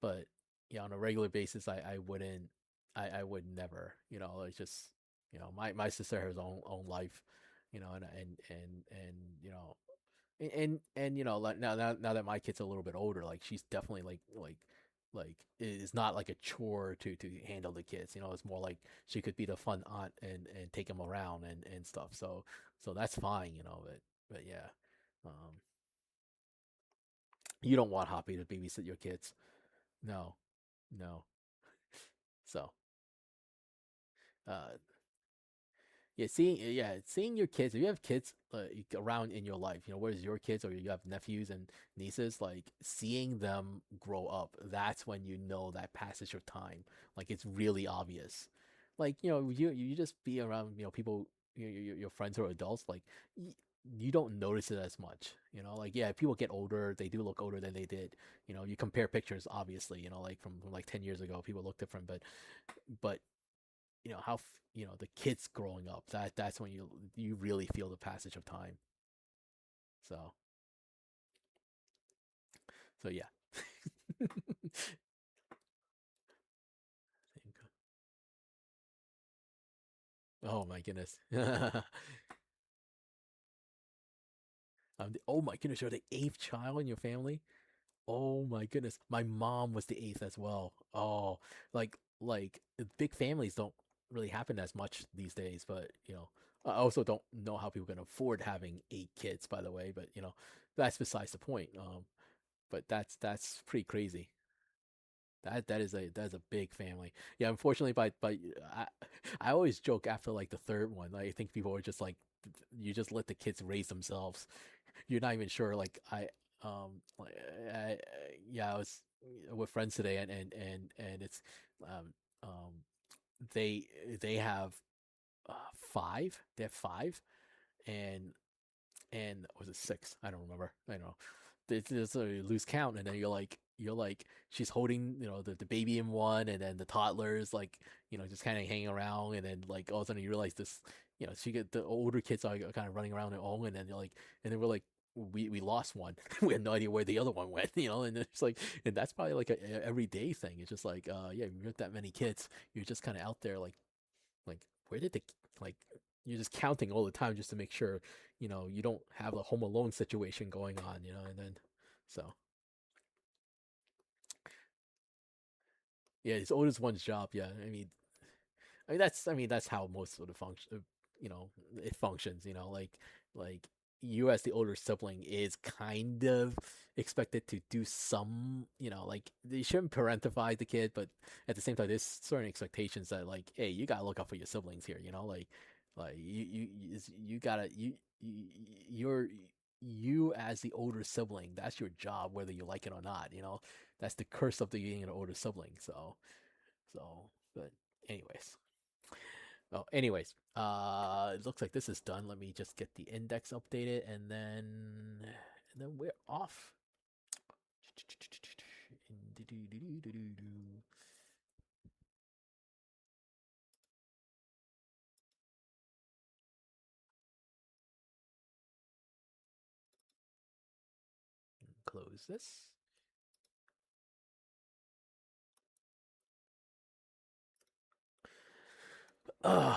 But yeah, on a regular basis, I wouldn't. I would never. It's just my sister has her own life. And and like now that my kid's a little bit older, like she's definitely like it's not like a chore to handle the kids. It's more like she could be the fun aunt and take them around and stuff. So that's fine. But yeah, um, you don't want Hoppy to babysit your kids. No, no. So uh, seeing your kids. If you have kids around in your life, whether it's your kids or you have nephews and nieces, like seeing them grow up, that's when you know that passage of time. Like it's really obvious. Like you just be around people, your friends who are adults. Like you don't notice it as much. Like yeah, people get older, they do look older than they did. You compare pictures, obviously. Like from like 10 years ago, people look different, but how the kids growing up, that's when you really feel the passage of time. So so yeah. Oh my goodness. Oh my goodness, you're the eighth child in your family. Oh my goodness, my mom was the eighth as well. Oh, like big families don't really happen as much these days, but I also don't know how people can afford having eight kids, by the way, but that's besides the point. but that's pretty crazy. That is a big family. Yeah, unfortunately, but I I always joke after like the third one. Like, I think people are just like, you just let the kids raise themselves. You're not even sure. Like like, I, yeah, I was with friends today, and it's um um they they have five. They have five, and was it six? I don't remember. I don't know. There's a loose count, and then you're like she's holding the baby in one, and then the toddlers like just kind of hanging around, and then like all of a sudden you realize this she get the older kids are kind of running around their own, and then you're like and then we're like we lost one. We had no idea where the other one went, and it's like and that's probably like a everyday thing. It's just like yeah, you have that many kids, you're just kind of out there like where did the like you're just counting all the time just to make sure you don't have a home alone situation going on, and then so yeah, it's always one's job. Yeah, I mean that's how most of the function it functions. Like you as the older sibling is kind of expected to do some like they shouldn't parentify the kid, but at the same time there's certain expectations that like hey you gotta look out for your siblings here. Like you gotta you're you as the older sibling, that's your job whether you like it or not. That's the curse of the being an older sibling. So but anyways. Oh, anyways, it looks like this is done. Let me just get the index updated, and then we're off. Close this. Uh,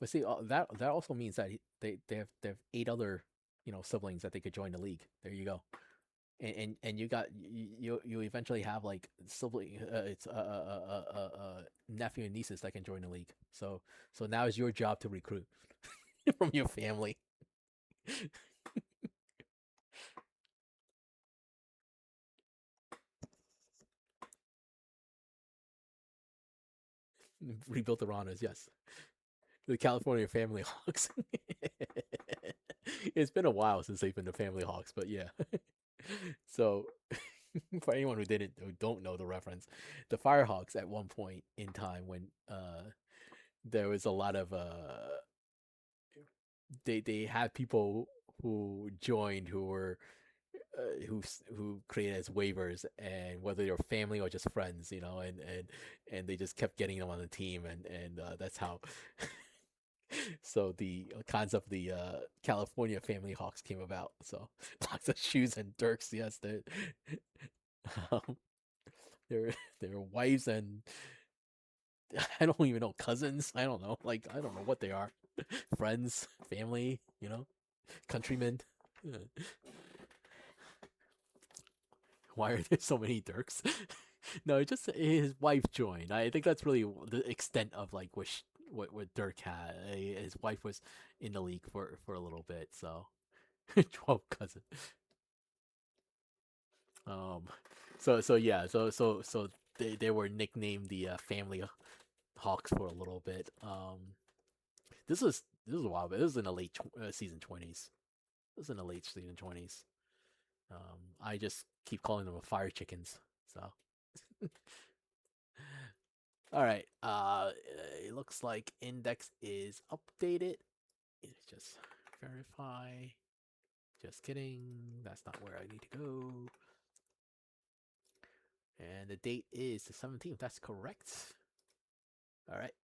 but see, that also means that they have eight other siblings that they could join the league. There you go. And you got you eventually have like sibling it's nephew and nieces that can join the league. So now it's your job to recruit from your family. Rebuilt the Ranas, yes. The California Family Hawks. It's been a while since they've been the Family Hawks, but yeah. So, for anyone who don't know the reference, the Firehawks at one point in time when there was a lot of they had people who joined who were who created as waivers, and whether they were family or just friends, and they just kept getting them on the team, and that's how. So the concept of the California Family Hawks came about. So lots of shoes and Dirks, yes, um, they're they're wives and I don't even know cousins. I don't know, like I don't know what they are, friends, family, countrymen. Why are there so many Dirks? No, just his wife joined. I think that's really the extent of like what Dirk had. His wife was in the league for a little bit, so 12 cousin. Um, so yeah, so they were nicknamed the Family Hawks for a little bit. This was a while, but this was in the late season 20s. This was in the late season 20s. I just keep calling them fire chickens. So all right. It looks like index is updated. Let's just verify. Just kidding. That's not where I need to go. And the date is the 17th. That's correct. All right.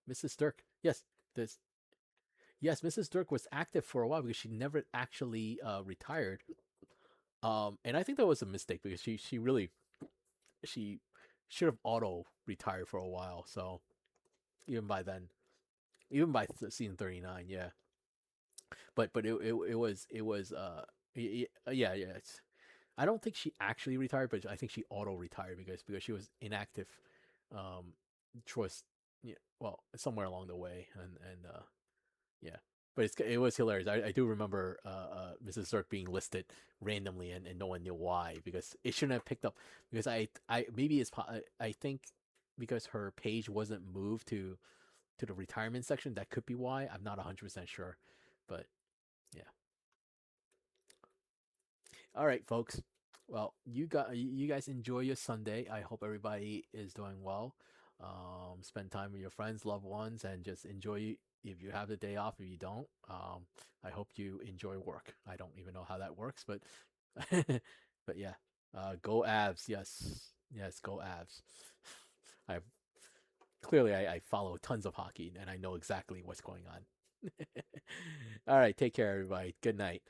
Mrs. Dirk. Yes. This. Yes, Mrs. Dirk was active for a while because she never actually retired. And I think that was a mistake because she really she should have auto retired for a while. So even by then, even by season 39, yeah. But it was yeah, yeah. I don't think she actually retired, but I think she auto retired because she was inactive, um, towards yeah, well somewhere along the way, and yeah. But it was hilarious. I do remember Mrs. Zerk being listed randomly, and no one knew why, because it shouldn't have picked up, because I maybe I think because her page wasn't moved to the retirement section. That could be why. I'm not 100% sure, but yeah. All right, folks. Well, you guys enjoy your Sunday. I hope everybody is doing well. Spend time with your friends, loved ones, and just enjoy. If you have the day off, if you don't, I hope you enjoy work. I don't even know how that works, but but yeah, go Avs. Yes, yes, go Avs. I clearly I follow tons of hockey, and I know exactly what's going on. All right, take care, everybody. Good night.